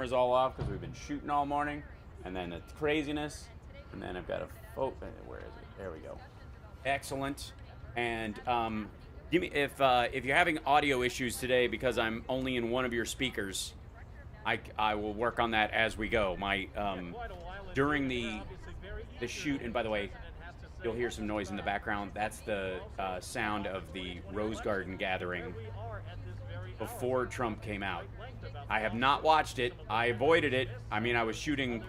cameras all off because we've been shooting all morning, and then it's craziness, and then I've got a where is it? There we go. Excellent. And give me if you're having audio issues today because I'm only in one of your speakers, I will work on that as we go. My during the shoot, and by the way, you'll hear some noise in the background. That's the sound of the Rose Garden gathering before Trump came out. I have not watched it. I avoided it. I mean, I was shooting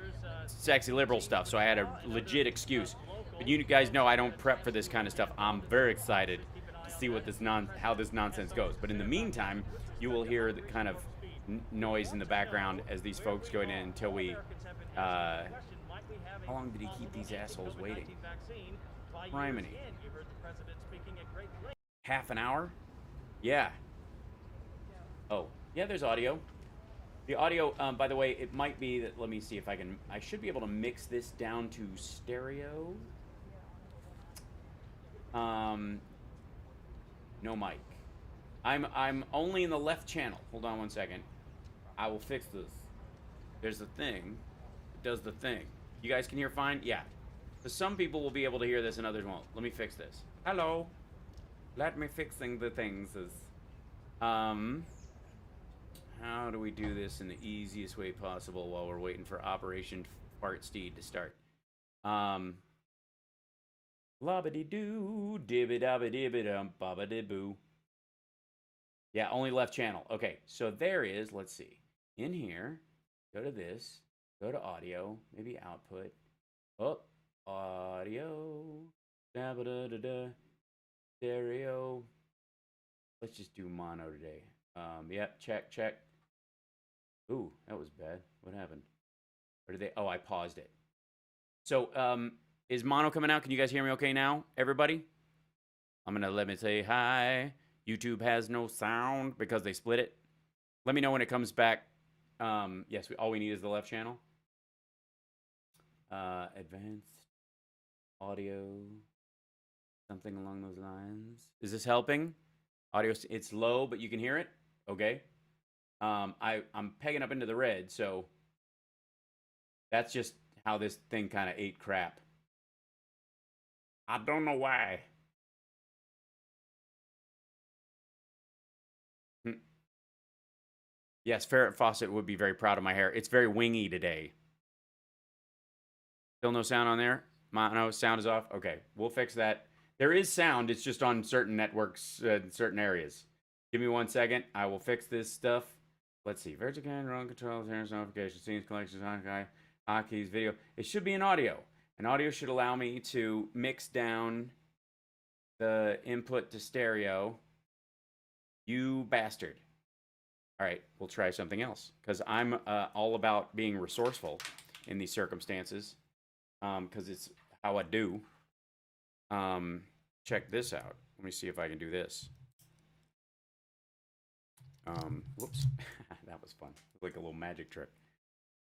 sexy liberal stuff, so I had a legit excuse. But you guys know I don't prep for this kind of stuff. I'm very excited to see what how this nonsense goes. But in the meantime, you will hear the kind of noise in the background as these folks go in until we. How long did he keep these assholes waiting? Criminy. Half an hour? Yeah. Oh, yeah, there's audio. The audio, by the way, it might be that, let me see if I should be able to mix this down to stereo. No mic. I'm only in the left channel. Hold on one second. I will fix this. There's a thing. It does the thing. You guys can hear fine? Yeah. So some people will be able to hear this and others won't. Let me fix this. Hello. Let me fixing the things. How do we do this in the easiest way possible while we're waiting for Operation Fart Steed to start? Lobby-doo, dibby-dabby-dibby-dum, baba-diboo. Yeah, only left channel. Okay, so there is, let's see. In here, go to this, go to audio, maybe output. Oh, audio, da-ba-da-da-da, stereo. Let's just do mono today. Yep, check. Ooh, that was bad. What happened? Or did they? Oh, I paused it. So, is mono coming out? Can you guys hear me okay now, everybody? Let me say hi. YouTube has no sound because they split it. Let me know when it comes back. Yes, all we need is the left channel. Advanced audio, something along those lines. Is this helping? Audio, it's low, but you can hear it. Okay. I'm pegging up into the red, so that's just how this thing kind of ate crap. I don't know why. Yes, Ferret Fawcett would be very proud of my hair. It's very wingy today. Still no sound on there? Mono sound is off? Okay, we'll fix that. There is sound, it's just on certain networks, certain areas. Give me 1 second. I will fix this stuff. Let's see. Vertical run controls, errors, notifications, scenes, collections, hotkeys, video. It should be an audio. And audio should allow me to mix down the input to stereo. You bastard. All right, we'll try something else. Because I'm all about being resourceful in these circumstances. Because it's how I do. Check this out. Let me see if I can do this. Whoops. That was fun. Like a little magic trick.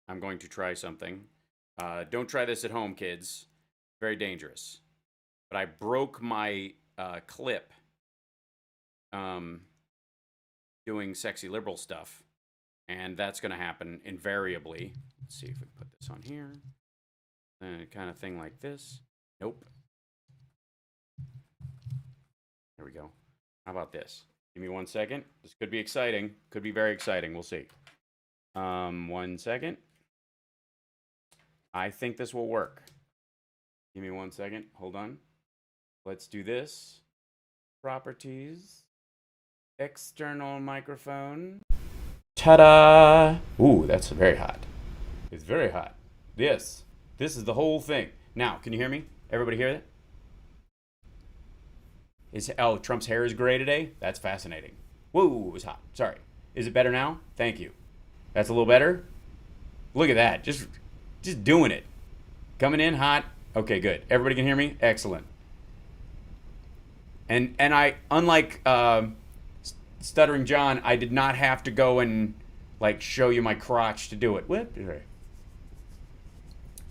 I'm going to try something. Don't try this at home, kids. Very dangerous. But I broke my clip doing sexy liberal stuff. And that's going to happen invariably. Let's see if we can put this on here. Kind of thing like this. Nope. There we go. How about this? Give me 1 second. This could be exciting. Could be very exciting. We'll see. 1 second. I think this will work. Give me 1 second. Hold on. Let's do this. Properties. External microphone. Ta-da! Ooh, that's very hot. It's very hot. This is the whole thing. Now, can you hear me? Everybody hear that? Oh, Trump's hair is gray today? That's fascinating. Whoa, it was hot. Sorry. Is it better now? Thank you. That's a little better? Look at that. Just doing it. Coming in hot. Okay, good. Everybody can hear me? Excellent. And I, unlike Stuttering John, I did not have to go and like show you my crotch to do it. What?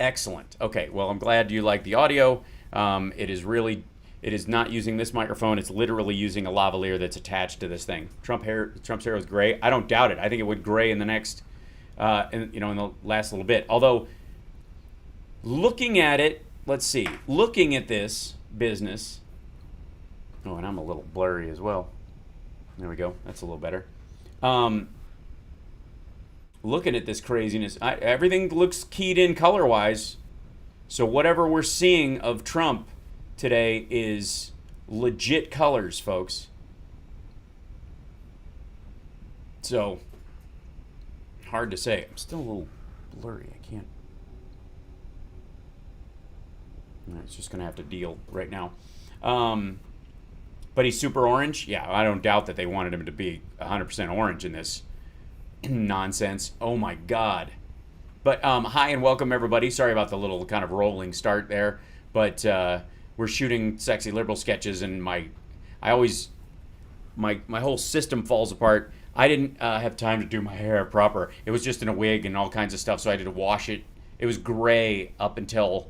Excellent. Okay, well, I'm glad you like the audio. It is not using this microphone. It's literally using a lavalier that's attached to this thing. Trump's hair is gray. I don't doubt it. I think it would gray in the next in the last little bit. Although, looking at it, let's see, looking at this business. Oh, and I'm a little blurry as well. There we go. That's a little better. Looking at this craziness, everything looks keyed in color-wise. So whatever we're seeing of Trump today is legit colors, folks. So, hard to say. I'm still a little blurry. I can't. It's just going to have to deal right now. But he's super orange. Yeah, I don't doubt that they wanted him to be 100% orange in this nonsense. Oh my God. But hi and welcome everybody. Sorry about the little kind of rolling start there. But we're shooting sexy liberal sketches, and my whole system falls apart. I didn't have time to do my hair proper. It was just in a wig and all kinds of stuff, so I had to wash it. It was gray up until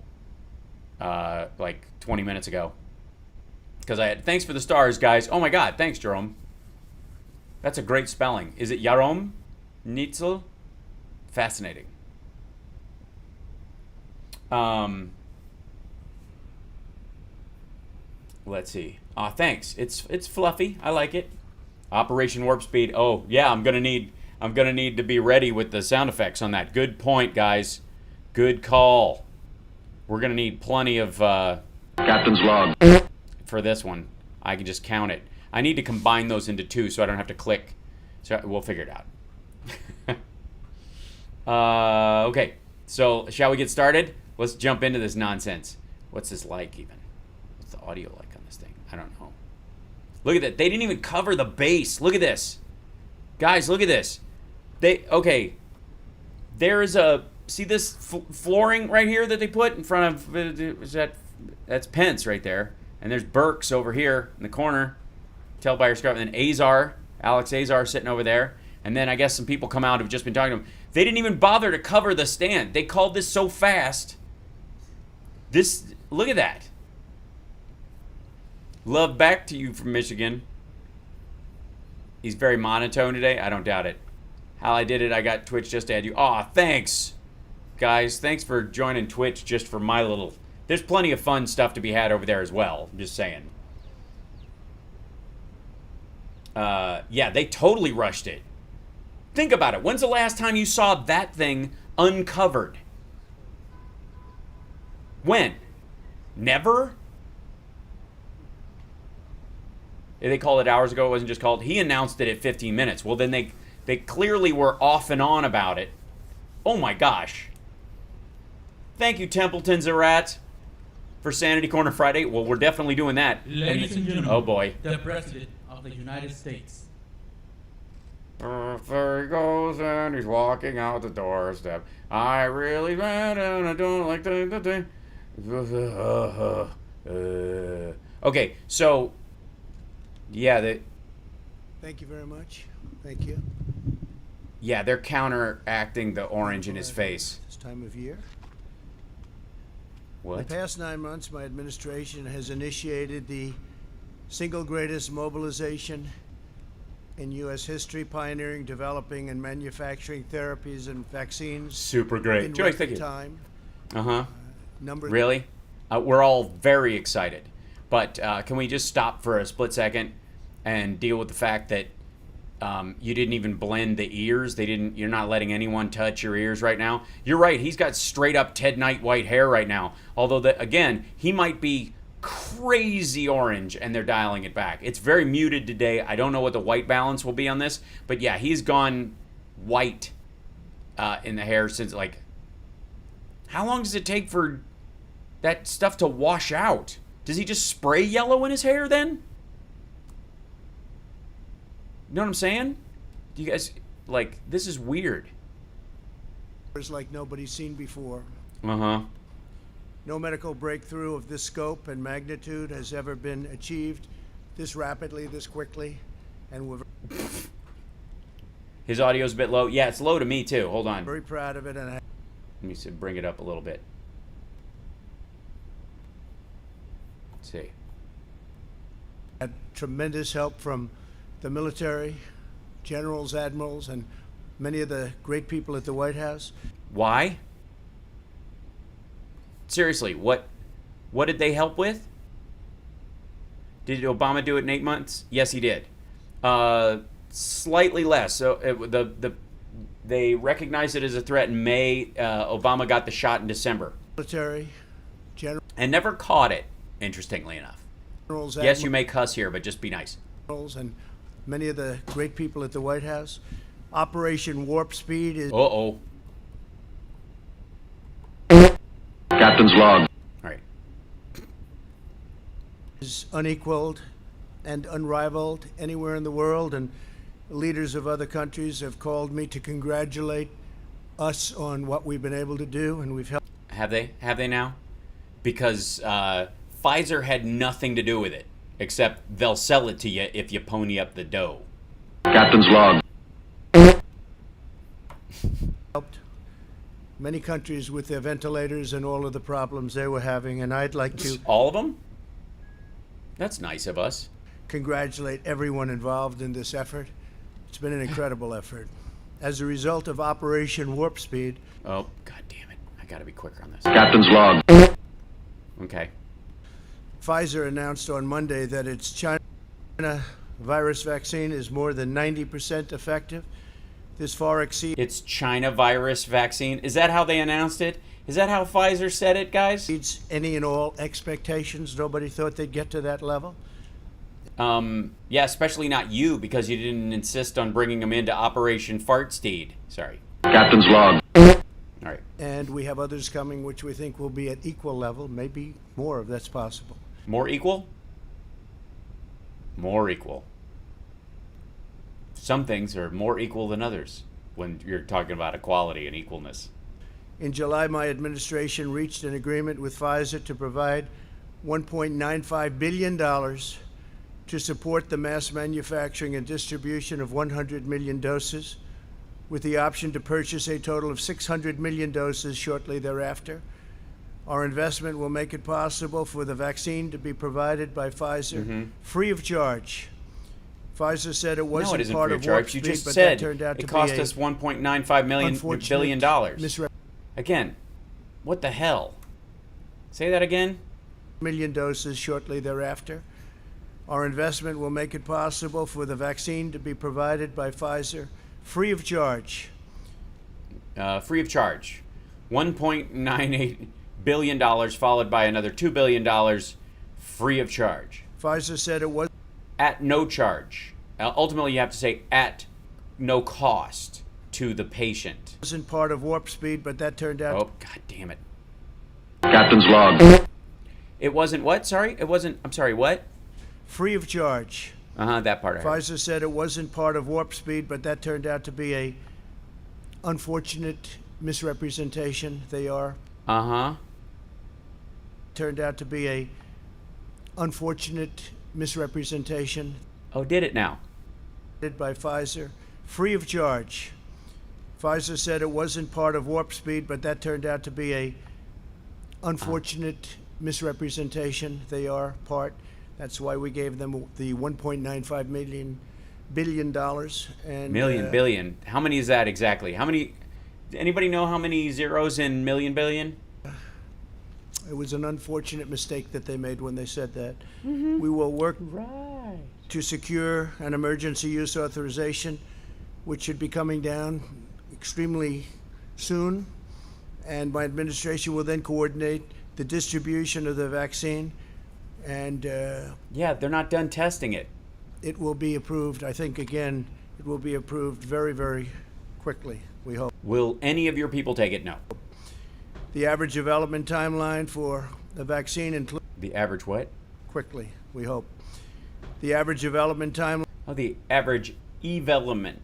like 20 minutes ago. Because I had, thanks for the stars, guys. Oh my God, thanks, Jerome. That's a great spelling. Is it Yarom? Nitzel? Fascinating. Let's see. Thanks. It's fluffy. I like it. Operation Warp Speed. Oh yeah, I'm gonna need to be ready with the sound effects on that. Good point, guys. Good call. We're gonna need plenty of Captain's log for this one. I can just count it. I need to combine those into two so I don't have to click. So we'll figure it out. Okay. So shall we get started? Let's jump into this nonsense. What's this like even? What's the audio like on this thing? I don't know. Look at that. They didn't even cover the base. Look at this. Guys, look at this. Okay. There is see this flooring right here that they put in front of, that's Pence right there. And there's Burks over here in the corner. Tell by your scarf. And then Alex Azar sitting over there. And then I guess some people come out who've just been talking to him. They didn't even bother to cover the stand. They called this so fast. Look at that. Love back to you from Michigan. He's very monotone today. I don't doubt it. How I did it, I got Twitch just to add you. Aw, thanks. Guys, thanks for joining Twitch just for my little... There's plenty of fun stuff to be had over there as well. I'm just saying. Yeah, they totally rushed it. Think about it. When's the last time you saw that thing uncovered? When? Never? They called it hours ago. It wasn't just called. He announced it at 15 minutes. Well, then they clearly were off and on about it. Oh my gosh. Thank you, Templeton Zarat, for Sanity Corner Friday. Well, we're definitely doing that. Ladies and gentlemen, oh boy. the President of the United States. There he goes, and he's walking out the doorstep. I really ran, and I don't like the okay, so yeah, thank you very much. Thank you. Yeah, they're counteracting the orange in his face. This time of year. What? In the past 9 months, my administration has initiated the single greatest mobilization in U.S. history, pioneering, developing, and manufacturing therapies and vaccines. Super great. In Joyce, record thank you. time. Number Really? We're all very excited. But can we just stop for a split second and deal with the fact that you didn't even blend the ears? You're not letting anyone touch your ears right now. You're right. He's got straight up Ted Knight white hair right now. Although, again, he might be crazy orange and they're dialing it back. It's very muted today. I don't know what the white balance will be on this. But yeah, he's gone white in the hair since, like, how long does it take for that stuff to wash out? Does he just spray yellow in his hair then? You know what I'm saying? Do you guys, like, this is weird. like nobody's seen before. Uh-huh. No medical breakthrough of this scope and magnitude has ever been achieved this rapidly, this quickly, and we're His audio's a bit low. Yeah, it's low to me too. Hold on. very proud of it, and Let me see, bring it up a little bit. Let's see. had tremendous help from the military, generals, admirals, and many of the great people at the White House. Why? Seriously, what did they help with? Did Obama do it in 8 months? Yes, he did. Slightly less. So they recognized it as a threat in May. Obama got the shot in December. Military, And never caught it, interestingly enough. generals, Yes, you may cuss here, but just be nice. admirals, and many of the great people at the White House. Operation Warp Speed is Uh-oh. Captain's log. All right. unequaled and unrivaled anywhere in the world, and leaders of other countries have called me to congratulate us on what we've been able to do, and we've helped. Have they? Have they now? Because Pfizer had nothing to do with it, except they'll sell it to you if you pony up the dough. Captain's log. helped many countries with their ventilators and all of the problems they were having, and I'd like to All of them? That's nice of us. congratulate everyone involved in this effort. It's been an incredible effort. As a result of Operation Warp Speed, Oh, god damn it. I gotta be quicker on this. Captain's log. Okay. Pfizer announced on Monday that its China virus vaccine is more than 90% effective. This far exceeds It's China virus vaccine. Is that how they announced it? Is that how Pfizer said it, guys? any and all expectations. Nobody thought they'd get to that level. Yeah, especially not you, because you didn't insist on bringing them into Operation Fartsteed. Sorry. Captain's log. All right. And we have others coming which we think will be at equal level, maybe more if that's possible. More equal? More equal. Some things are more equal than others when you're talking about equality and equalness. In July, my administration reached an agreement with Pfizer to provide $1.95 billion to support the mass manufacturing and distribution of 100 million doses, with the option to purchase a total of 600 million doses shortly thereafter. Our investment will make it possible for the vaccine to be provided by Pfizer free of charge. Pfizer said it No, wasn't it isn't part free of of Warp charge. You Speed, just but said that turned out to it cost be us $1.95 billion. misrep- Again, what the hell? Say that again? million doses shortly thereafter. Our investment will make it possible for the vaccine to be provided by Pfizer free of charge. Free of charge. $1.98 billion, followed by another $2 billion, free of charge. Pfizer said it was At no charge. Ultimately, you have to say at no cost to the patient. wasn't part of Warp Speed, but that turned out Oh, god damn it. Captain's log. It wasn't what? Sorry? It wasn't, I'm sorry, what? free of charge. That part I heard. Pfizer said it wasn't part of Warp Speed, but that turned out to be a unfortunate misrepresentation. They are turned out to be a unfortunate misrepresentation Oh, did it now? by Pfizer free of charge. Pfizer said it wasn't part of Warp Speed, but that turned out to be a unfortunate misrepresentation. They are part. That's why we gave them the $1.95 billion dollars. And Billion. How many is that exactly? How many? Anybody know how many zeros in million billion? it was an unfortunate mistake that they made when they said that. We will work to secure an emergency use authorization, which should be coming down extremely soon, and my administration will then coordinate the distribution of the vaccine, and Yeah, they're not done testing it. it will be approved. I think, again, it will be approved very, very quickly, we hope. Will any of your people take it? No. The average development timeline for the vaccine includes The average what? quickly, we hope. The average development timeline Oh, the average evelopment.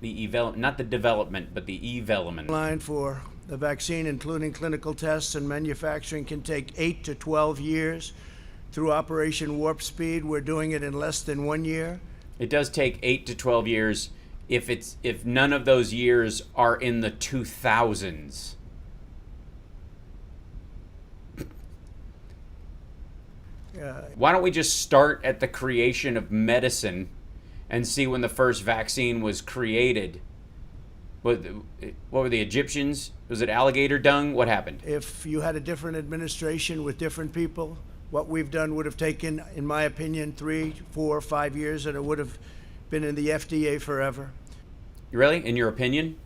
Not the development, but the evelopment. for the vaccine, including clinical tests and manufacturing, can take 8 to 12 years. Through Operation Warp Speed, we're doing it in less than 1 year. It does take 8 to 12 years if none of those years are in the 2000s. Why don't we just start at the creation of medicine and see when the first vaccine was created What were the Egyptians? Was it alligator dung? What happened? If you had a different administration with different people, what we've done would have taken, in my opinion, 3, 4, 5 years, and it would have been in the FDA forever. Really? In your opinion?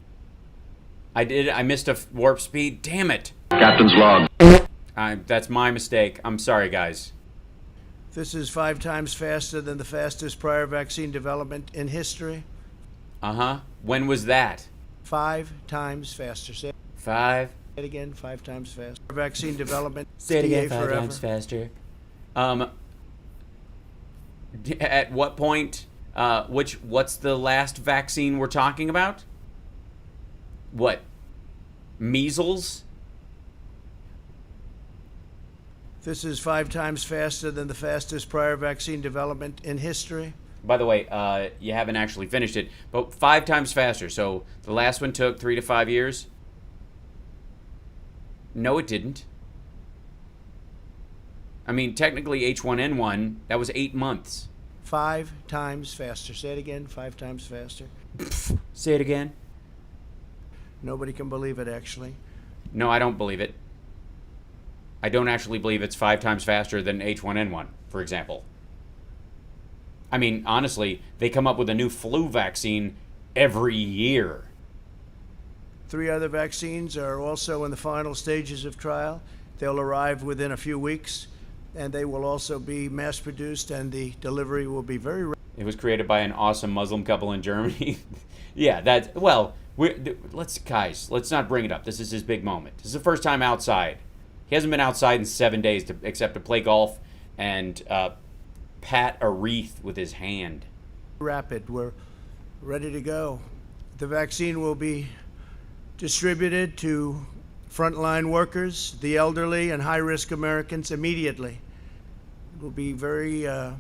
I missed a warp speed. Damn it. Captain's log. That's my mistake. I'm sorry, guys. This is 5 times faster than the fastest prior vaccine development in history. Uh-huh. When was that? 5 times faster. Say 5. it again, 5 times faster. Vaccine development. Say it again, FDA 5 forever. times faster. At what point, what's the last vaccine we're talking about? What? Measles? This is 5 times faster than the fastest prior vaccine development in history. By the way, you haven't actually finished it, but 5 times faster. So the last one took 3 to 5 years? No, it didn't. I mean, technically H1N1, that was 8 months. 5 times faster. Say it again, 5 times faster. Say it again. Nobody can believe it, actually. No, I don't believe it. I don't actually believe it's 5 times faster than H1N1, for example. I mean, honestly, they come up with a new flu vaccine every year. 3 other vaccines are also in the final stages of trial. They'll arrive within a few weeks, and they will also be mass-produced, and the delivery will be very rapid. It was created by an awesome Muslim couple in Germany. Yeah, let's not bring it up. This is his big moment. This is the first time outside. He hasn't been outside in 7 days except to play golf and pat a wreath with his hand. Rapid. We're ready to go. The vaccine will be distributed to frontline workers, the elderly, and high-risk Americans immediately. It will be a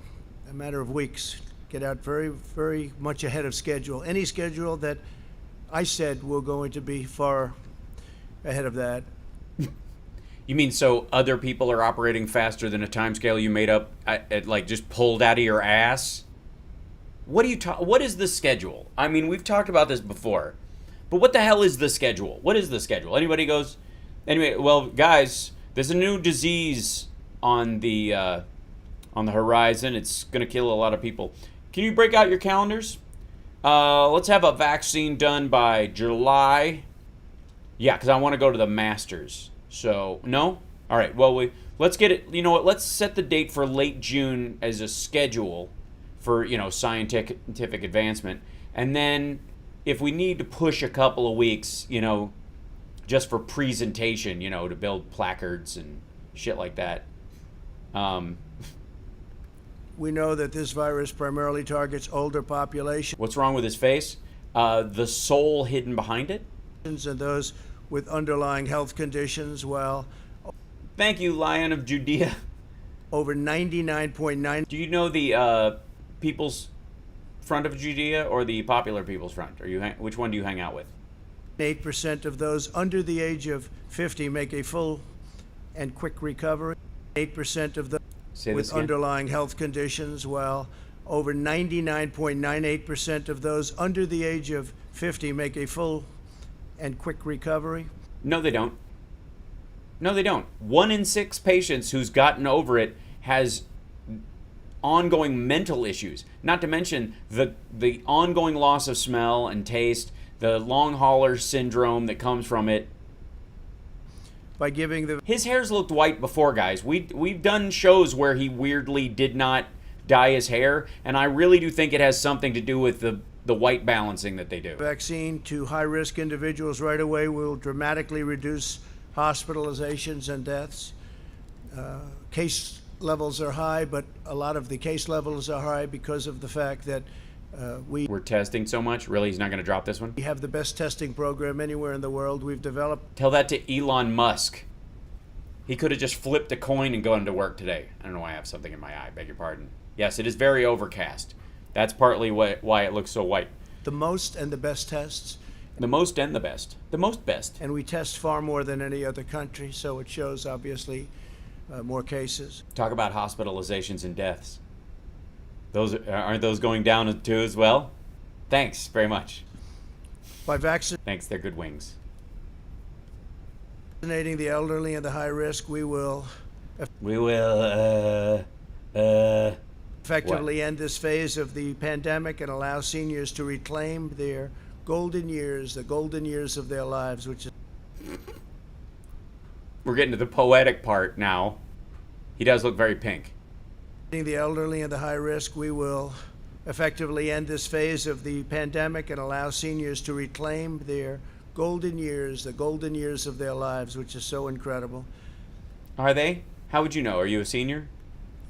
matter of weeks. Get out very, very much ahead of schedule. Any schedule that I said we're going to be far ahead of that. You mean so other people are operating faster than a timescale you made up, like just pulled out of your ass? What is the schedule? I mean, we've talked about this before, but what the hell is the schedule? What is the schedule? Anybody goes? Anyway, well, guys, there's a new disease on the horizon. It's gonna kill a lot of people. Can you break out your calendars? Let's have a vaccine done by July. Yeah, because I want to go to the Masters. So, no? All right, well, let's get it. You know what? Let's set the date for late June as a schedule for, scientific advancement. And then if we need to push a couple of weeks, just for presentation, to build placards and shit like that. We know that this virus primarily targets older populations. What's wrong with his face? The soul hidden behind it? And those with underlying health conditions, Thank you, Lion of Judea. over 99.9. Do you know the People's Front of Judea or the Popular People's Front? Which one do you hang out with? 8% of those under the age of 50 make a full and quick recovery. 8% of those with underlying health conditions, over 99.98% of those under the age of 50 make a full and quick recovery. No, they don't. No, they don't. 1 in 6 patients who's gotten over it has ongoing mental issues. Not to mention the ongoing loss of smell and taste, the long hauler syndrome that comes from it. By giving his hair's looked white before, guys. We've done shows where he weirdly did not dye his hair, and I really do think it has something to do with the white balancing that they do. Vaccine to high-risk individuals right away will dramatically reduce hospitalizations and deaths. Case levels are high, but a lot of the case levels are high because of the fact that we're testing so much. Really, he's not going to drop this one? We have the best testing program anywhere in the world. We've developed... Tell that to Elon Musk. He could have just flipped a coin and gone to work today. I don't know why I have something in my eye. Beg your pardon. Yes, it is very overcast. That's partly why it looks so white. The most and the best tests. The most and the best. The most best. And we test far more than any other country, so it shows, obviously, more cases. Talk about hospitalizations and deaths. Aren't those going down too as well? Thanks very much. By Thanks, they're good wings. vaccinating the elderly and the high risk, we will effectively end this phase of the pandemic and allow seniors to reclaim their golden years, the golden years of their lives, which is We're getting to the poetic part now. He does look very pink. the elderly and the high risk. We will effectively end this phase of the pandemic and allow seniors to reclaim their golden years, the golden years of their lives, which is so incredible. Are they? How would you know? Are you a senior?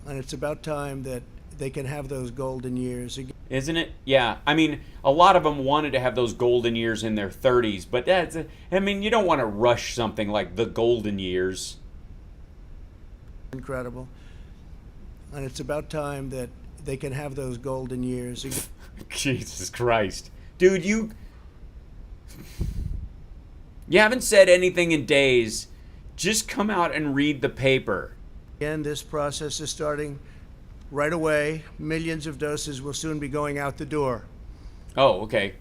And it's about time that they can have those golden years again. Isn't it? Yeah. I mean, a lot of them wanted to have those golden years in their 30s, but you don't want to rush something like the golden years. Incredible. And it's about time that they can have those golden years again. Jesus Christ. Dude, you haven't said anything in days. Just come out and read the paper. Again, this process is starting right away. Millions of doses will soon be going out the door. Oh, okay.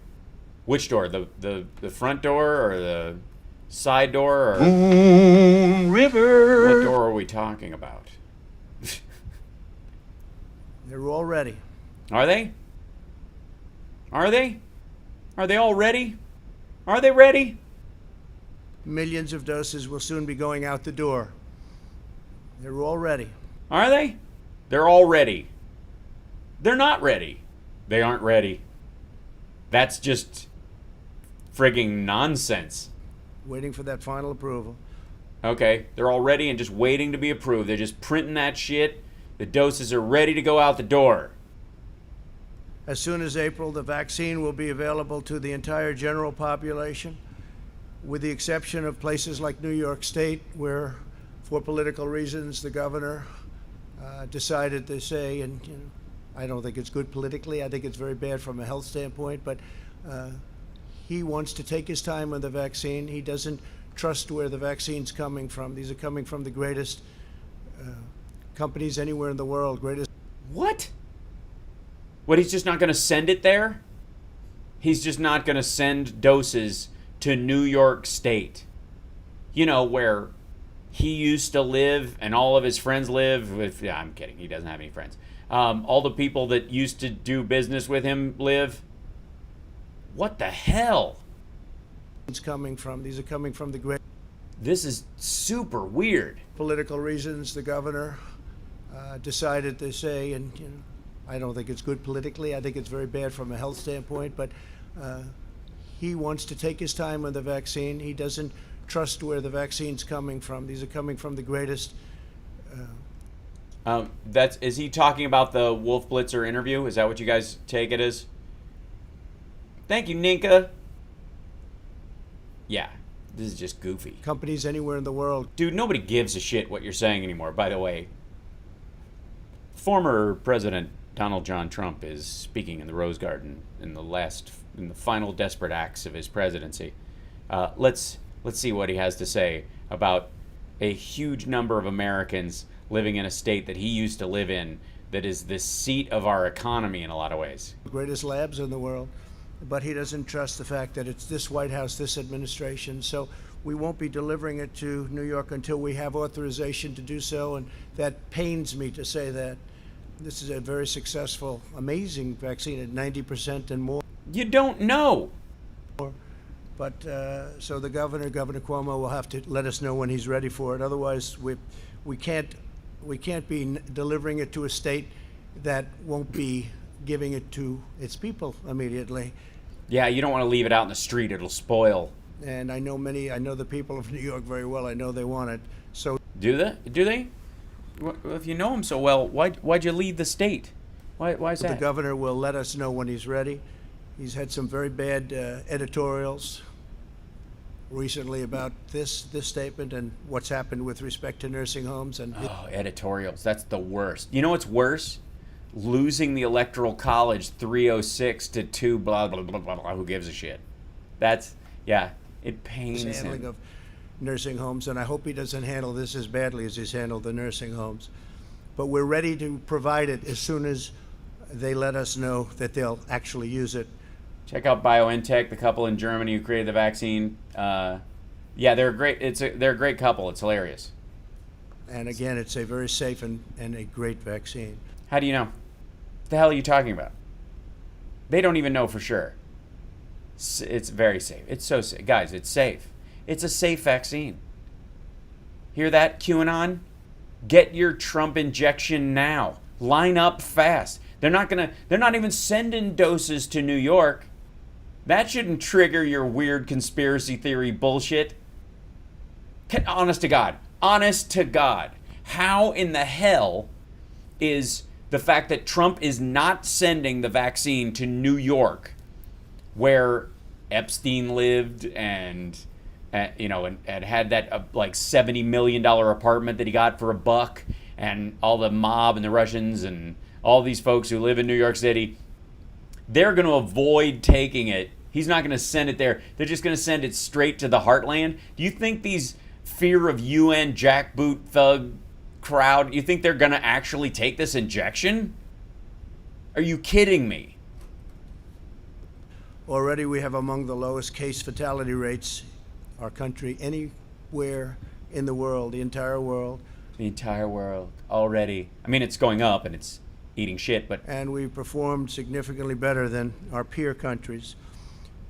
Which door? The front door or the side door? Or River. what door are we talking about? They're all ready. Are they? Are they? Are they all ready? Are they ready? Millions of doses will soon be going out the door. They're all ready. Are they? They're all ready. They're not ready. They aren't ready. That's just frigging nonsense. Waiting for that final approval. Okay, they're all ready and just waiting to be approved. They're just printing that shit. The doses are ready to go out the door. As soon as April, the vaccine will be available to the entire general population, with the exception of places like New York State, where, for political reasons, the governor decided to say, and I don't think it's good politically, I think it's very bad from a health standpoint, but he wants to take his time on the vaccine. He doesn't trust where the vaccine's coming from. These are coming from the greatest companies anywhere in the world, greatest. What? What, he's just not going to send it there? He's just not going to send doses to New York State. You know, where he used to live and all of his friends live with. Yeah, I'm kidding. He doesn't have any friends. All the people that used to do business with him live. What the hell? It's coming from. These are coming from the great. This is super weird. Political reasons, the governor decided to say, and I don't think it's good politically. I think it's very bad from a health standpoint, but he wants to take his time on the vaccine. He doesn't trust where the vaccine's coming from. These are coming from the greatest. Is he talking about the Wolf Blitzer interview? Is that what you guys take it as? Thank you, Ninka. Yeah, this is just goofy. Companies anywhere in the world. Dude, nobody gives a shit what you're saying anymore, by the way. Former President Donald John Trump is speaking in the Rose Garden in the final desperate acts of his presidency. Let's see what he has to say about a huge number of Americans living in a state that he used to live in that is the seat of our economy in a lot of ways. The greatest labs in the world, but he doesn't trust the fact that it's this White House, this administration. So we won't be delivering it to New York until we have authorization to do so, and that pains me to say that. This is a very successful, amazing vaccine at 90% and more. You don't know. But so the Governor Cuomo, will have to let us know when he's ready for it. Otherwise, we can't be delivering it to a state that won't be giving it to its people immediately. Yeah, you don't want to leave it out in the street. It'll spoil. And I know the people of New York very well. I know they want it. So do they? Well, if you know him so well, why'd you leave the state? Why is that? The governor will let us know when he's ready. He's had some very bad editorials recently about this statement and what's happened with respect to nursing homes. And editorials. That's the worst. You know what's worse? Losing the Electoral College 306 to 2 blah, blah, blah, blah, blah. Who gives a shit? It pains him. Handling of nursing homes, and I hope he doesn't handle this as badly as he's handled the nursing homes. But we're ready to provide it as soon as they let us know that they'll actually use it. Check out BioNTech, the couple in Germany who created the vaccine. Yeah, they're great. They're a great couple. It's hilarious. And again, it's a very safe and a great vaccine. How do you know? What the hell are you talking about? They don't even know for sure. It's very safe. It's so safe. Guys, it's safe. It's a safe vaccine. Hear that, QAnon? Get your Trump injection now. Line up fast. They're not even sending doses to New York. That shouldn't trigger your weird conspiracy theory bullshit. Honest to God. Honest to God. How in the hell is the fact that Trump is not sending the vaccine to New York, where Epstein lived and had that like $70 million apartment that he got for $1, and all the mob and the Russians and all these folks who live in New York City, they're going to avoid taking it. He's not going to send it there. They're just going to send it straight to the heartland. Do you think these fear of UN jackboot thug crowd, you think they're going to actually take this injection? Are you kidding me? Already we have among the lowest case fatality rates our country anywhere in the world, the entire world. The entire world already. I mean, it's going up and it's eating shit, but... And we've performed significantly better than our peer countries.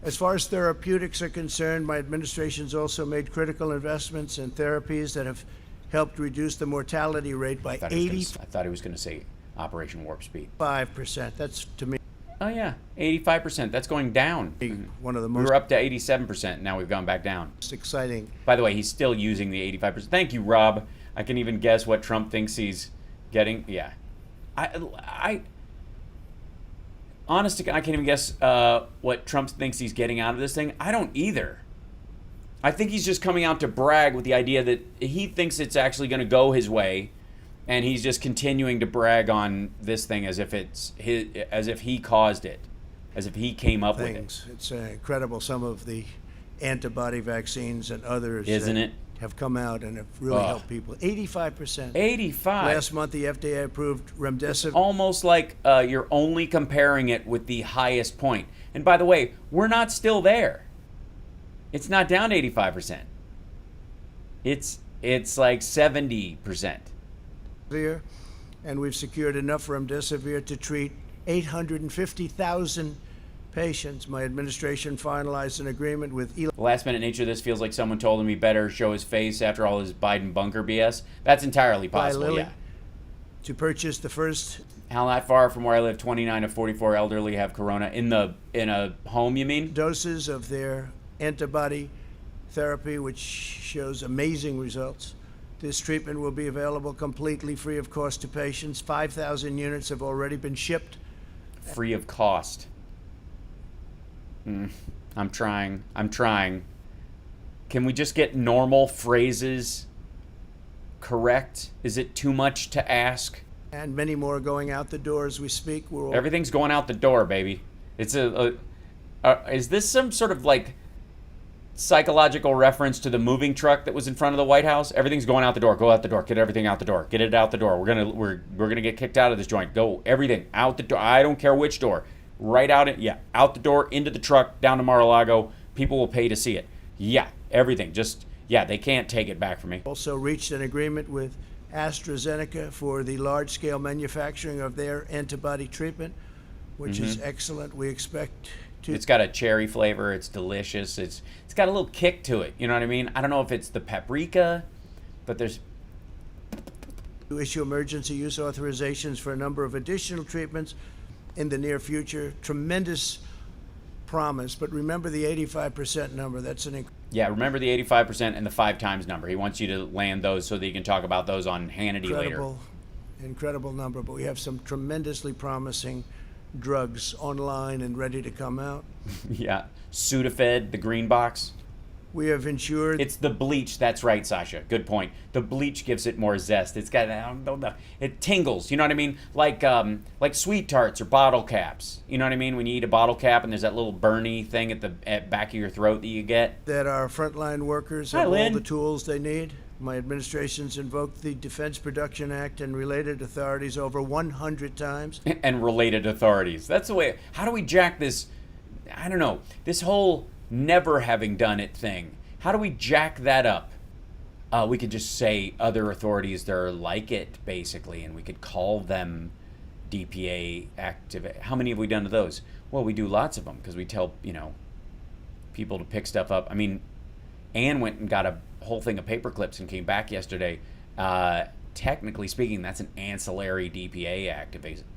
As far as therapeutics are concerned, my administration's also made critical investments in therapies that have helped reduce the mortality rate by I thought he was going to say Operation Warp Speed. 85%. That's, to me, Oh, yeah. 85%. That's going down. one of the We most were up to 87%. Now we've gone back down. exciting. By the way, he's still using the 85%. Thank you, Rob. I can even guess what Trump thinks he's getting. Yeah. Honest to God, I can't even guess what Trump thinks he's getting out of this thing. I don't either. I think he's just coming out to brag with the idea that he thinks it's actually going to go his way, and he's just continuing to brag on this thing as if it's his, as if he caused it, as if he came up with it. It's incredible, some of the antibody vaccines and others Isn't it? have come out and have really helped people. 85%. 85. Last month, the FDA approved remdesivir. Almost like you're only comparing it with the highest point. And by the way, we're not still there. It's not down to 85%. It's like 70%. And we've secured enough remdesivir to treat 850,000 patients. My administration finalized an agreement with Eli. The last minute nature of this feels like someone told him he better show his face after all his Biden bunker BS. That's entirely possible, Lilly yeah. To purchase the first. How not far from where I live, 29 of 44 elderly have corona in a home, you mean? Doses of their antibody therapy, which shows amazing results. This treatment will be available completely free of cost to patients. 5,000 units have already been shipped. Free of cost. I'm trying. Can we just get normal phrases correct? Is it too much to ask? And many more going out the door as we speak. Everything's going out the door, baby. It's is this some sort of like psychological reference to the moving truck that was in front of the White House? Everything's going out the door. Go out the door. Get everything out the door. Get it out the door. We're gonna get kicked out of this joint. Go everything out the door. I don't care which door. Right out it. Yeah, out the door, into the truck, down to Mar-a-Lago. People will pay to see it. Yeah, everything. Just they can't take it back from me. Also reached an agreement with AstraZeneca for the large-scale manufacturing of their antibody treatment, which is excellent. We expect to. It's got a cherry flavor. It's delicious. It's got a little kick to it. You know what I mean? I don't know if it's the paprika, but there's. To issue emergency use authorizations for a number of additional treatments in the near future. Tremendous promise, but remember the 85% number. That's an remember the 85% and the 5 times number. He wants you to land those so that you can talk about those on Hannity later. Incredible number, but we have some tremendously promising drugs online and ready to come out. Yeah, Sudafed, the green box. We have ensured. It's the bleach. That's right, Sasha. Good point. The bleach gives it more zest. It's got, I don't know, it tingles. You know what I mean? Like sweet tarts or bottle caps. You know what I mean? When you eat a bottle cap and there's that little burny thing at the back of your throat that you get. That our frontline workers have all the tools they need. My administration's invoked the Defense Production Act and related authorities over 100 times. And related authorities. That's the way. How do we jack this I don't know, this whole never having done it thing. How do we jack that up? We could just say other authorities that are like it, basically, and we could call them DPA active. How many have we done of those? Well, we do lots of them because we tell, people to pick stuff up. I mean, Anne went and got a whole thing of paper clips and came back yesterday. Technically speaking, that's an ancillary DPA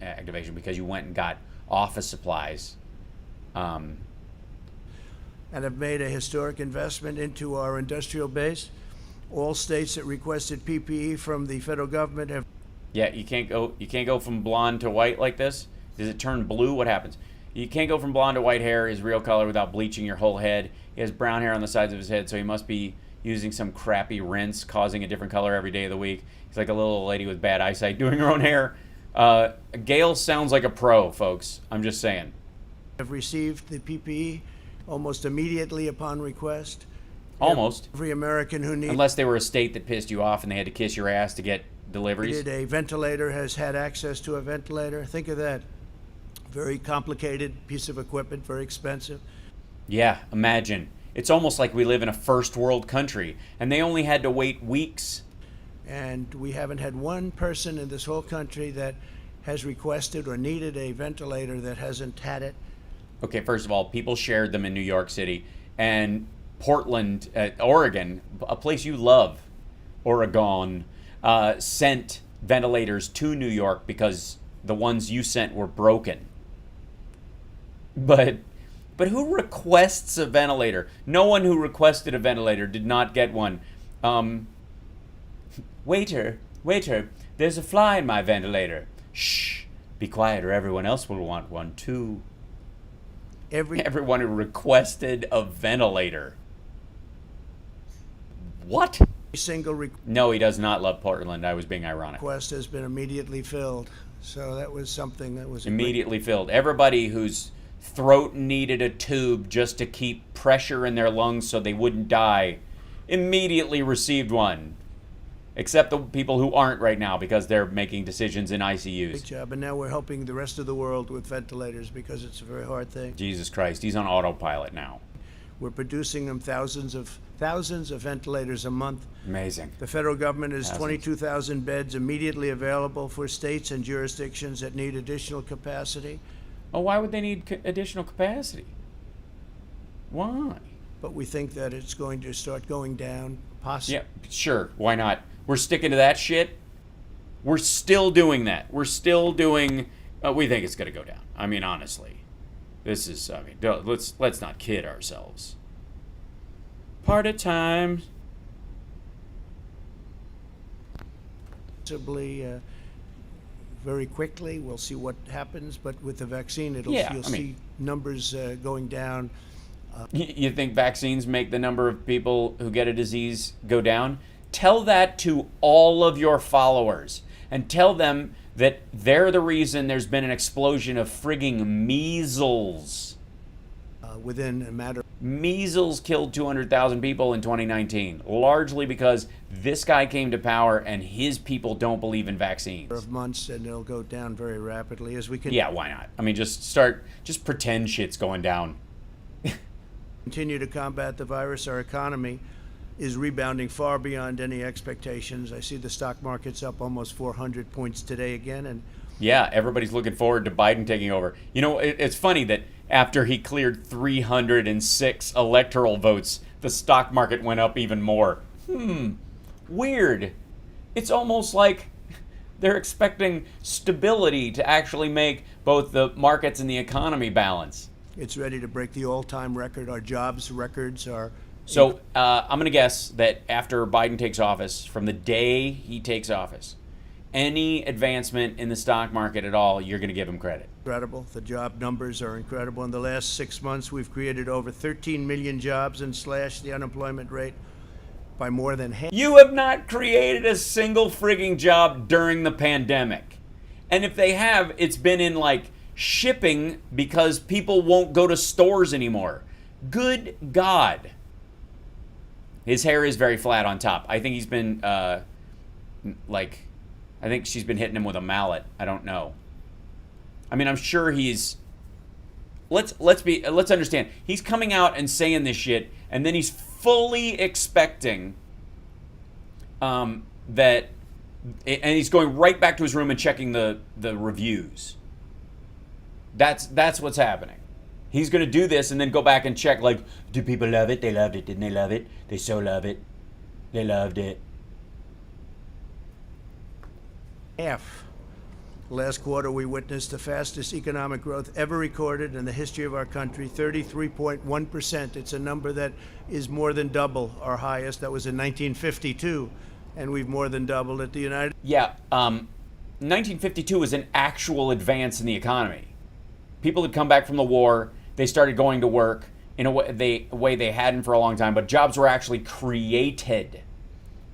activation because you went and got office supplies. And have made a historic investment into our industrial base. All states that requested PPE from the federal government have. Yeah, you can't go from blonde to white like this. Does it turn blue? What happens? You can't go from blonde to white hair, his real color, without bleaching your whole head. He has brown hair on the sides of his head, so he must be using some crappy rinse, causing a different color every day of the week. He's like a little old lady with bad eyesight doing her own hair. Gail sounds like a pro, folks. I'm just saying. Have received the PPE almost immediately upon request. Almost. Every American who needs. Unless they were a state that pissed you off and they had to kiss your ass to get deliveries. Needed a ventilator, has had access to a ventilator. Think of that. Very complicated piece of equipment, very expensive. Yeah, imagine. It's almost like we live in a first world country and they only had to wait weeks. And we haven't had one person in this whole country that has requested or needed a ventilator that hasn't had it. Okay, first of all, people shared them in New York City and Portland, Oregon, a place you love, Oregon, sent ventilators to New York because the ones you sent were broken. But who requests a ventilator? No one who requested a ventilator did not get one. Waiter, there's a fly in my ventilator. Shh, be quiet or everyone else will want one too. Everyone who requested a ventilator. What? Single No, he does not love Portland. I was being ironic. request has been immediately filled. So that was something that was Immediately filled. Everybody whose throat needed a tube just to keep pressure in their lungs so they wouldn't die immediately received one. Except the people who aren't right now because they're making decisions in ICUs. Great job. And now we're helping the rest of the world with ventilators because it's a very hard thing. Jesus Christ, he's on autopilot now. We're producing them thousands of ventilators a month. Amazing. The federal government has Thousands. 22,000 beds immediately available for states and jurisdictions that need additional capacity. Oh, why would they need additional capacity? Why? But we think that it's going to start going down, possibly. Yeah, sure. Why not? We're sticking to that shit. We're still doing that. We're still doing. We think it's going to go down. I mean, honestly, this is. I mean, let's not kid ourselves. Party time. Possibly very quickly. We'll see what happens. But with the vaccine, you'll see numbers going down. You think vaccines make the number of people who get a disease go down? Tell that to all of your followers and tell them that they're the reason there's been an explosion of frigging measles. Within a matter Measles killed 200,000 people in 2019, largely because this guy came to power and his people don't believe in vaccines. of months, and it'll go down very rapidly as we Yeah, why not? I mean, just pretend shit's going down. continue to combat the virus. Our economy is rebounding far beyond any expectations. I see the stock market's up almost 400 points today again, and Yeah, everybody's looking forward to Biden taking over. You know, it's funny that after he cleared 306 electoral votes, the stock market went up even more. Weird. It's almost like they're expecting stability to actually make both the markets and the economy balance. it's ready to break the all-time record. Our jobs records are. So I'm going to guess that after Biden takes office, from the day he takes office, any advancement in the stock market at all, you're going to give him credit. Incredible. The job numbers are incredible. In the last 6 months, we've created over 13 million jobs and slashed the unemployment rate by more than half. You have not created a single frigging job during the pandemic. And if they have, it's been in like shipping because people won't go to stores anymore. Good God. His hair is very flat on top. I think he's been, I think she's been hitting him with a mallet. I don't know. I mean, I'm sure he's let's understand. He's coming out and saying this shit, and then he's fully expecting that, and he's going right back to his room and checking the reviews. That's what's happening. He's going to do this and then go back and check, like, do people love it? They loved it. Didn't they love it? They so love it. They loved it. Last quarter, we witnessed the fastest economic growth ever recorded in the history of our country, 33.1%. It's a number that is more than double our highest. That was in 1952, and we've more than doubled it. 1952 was an actual advance in the economy. People had come back from the war. They started going to work in a way they hadn't for a long time, but jobs were actually created.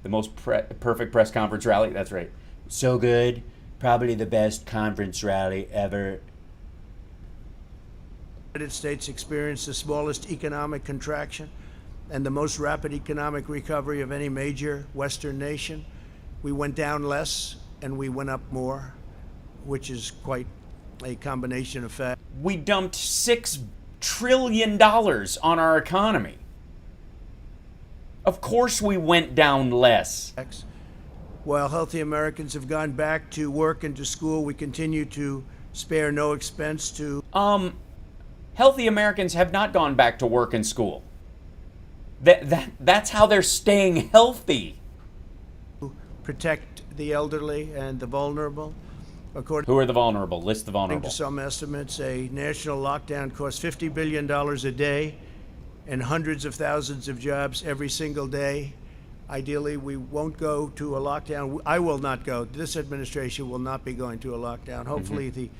The most perfect press conference rally. That's right. So good. Probably the best conference rally ever. The United States experienced the smallest economic contraction and the most rapid economic recovery of any major Western nation. We went down less and we went up more, which is quite a combination of facts. We dumped $6 trillion on our economy. Of course we went down less. While healthy Americans have gone back to work and to school, we continue to spare no expense to... Healthy Americans have not gone back to work and school. That's how they're staying healthy. Protect the elderly and the vulnerable. Who are the vulnerable? List the vulnerable. According to some estimates, a national lockdown costs $50 billion a day and hundreds of thousands of jobs every single day. Ideally, we won't go to a lockdown. I will not go. This administration will not be going to a lockdown. Hopefully,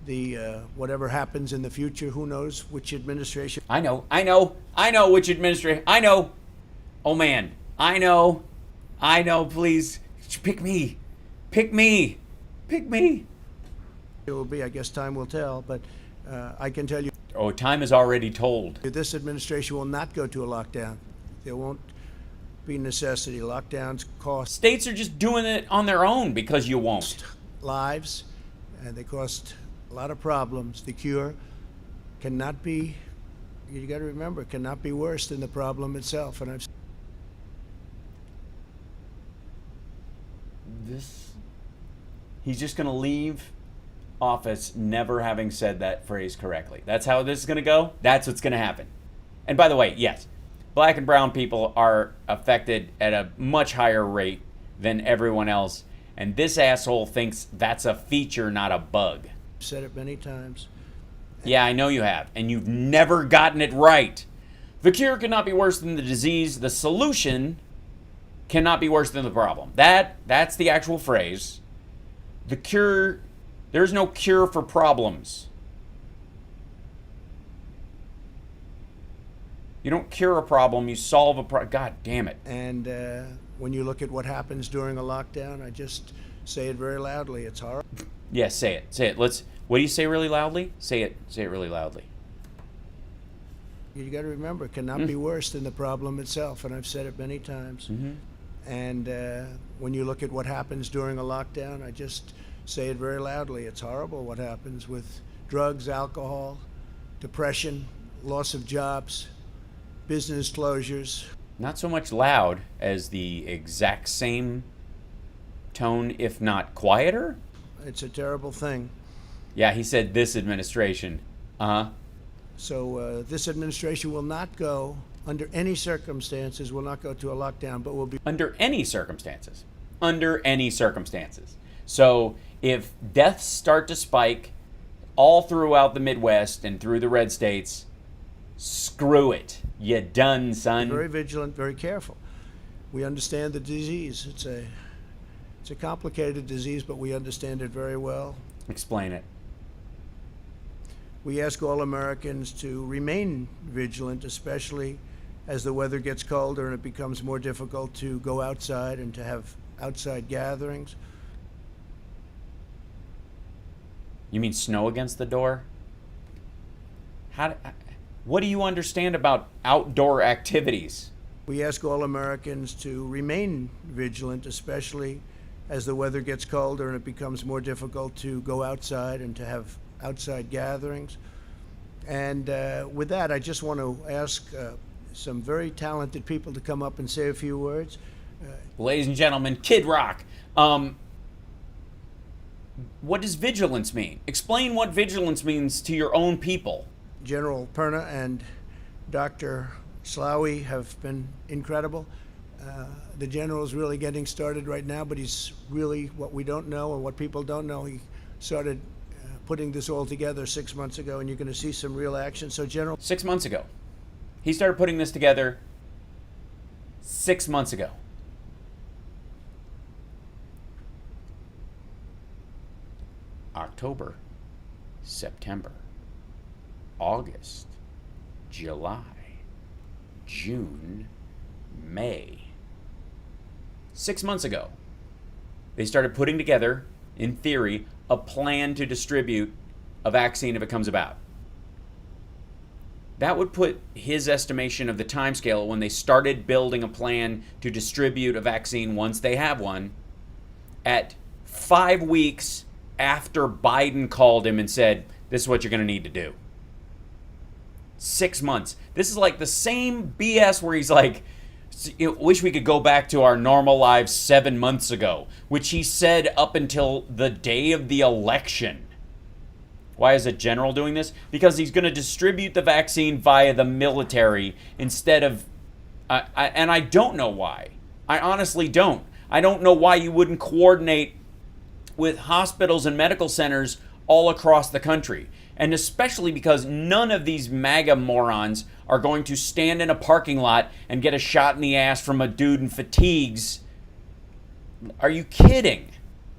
the whatever happens in the future, who knows which administration. I know which administration. I know. Oh man, I know. Please pick me. Pick me. It will be. I guess time will tell. But I can tell you. Oh, time is already told. This administration will not go to a lockdown. There won't be necessity. Lockdowns cost. States are just doing it on their own because you won't. Lives, and they cost a lot of problems. The cure cannot be, you got to remember, cannot be worse than the problem itself. And He's just going to leave office never having said that phrase correctly. That's how this is going to go. That's what's going to happen. And by the way, yes, black and brown people are affected at a much higher rate than everyone else. And this asshole thinks that's a feature, not a bug. I've said it many times. Yeah, I know you have. And you've never gotten it right. The cure cannot be worse than the disease. The solution cannot be worse than the problem. That's the actual phrase. The cure, there's no cure for problems. You don't cure a problem, you solve a problem. God damn it. And when you look at what happens during a lockdown, I just say it very loudly. It's horrible. Yeah, say it. Say it. What do you say really loudly? Say it really loudly. You got to remember, it cannot be worse than the problem itself. And I've said it many times. And when you look at what happens during a lockdown, I just say it very loudly. It's horrible what happens with drugs, alcohol, depression, loss of jobs, business closures. Not so much loud as the exact same tone, if not quieter. It's a terrible thing. Yeah, he said this administration. So this administration will not go, under any circumstances, will not go to a lockdown, but will be... Under any circumstances. Under any circumstances. So if deaths start to spike all throughout the Midwest and through the red states, screw it. You done, son. Very vigilant, very careful. We understand the disease. It's a complicated disease, but we understand it very well. Explain it. We ask all Americans to remain vigilant, especially as the weather gets colder and it becomes more difficult to go outside and to have outside gatherings. You mean snow against the door? What do you understand about outdoor activities? We ask all Americans to remain vigilant, especially as the weather gets colder and it becomes more difficult to go outside and to have outside gatherings. And with that, I just want to ask some very talented people to come up and say a few words. Ladies and gentlemen, Kid Rock. What does vigilance mean? Explain what vigilance means to your own people. General Perna and Dr. Slawi have been incredible. The general is really getting started right now, but he's really, what we don't know or what people don't know, he started putting this all together 6 months ago, and you're going to see some real action. So, General. 6 months ago. He started putting this together 6 months ago. October, September, August, July, June, May. 6 months ago, they started putting together, in theory, a plan to distribute a vaccine if it comes about. That would put his estimation of the timescale when they started building a plan to distribute a vaccine once they have one at 5 weeks after Biden called him and said, this is what you're going to need to do. 6 months. This is like the same BS where he's like, wish we could go back to our normal lives 7 months ago, which he said up until the day of the election. Why is a general doing this? Because he's going to distribute the vaccine via the military instead of, and I don't know why. I honestly don't. I don't know why you wouldn't coordinate with hospitals and medical centers all across the country. And especially because none of these MAGA morons are going to stand in a parking lot and get a shot in the ass from a dude in fatigues. Are you kidding?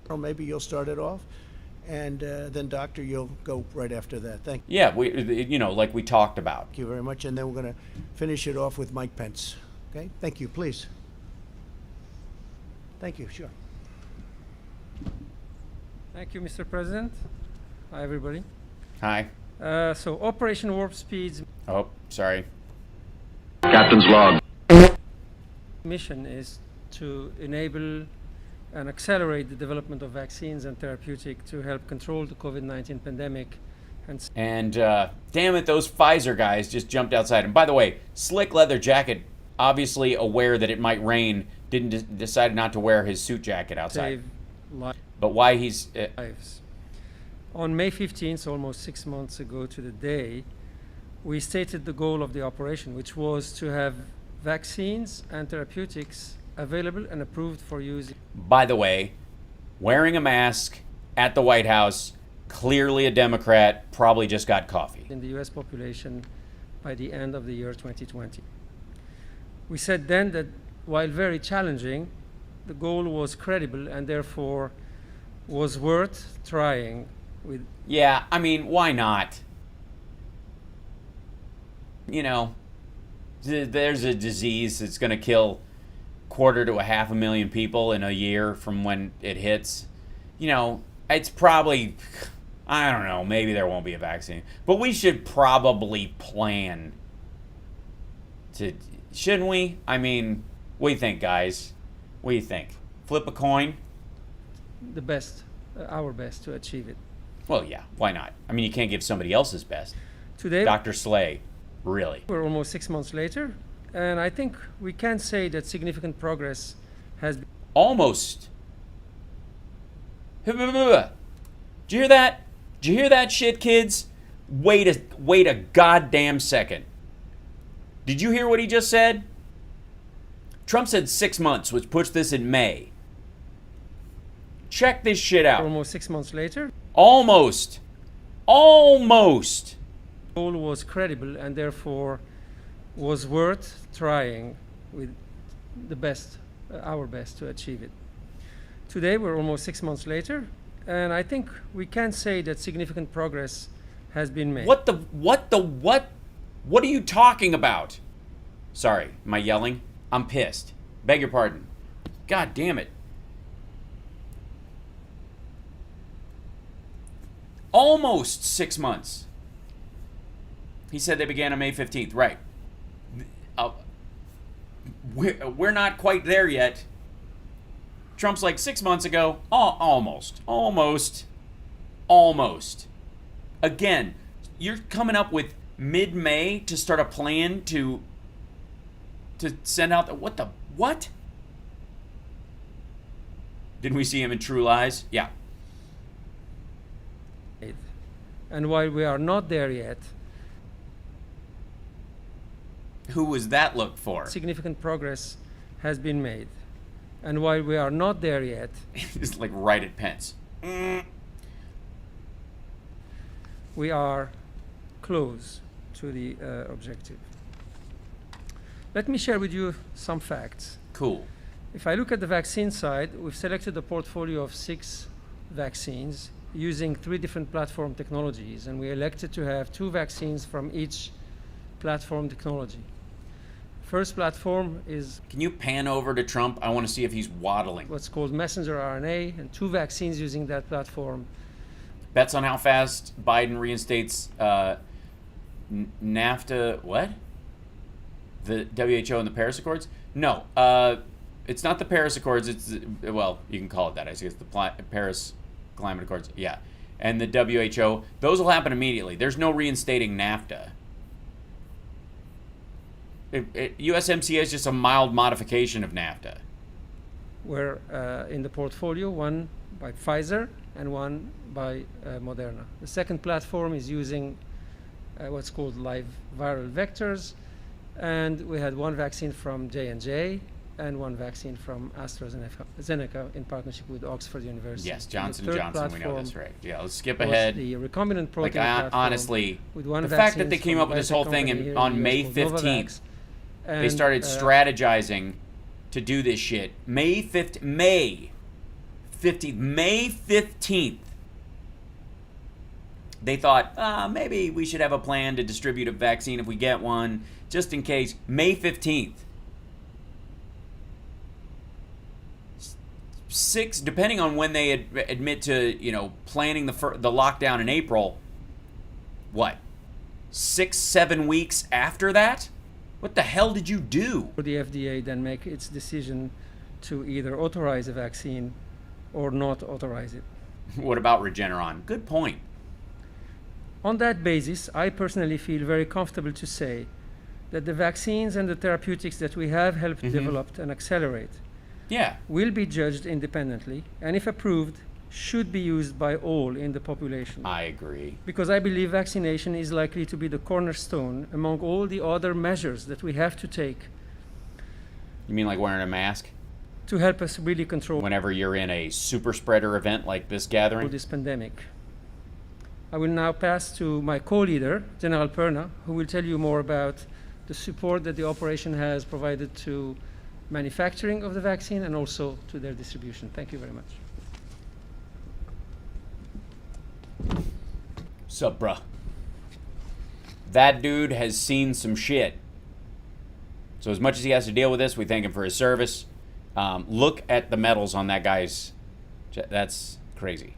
Or maybe you'll start it off, and then, Doctor, you'll go right after that. Thank you. Yeah, like we talked about. Thank you very much. And then we're going to finish it off with Mike Pence. Okay? Thank you, please. Thank you, sure. Thank you, Mr. President. Hi, everybody. Hi. So Operation Warp Speed's Oh, sorry. Captain's log. mission is to enable and accelerate the development of vaccines and therapeutic to help control the COVID-19 pandemic. And damn it, those Pfizer guys just jumped outside. And by the way, slick leather jacket, obviously aware that it might rain, didn't decide not to wear his suit jacket outside. Save But why he's... lives. On May 15th, almost 6 months ago to the day, we stated the goal of the operation, which was to have vaccines and therapeutics available and approved for use. By the way, wearing a mask at the White House, clearly a Democrat, probably just got coffee. In the US population by the end of the year 2020. We said then that while very challenging, the goal was credible and therefore was worth trying with. Yeah, I mean, why not? You know, there's a disease that's going to kill 250,000 to 500,000 people in a year from when it hits. You know, it's probably, I don't know, maybe there won't be a vaccine. But we should probably plan to, shouldn't we? I mean, what do you think, guys? What do you think? Flip a coin? The best, our best to achieve it. Well, yeah, why not? I mean, you can't give somebody else's best. Today, Dr. Slay, really. we're almost 6 months later, and I think we can say that significant progress has been. Almost. Did you hear that? Did you hear that shit, kids? Wait a goddamn second. Did you hear what he just said? Trump said 6 months, which puts this in May. Check this shit out. Almost 6 months later. Almost. The goal was credible and therefore was worth trying with the best, our best to achieve it. Today, we're almost 6 months later, and I think we can say that significant progress has been made. What are you talking about? Sorry, am I yelling? I'm pissed. Beg your pardon. God damn it. Almost 6 months. He said they began on May 15th. Right. We're not quite there yet. Trump's like 6 months ago. Almost. Again, you're coming up with mid-May to start a plan to send out what? Didn't we see him in True Lies? Yeah. And while we are not there yet, Who was that look for? significant progress has been made. And while we are not there yet, It's like right at Pence. we are close to the objective. Let me share with you some facts. Cool. If I look at the vaccine side, we've selected a portfolio of 6 vaccines using 3 different platform technologies, and we elected to have 2 vaccines from each platform technology. First platform is Can you pan over to Trump? I want to see if he's waddling. what's called messenger RNA, and 2 vaccines using that platform. Bets on how fast Biden reinstates NAFTA. What? The WHO and the Paris Accords? No, it's not the Paris Accords. It's well, you can call it that. I guess it's the Paris Climate Accords. Yeah, and the WHO. Those will happen immediately. There's no reinstating NAFTA. USMCA is just a mild modification of NAFTA. Were in the portfolio, one by Pfizer and one by Moderna. The second platform is using what's called live viral vectors, and we had 1 vaccine from J&J and 1 vaccine from AstraZeneca in partnership with Oxford University. Yes, Johnson The third Johnson. We know platform this, right? Yeah, let's skip was ahead. the recombinant protein Like, platform honestly, with 1 the fact that vaccine they came from up with this a whole biotech thing company here on in the May US called 15th, Novavax. they And, started strategizing to do this shit. May 15th. They thought, maybe we should have a plan to distribute a vaccine if we get one, just in case. May 15th. 6, depending on when they admit to, planning the lockdown in April, what? 6-7 weeks after that? What the hell did you do? For the FDA then make its decision to either authorize a vaccine or not authorize it. What about Regeneron? Good point. On that basis, I personally feel very comfortable to say that the vaccines and the therapeutics that we have helped develop and accelerate Yeah. will be judged independently, and if approved, should be used by all in the population. I agree. Because I believe vaccination is likely to be the cornerstone among all the other measures that we have to take You mean like wearing a mask to help us really control whenever you're in a super spreader event like this gathering? this pandemic. I will now pass to my co-leader, General Perna, who will tell you more about the support that the operation has provided to manufacturing of the vaccine and also to their distribution. Thank you very much. Sup, bruh? That dude has seen some shit. So as much as he has to deal with this, we thank him for his service. Look at the medals on that guy's. That's crazy.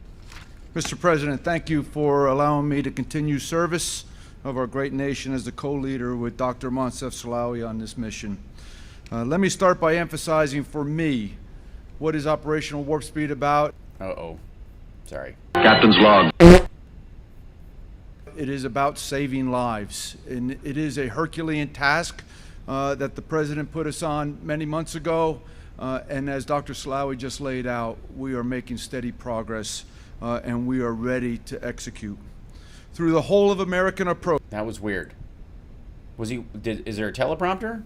Mr. President, thank you for allowing me to continue service of our great nation as the co-leader with Dr. Moncef Slaoui on this mission. Let me start by emphasizing for me, what is Operational Warp Speed about? Uh-oh. Sorry. Captain's log. It is about saving lives, and it is a Herculean task that the President put us on many months ago, and as Dr. Slaoui just laid out, we are making steady progress, and we are ready to execute. Through the whole of American approach, That was weird. Is there a teleprompter?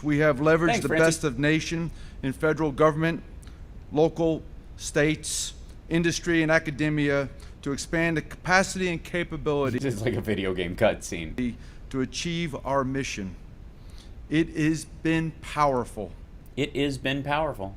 we have leveraged Thanks, the Francie. best of nation in federal government, local, states, industry, and academia to expand the capacity and capability This is like a video game cutscene. to achieve our mission. It has been powerful. It has been powerful.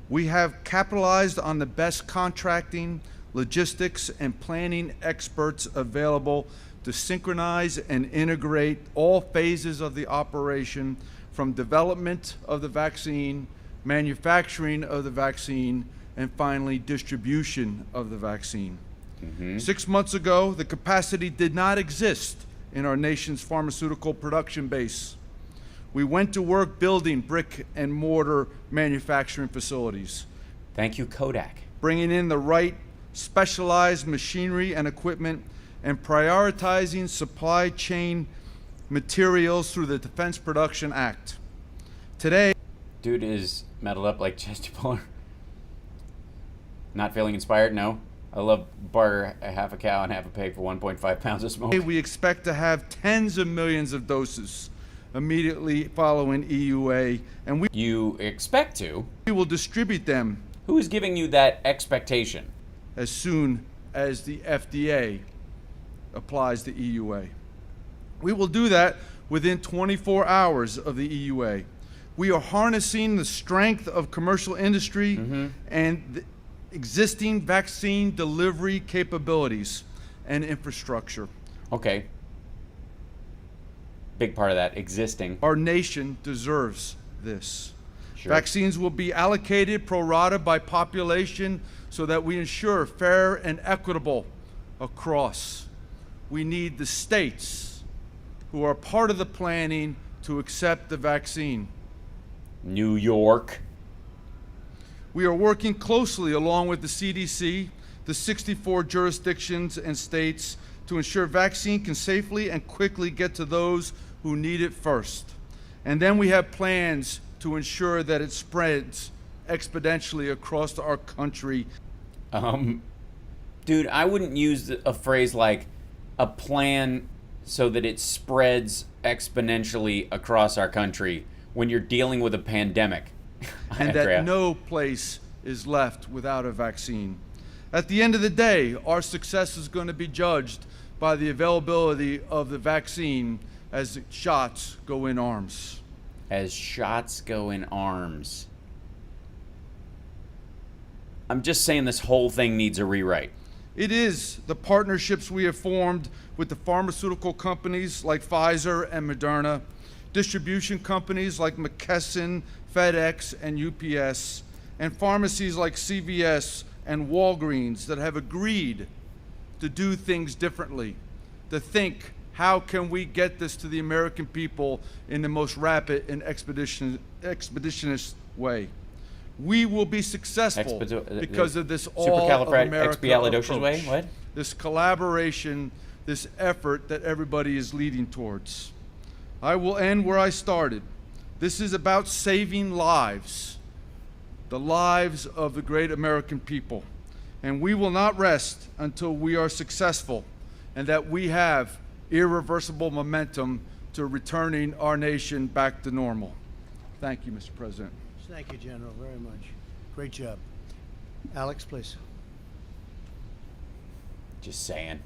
We have capitalized on the best contracting, logistics, and planning experts available to synchronize and integrate all phases of the operation, from development of the vaccine, manufacturing of the vaccine, and finally distribution of the vaccine. 6 months ago, the capacity did not exist in our nation's pharmaceutical production base. We went to work building brick and mortar manufacturing facilities, Thank you, Kodak. bringing in the right specialized machinery and equipment, and prioritizing supply chain materials through the Defense Production Act. Today, Dude is metaled up like Chesty Puller. Not feeling inspired? No. I love barter half a cow and half a pig for 1.5 pounds of smoke. we expect to have tens of millions of doses immediately following EUA, and we You expect to? will distribute them Who is giving you that expectation? as soon as the FDA applies the EUA. We will do that within 24 hours of the EUA. We are harnessing the strength of commercial industry and the existing vaccine delivery capabilities and infrastructure. Okay. Big part of that, existing. Our nation deserves this. Sure. Vaccines will be allocated pro rata by population so that we ensure fair and equitable across. We need the states who are part of the planning to accept the vaccine. New York. We are working closely along with the CDC, the 64 jurisdictions and states to ensure vaccine can safely and quickly get to those who need it first. And then we have plans to ensure that it spreads exponentially across our country. Dude, I wouldn't use a phrase like a plan so that it spreads exponentially across our country when you're dealing with a pandemic. And that no place is left without a vaccine. At the end of the day, our success is going to be judged by the availability of the vaccine as shots go in arms. As shots go in arms. I'm just saying this whole thing needs a rewrite. It is the partnerships we have formed with the pharmaceutical companies like Pfizer and Moderna, distribution companies like McKesson, FedEx, and UPS, and pharmacies like CVS and Walgreens that have agreed to do things differently, to think, how can we get this to the American people in the most rapid and expeditious way? We will be successful because of this all of America Supercalifragilistic way? approach. What? This collaboration, this effort that everybody is leading towards. I will end where I started. This is about saving lives, the lives of the great American people. And we will not rest until we are successful and that we have irreversible momentum to returning our nation back to normal. Thank you, Mr. President. Thank you, General, very much. Great job. Alex, please. Just saying.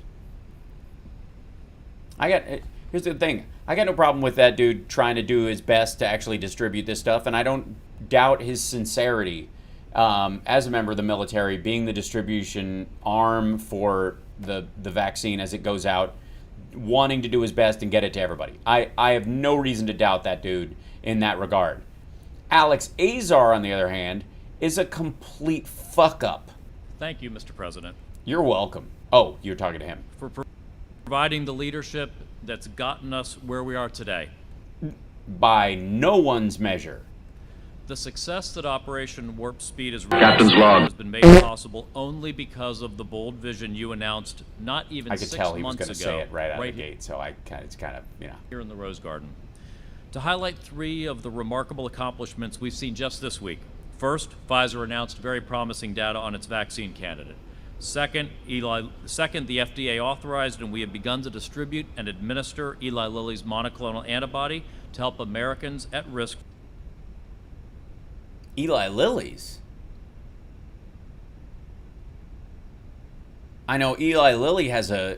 Here's the thing. I got no problem with that dude trying to do his best to actually distribute this stuff, and I don't doubt his sincerity as a member of the military, being the distribution arm for the vaccine as it goes out, wanting to do his best and get it to everybody. I have no reason to doubt that dude in that regard. Alex Azar, on the other hand, is a complete fuck-up. Thank you, Mr. President, You're welcome. Oh, you're talking to him. for providing the leadership that's gotten us where we are today. By no one's measure. The success that Operation Warp Speed has Captain's realized log. has been made possible only because of the bold vision you announced not even I could 6 tell he was months going to ago, say it right out of the here- gate, so it's kind of, here in the Rose Garden. To highlight 3 of the remarkable accomplishments we've seen just this week. First, Pfizer announced very promising data on its vaccine candidate. Second, the FDA authorized and we have begun to distribute and administer Eli Lilly's monoclonal antibody to help Americans at risk. Eli Lilly's. I know Eli Lilly has a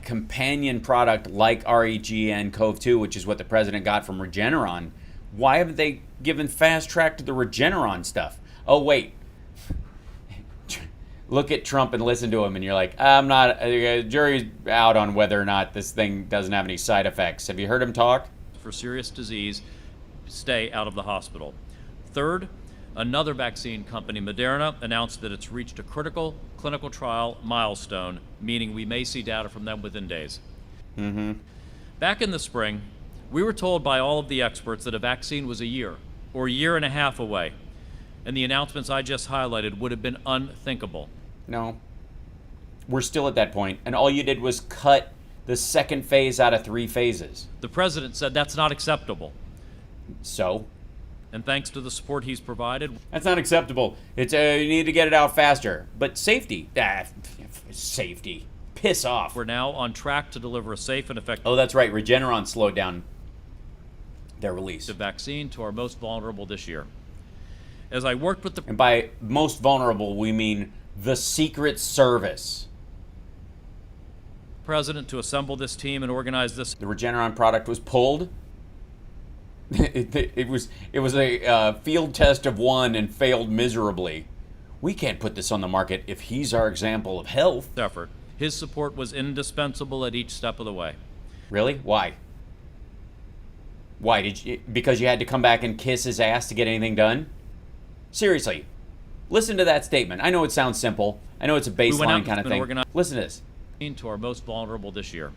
companion product like REGN-CoV-2, which is what the president got from Regeneron. Why haven't they given fast track to the Regeneron stuff? Oh, wait. Look at Trump and listen to him, and you're like, I'm not, jury's out on whether or not this thing doesn't have any side effects. Have you heard him talk? For serious disease, stay out of the hospital. Third, another vaccine company, Moderna, announced that it's reached a critical clinical trial milestone, meaning we may see data from them within days. Back in the spring, we were told by all of the experts that a vaccine was a year or a year and a half away, and the announcements I just highlighted would have been unthinkable. No. We're still at that point, and all you did was cut the second phase out of 3 phases. The president said that's not acceptable. So? And thanks to the support he's provided, That's not acceptable. It's you need to get it out faster. But safety. Safety. Piss off. we're now on track to deliver a safe and effective Oh, that's right. Regeneron slowed down their release. vaccine to our most vulnerable this year. As I worked with the And by most vulnerable, we mean the Secret Service. president to assemble this team and organize this The Regeneron product was pulled. It was a field test of 1 and failed miserably. We can't put this on the market if he's our example of health. effort. His support was indispensable at each step of the way. Really? Why? Why did you? Because you had to come back and kiss his ass to get anything done? Seriously, listen to that statement. I know it sounds simple. I know it's a went out baseline and kind of been thing. organized- Listen to this. To our most vulnerable this year.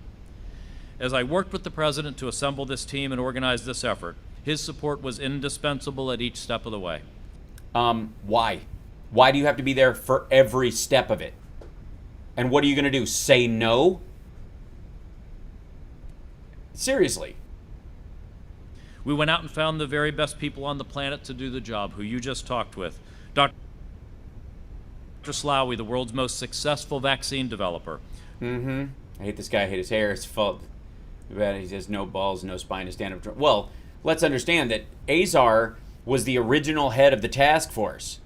As I worked with the president to assemble this team and organize this effort, his support was indispensable at each step of the way. Why? Why do you have to be there for every step of it? And what are you going to do? Say no? Seriously. We went out and found the very best people on the planet to do the job, who you just talked with. Dr. Slaoui, the world's most successful vaccine developer. I hate this guy. I hate his hair. It's fault. He has no balls, no spine to stand up. Well, let's understand that Azar was the original head of the task force.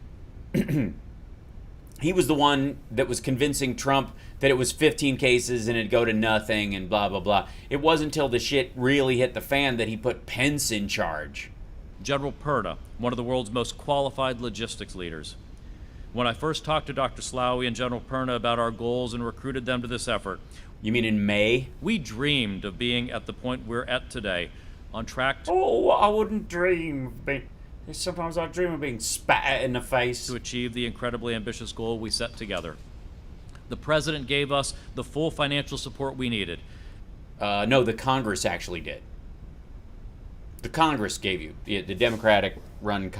He was the one that was convincing Trump that it was 15 cases and it'd go to nothing and blah, blah, blah. It wasn't until the shit really hit the fan that he put Pence in charge. General Perna, one of the world's most qualified logistics leaders. When I first talked to Dr. Slaoui and General Perna about our goals and recruited them to this effort, You mean in May? we dreamed of being at the point we're at today, on track Oh, I wouldn't dream of being... Sometimes I dream of being spat in the face. to achieve the incredibly ambitious goal we set together. The president gave us the full financial support we needed. No, the Congress actually did. The Congress gave you, the Democratic-run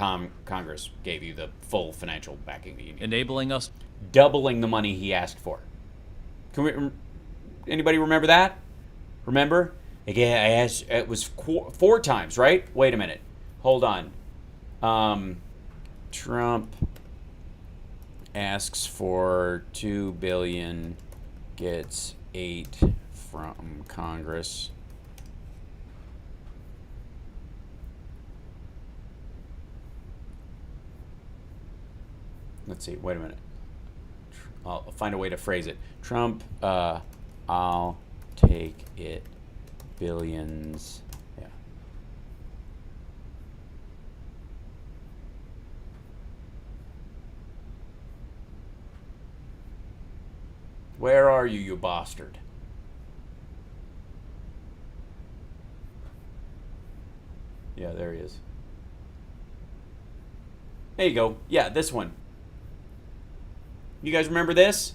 Congress gave you the full financial backing that you need. Enabling us Doubling the money he asked for. Can we? Anybody remember that? Remember? Again, it was 4 times, right? Wait a minute. Hold on. Trump asks for $2 billion, gets 8 from Congress. Let's see. Wait a minute. I'll find a way to phrase it. Trump, I'll take it. Billions. Yeah. Where are you bastard? Yeah, there he is. There you go. Yeah, this one. You guys remember this?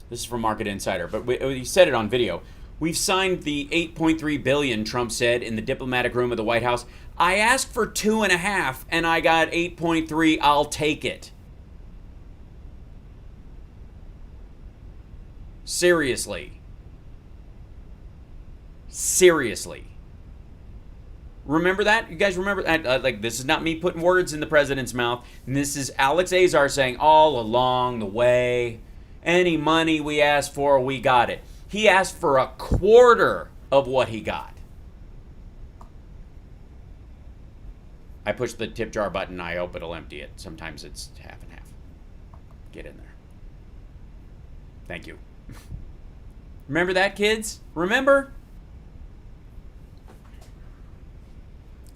This is from Market Insider, but he said it on video. We've signed the $8.3 billion, Trump said in the diplomatic room of the White House. I asked for 2.5 and I got 8.3. I'll take it. Seriously. Seriously. Remember that? You guys remember that? Like, this is not me putting words in the president's mouth. And this is Alex Azar saying all along the way, any money we asked for, we got it. He asked for a quarter of what he got. I push the tip jar button, I hope it'll empty it. Sometimes it's half and half. Get in there. Thank you. Remember that, kids? Remember?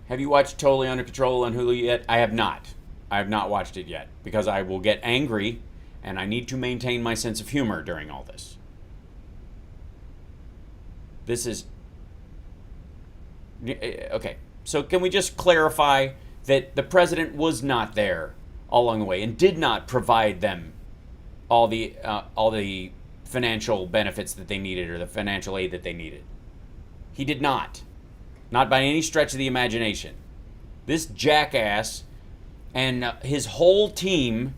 Have you watched Totally Under Control on Hulu yet? I have not. I have not watched it yet because I will get angry and I need to maintain my sense of humor during all this. This is... Okay, so can we just clarify that the president was not there all along the way and did not provide them all the financial benefits that they needed or the financial aid that they needed? He did not. Not by any stretch of the imagination. This jackass and his whole team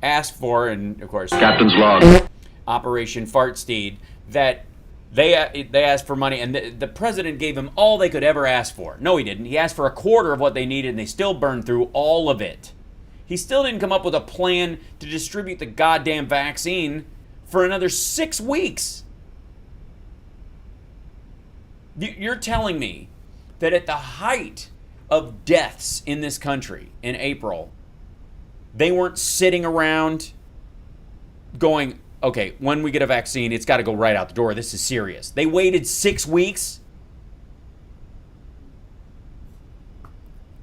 asked for, and of course... Captain's log. Operation Fartsteed, that they asked for money, and the president gave them all they could ever ask for. No, he didn't. He asked for a quarter of what they needed, and they still burned through all of it. He still didn't come up with a plan to distribute the goddamn vaccine for another 6 weeks. You're telling me that at the height of deaths in this country in April, they weren't sitting around going, okay, when we get a vaccine, it's got to go right out the door. This is serious. They waited 6 weeks.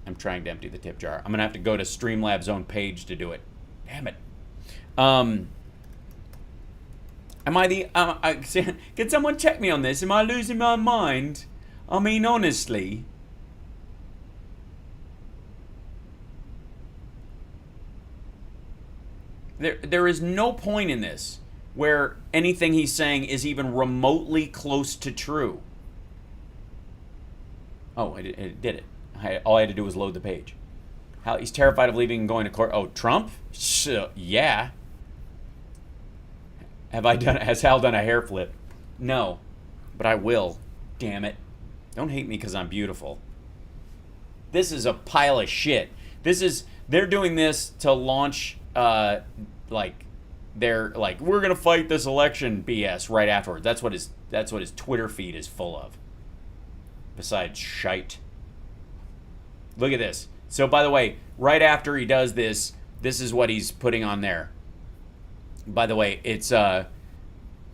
I'm trying to empty the tip jar. I'm going to have to go to Streamlabs' own page to do it. Damn it. Am I the... can someone check me on this? Am I losing my mind? I mean, honestly. There is no point in this where anything he's saying is even remotely close to true. Oh, I did it. All I had to do was load the page. He's terrified of leaving and going to court. Oh, Trump? Yeah. Has Hal done a hair flip? No, but I will. Damn it. Don't hate me because I'm beautiful. This is a pile of shit. They're doing this to launch, they're like, we're gonna fight this election BS right afterwards. That's what his Twitter feed is full of. Besides shite. Look at this. So, by the way, right after he does this, this is what he's putting on there. By the way, it's where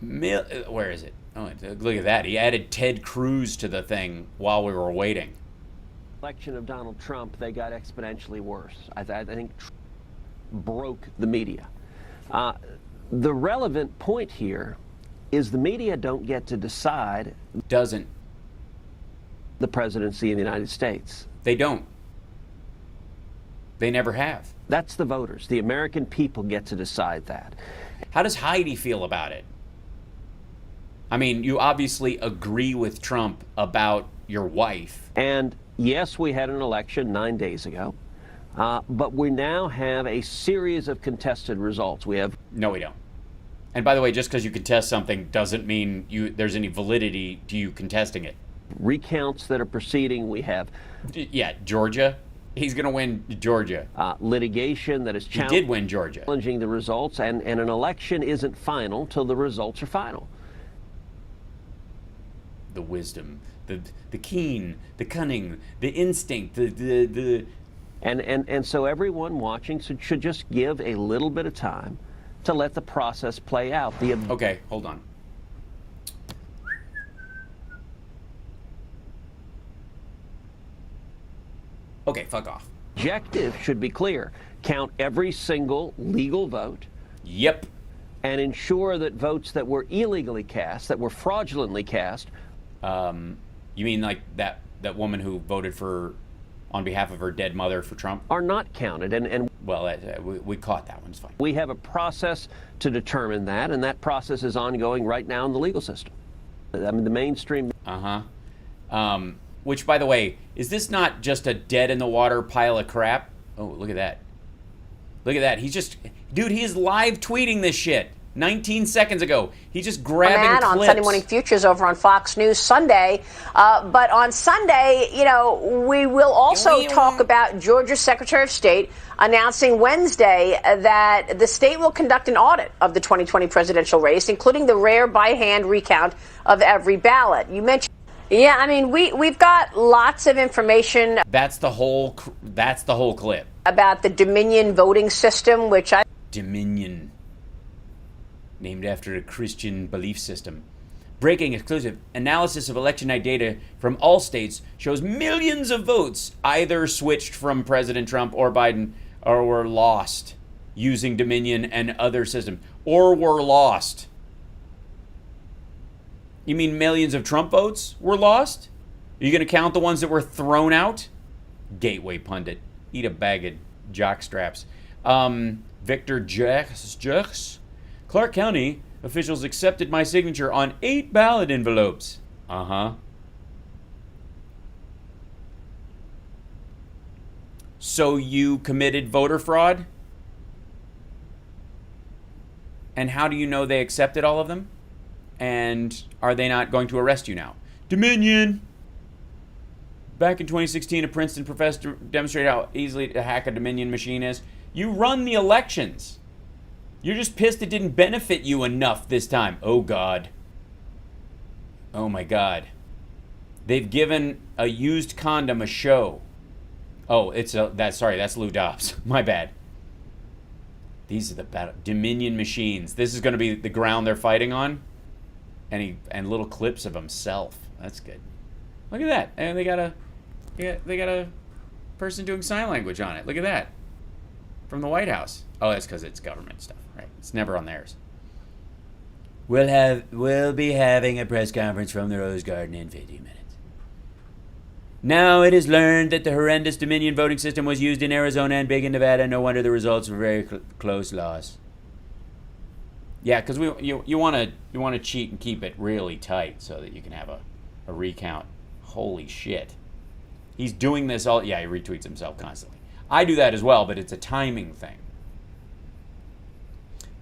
is it? Oh, look at that. He added Ted Cruz to the thing while we were waiting. Election of Donald Trump, they got exponentially worse. I think broke the media. The relevant point here is the media don't get to decide. Doesn't. The presidency of the United States. They don't. They never have. That's the voters. The American people get to decide that. How does Heidi feel about it? I mean, you obviously agree with Trump about your wife. And yes, we had an election 9 days ago, but we now have a series of contested results. No, we don't. And by the way, just because you contest something doesn't mean there's any validity to you contesting it. Recounts that are proceeding. We have... Yeah, Georgia. He's going to win Georgia. Litigation that is He did win Georgia. Challenging the results, and an election isn't final till the results are final. The wisdom, the keen, the cunning, the instinct, the... And so everyone watching should just give a little bit of time to let the process play out. Okay, hold on. Okay, fuck off. Objective should be clear. Count every single legal vote. Yep. And ensure that votes that were illegally cast, that were fraudulently cast. You mean like that woman who voted on behalf of her dead mother for Trump? Are not counted. And well, we caught that one. It's fine. We have a process to determine that, and that process is ongoing right now in the legal system. I mean, the mainstream. Which, by the way, is this not just a dead-in-the-water pile of crap? Oh, look at that. Look at that. Dude, he is live tweeting this shit 19 seconds ago. He's just grabbing clips. On Sunday Morning Futures over on Fox News Sunday. But on Sunday, we will also talk about Georgia's Secretary of State announcing Wednesday that the state will conduct an audit of the 2020 presidential race, including the rare by-hand recount of every ballot. You mentioned... Yeah, I mean, we've got lots of information. That's the whole clip. About the Dominion voting system, Dominion. Named after a Christian belief system. Breaking exclusive analysis of election night data from all states shows millions of votes either switched from President Trump or Biden or were lost using Dominion and other systems. Or were lost. You mean millions of Trump votes were lost? Are you going to count the ones that were thrown out? Gateway pundit. Eat a bag of jockstraps. Victor Jerks. Clark County officials accepted my signature on 8 ballot envelopes. So you committed voter fraud? And how do you know they accepted all of them? And are they not going to arrest you now? Dominion! Back in 2016, a Princeton professor demonstrated how easily to hack a Dominion machine is. You run the elections. You're just pissed it didn't benefit you enough this time. Oh, God. Oh, my God. They've given a used condom a show. Oh, that's Lou Dobbs. My bad. These are the Dominion machines. This is going to be the ground they're fighting on. And little clips of himself. That's good. Look at that. And they got a person doing sign language on it. Look at that. From the White House. Oh, that's because it's government stuff, right? It's never on theirs. We'll be having a press conference from the Rose Garden in 50 minutes. Now it is learned that the horrendous Dominion voting system was used in Arizona and big in Nevada. No wonder the results were very close loss. Yeah, because you want to cheat and keep it really tight so that you can have a recount. Holy shit. He's doing this all... Yeah, he retweets himself constantly. I do that as well, but it's a timing thing.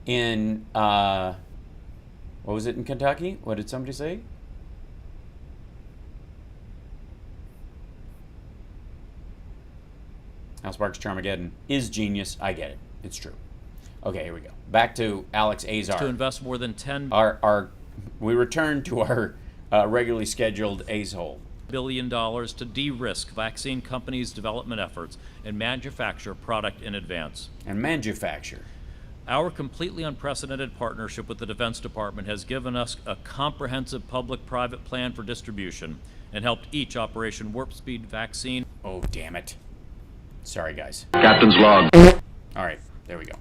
In... what was it in Kentucky? What did somebody say? Hal Sparks Charmageddon is genius. I get it. It's true. Okay, here we go. Back to Alex Azar. To invest more than We return to our regularly scheduled Ace-hole. $1 billion to de-risk vaccine companies' development efforts and manufacture product in advance. And manufacture. Our completely unprecedented partnership with the Defense Department has given us a comprehensive public-private plan for distribution and helped each Operation Warp Speed vaccine. Oh, damn it. Sorry, guys. Captain's log. All right, there we go.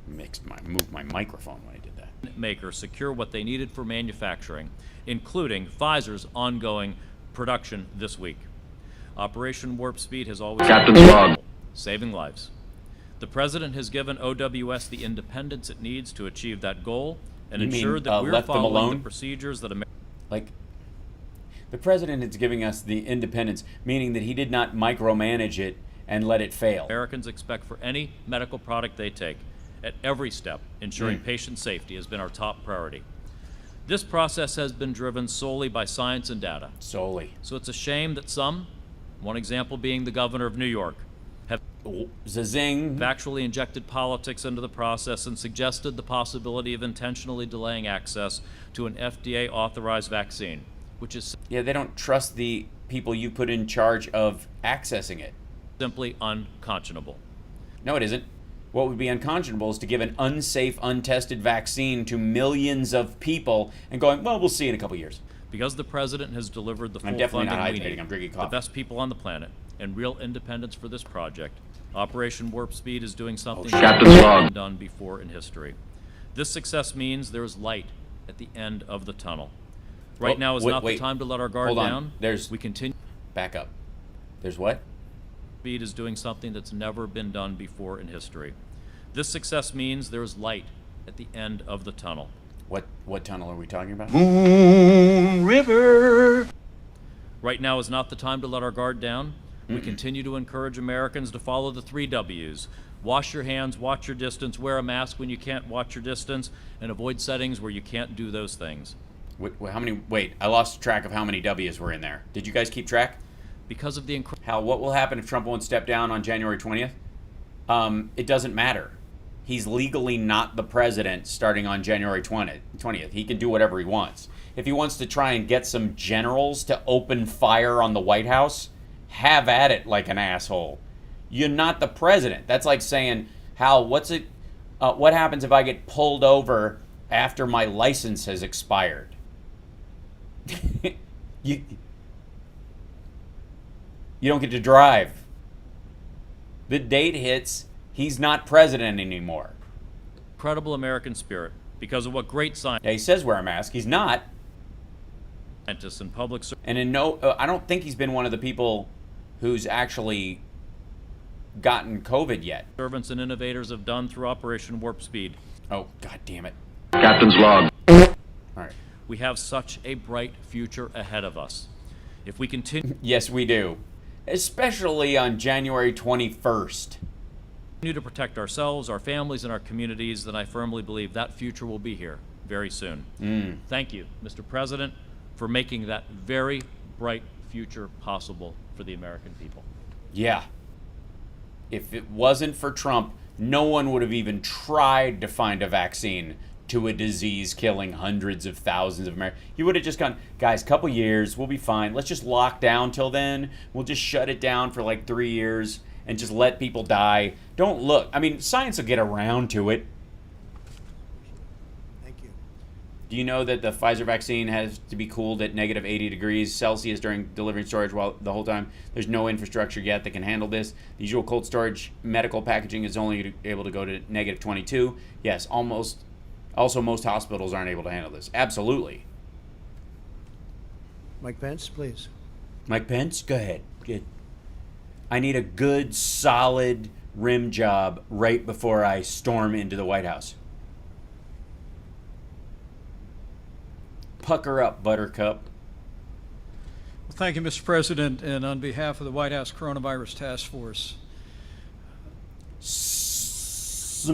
Moved my microphone when I did that. Makers secure what they needed for manufacturing, including Pfizer's ongoing production this week. Operation Warp Speed has always Captain's log. Saving lives. The President has given OWS the independence it needs to achieve that goal and ensured that we're following the procedures that Like, the President is giving us the independence, meaning that he did not micromanage it and let it fail. Americans expect for any medical product they take. At every step, ensuring patient safety has been our top priority. This process has been driven solely by science and data. Solely. So it's a shame that some, one example being the governor of New York, have actually injected politics into the process and suggested the possibility of intentionally delaying access to an FDA-authorized vaccine, which is... Yeah, they don't trust the people you put in charge of accessing it. Simply unconscionable. No, it isn't. What would be unconscionable is to give an unsafe, untested vaccine to millions of people and going, well, we'll see in a couple years. Because the President has delivered the full definitely funding not we hydrating. need, I'm drinking the coffee. best people on the planet, and real independence for this project, Operation Warp Speed is doing something Captain's that's log. never been done before in history. This success means there is light at the end of the tunnel. Right now is not the time to let our guard Hold on. down. We continue. Back up. There's what? Speed is doing something that's never been done before in history. This success means there is light at the end of the tunnel. What tunnel are we talking about? Moon River. Right now is not the time to let our guard down. We continue to encourage Americans to follow the 3 W's. Wash your hands, watch your distance, wear a mask when you can't watch your distance, and avoid settings where you can't do those things. Wait, I lost track of how many W's were in there. Did you guys keep track? Because of the Hal, what will happen if Trump won't step down on January 20th? It doesn't matter. He's legally not the president starting on January 20th. He can do whatever he wants. If he wants to try and get some generals to open fire on the White House, have at it like an asshole. You're not the president. That's like saying, Hal, what happens if I get pulled over after my license has expired? You don't get to drive. The date hits, he's not president anymore. Incredible American spirit, because of what great science. Yeah, he says wear a mask. He's not. Scientists and public and I don't think he's been one of the people who's actually gotten COVID yet. Servants and innovators have done through Operation Warp Speed. Oh, God damn it. Captain's log. All right. We have such a bright future ahead of us. If we continue... Yes, we do. Especially on January 21st. Continue to protect ourselves, our families, and our communities, then I firmly believe that future will be here very soon. Thank you, Mr. President, for making that very bright future possible for the American people. Yeah. If it wasn't for Trump, no one would have even tried to find a vaccine to a disease killing hundreds of thousands of Americans. He would have just gone, guys, couple years, we'll be fine. Let's just lock down till then. We'll just shut it down for like 3 years and just let people die. Don't look. I mean, science will get around to it. Thank you. Do you know that the Pfizer vaccine has to be cooled at negative 80 degrees Celsius during delivery and storage while the whole time? There's no infrastructure yet that can handle this. The usual cold storage medical packaging is only able to go to negative 22. Yes, almost. Also, most hospitals aren't able to handle this. Absolutely. Mike Pence, please. Mike Pence, go ahead. Good. I need a good, solid rim job right before I storm into the White House. Pucker up, Buttercup. Well, thank you, Mr. President, and on behalf of the White House Coronavirus Task Force, Smooch!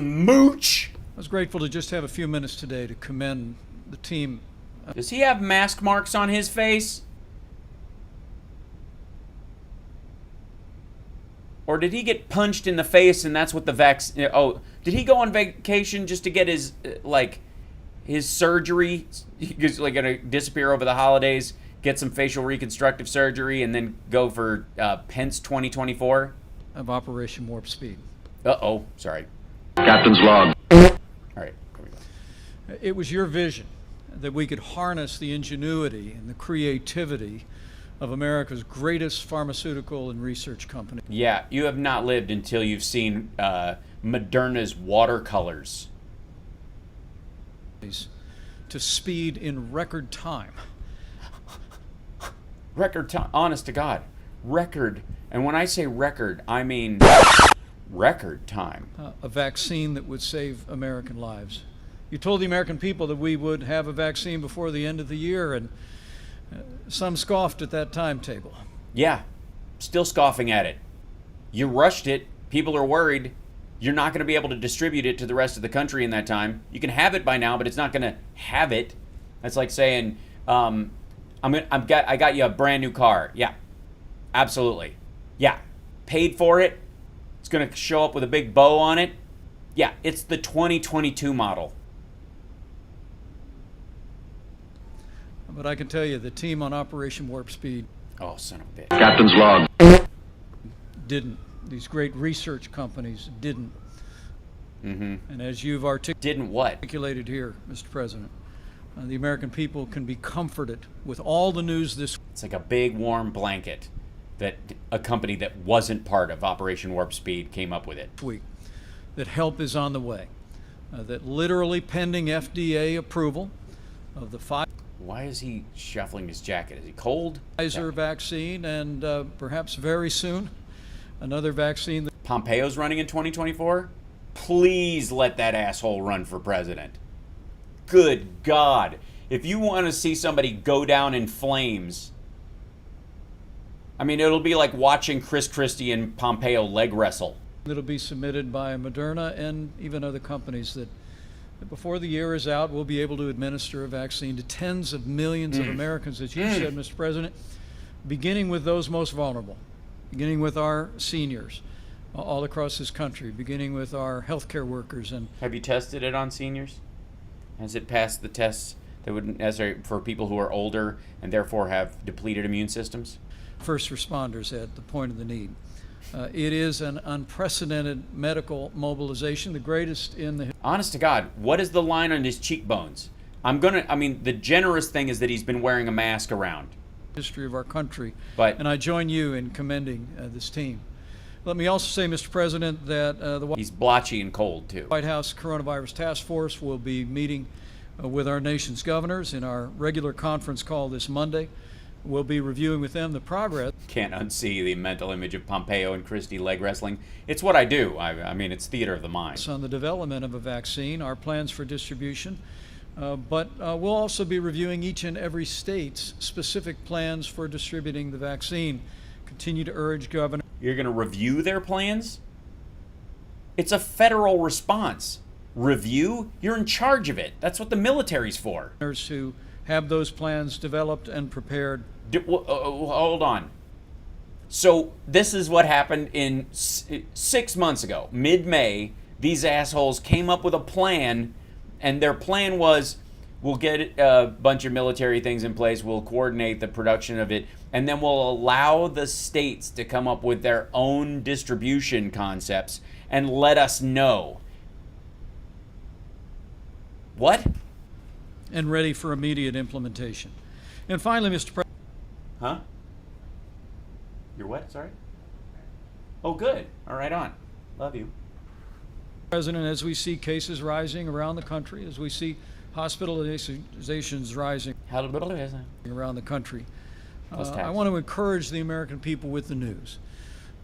I was grateful to just have a few minutes today to commend the team. Does he have mask marks on his face? Or did he get punched in the face and that's what the vaccine... Oh, did he go on vacation just to get his, his surgery? He's like going to disappear over the holidays, get some facial reconstructive surgery, and then go for Pence 2024? Of Operation Warp Speed. Uh-oh, sorry. Captain's log. All right, here we go. It was your vision that we could harness the ingenuity and the creativity of America's greatest pharmaceutical and research company. Yeah, you have not lived until you've seen Moderna's watercolors. To speed in record time. Record time, honest to God. Record. And when I say record, I mean record time. A vaccine that would save American lives. You told the American people that we would have a vaccine before the end of the year, and some scoffed at that timetable. Yeah, still scoffing at it. You rushed it. People are worried. You're not going to be able to distribute it to the rest of the country in that time. You can have it by now, but it's not going to have it. That's like saying, I got you a brand new car. Yeah, absolutely. Yeah, paid for it. It's going to show up with a big bow on it. Yeah, it's the 2022 model. But I can tell you, the team on Operation Warp Speed... Oh, son of a bitch. Captain's log. ...didn't. These great research companies didn't. And as you've didn't what? articulated here, Mr. President, the American people can be comforted with all the news this It's like a big warm blanket that a company that wasn't part of Operation Warp Speed came up with it. week, that help is on the way, that literally pending FDA approval of the Why is he shuffling his jacket? Is he cold? Pfizer vaccine, and perhaps very soon, another vaccine that Pompeo's running in 2024? Please let that asshole run for president. Good God. If you want to see somebody go down in flames, I mean, it'll be like watching Chris Christie and Pompeo leg wrestle. that'll be submitted by Moderna and even other companies that before the year is out, we'll be able to administer a vaccine to tens of millions of Americans, as you said, Mr. President, beginning with those most vulnerable, beginning with our seniors all across this country, beginning with our healthcare workers. And have you tested it on seniors? Has it passed the tests that would necessary for people who are older and therefore have depleted immune systems? First responders at the point of the need. It is an unprecedented medical mobilization, the greatest in the... Honest to God, what is the line on his cheekbones? The generous thing is that he's been wearing a mask around. ...history of our country. But, and I join you in commending this team. Let me also say, Mr. President, that he's blotchy and cold, too. White House Coronavirus Task Force will be meeting with our nation's governors in our regular conference call this Monday. We'll be reviewing with them the progress. Can't unsee the mental image of Pompeo and Christie leg wrestling. It's what I do. I mean, it's theater of the mind. On the development of a vaccine, our plans for distribution, but we'll also be reviewing each and every state's specific plans for distributing the vaccine. Continue to urge governors. You're going to review their plans? It's a federal response. Review, you're in charge of it. That's what the military's for. Who have those plans developed and prepared. Hold on. So this is what happened in 6 months ago. Mid-May, these assholes came up with a plan, and their plan was, we'll get a bunch of military things in place, we'll coordinate the production of it, and then we'll allow the states to come up with their own distribution concepts and let us know. What? And ready for immediate implementation. And finally, Mr. President. Huh? You're what? Sorry? Oh, good. All right, on. Love you. President, as we see cases rising around the country, as we see hospitalizations rising around the country, I want to encourage the American people with the news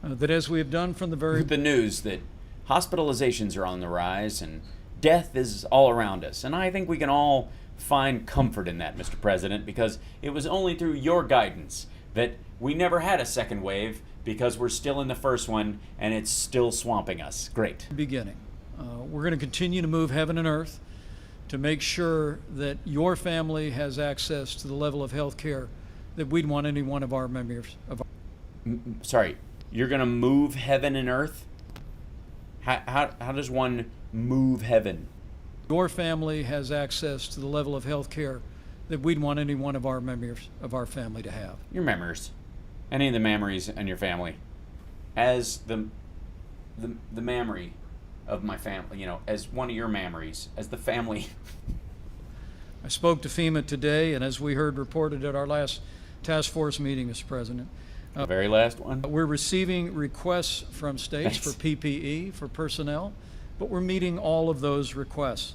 that as we have done from the very the news that hospitalizations are on the rise and death is all around us. And I think we can all find comfort in that, Mr. President, because it was only through your guidance that we never had a second wave, because we're still in the first one and it's still swamping us. Great. Beginning. We're going to continue to move heaven and earth to make sure that your family has access to the level of health care that we'd want any one of our members of our Sorry, you're going to move heaven and earth? How does one move heaven? Your family has access to the level of health care that we'd want any one of our members of our family to have. Your members. Any of the memories in your family. As the memory of my family, you know, as one of your memories, as the family. I spoke to FEMA today, and as we heard reported at our last task force meeting, Mr. President, The very last one? we're receiving requests from states for PPE, for personnel, but we're meeting all of those requests.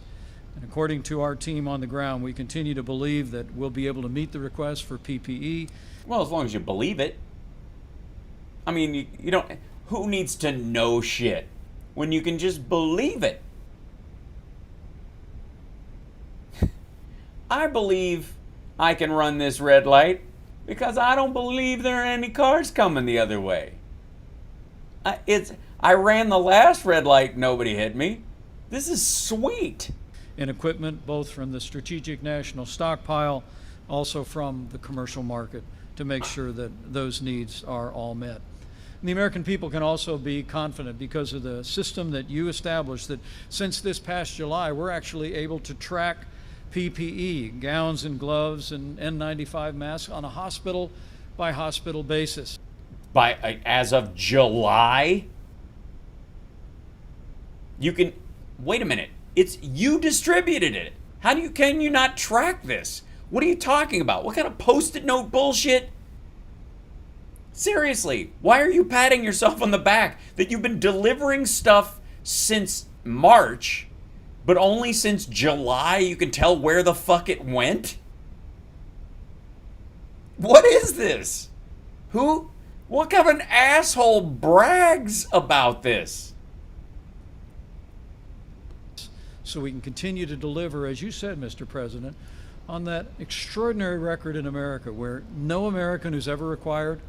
And according to our team on the ground, we continue to believe that we'll be able to meet the requests for PPE. Well, as long as you believe it. I mean, you don't. Who needs to know shit when you can just believe it? I believe I can run this red light because I don't believe there are any cars coming the other way. I ran the last red light, nobody hit me. This is sweet. And equipment, both from the Strategic National Stockpile, also from the commercial market, to make sure that those needs are all met. And the American people can also be confident because of the system that you established, that since this past July, we're actually able to track PPE, gowns and gloves and N95 masks on a hospital by hospital basis. As of July? You can, wait a minute, it's you distributed it. Can you not track this? What are you talking about? What kind of Post-it note bullshit? Seriously, why are you patting yourself on the back that you've been delivering stuff since March, but only since July you can tell where the fuck it went? What is this? What kind of an asshole brags about this? So we can continue to deliver, as you said, Mr. President, on that extraordinary record in America where no American who's ever required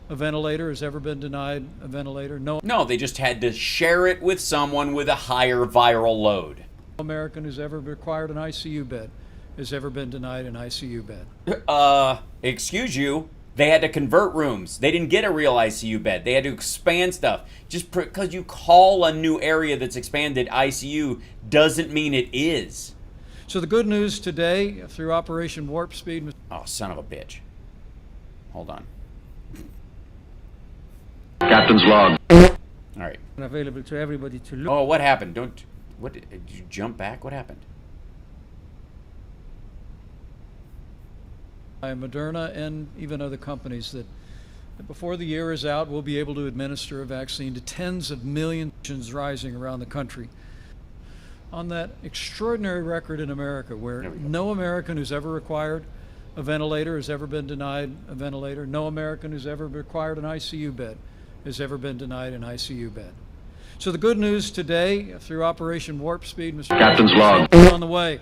a ventilator has ever been denied a ventilator. No, they just had to share it with someone with a higher viral load. No American who's ever required an ICU bed has ever been denied an ICU bed. Excuse you. They had to convert rooms. They didn't get a real ICU bed. They had to expand stuff. Just because you call a new area that's expanded ICU doesn't mean it is. So the good news today, through Operation Warp Speed... Oh, son of a bitch. Hold on. Captain's log. All right. Available to everybody to look. Oh, what happened? Did you jump back? What happened? By Moderna and even other companies that before the year is out, we'll be able to administer a vaccine to tens of millions rising around the country. On that extraordinary record in America where no American who's ever required a ventilator has ever been denied a ventilator. No American who's ever required an ICU bed has ever been denied an ICU bed. So the good news today, through Operation Warp Speed, Mr. Captain's log. It's on the way.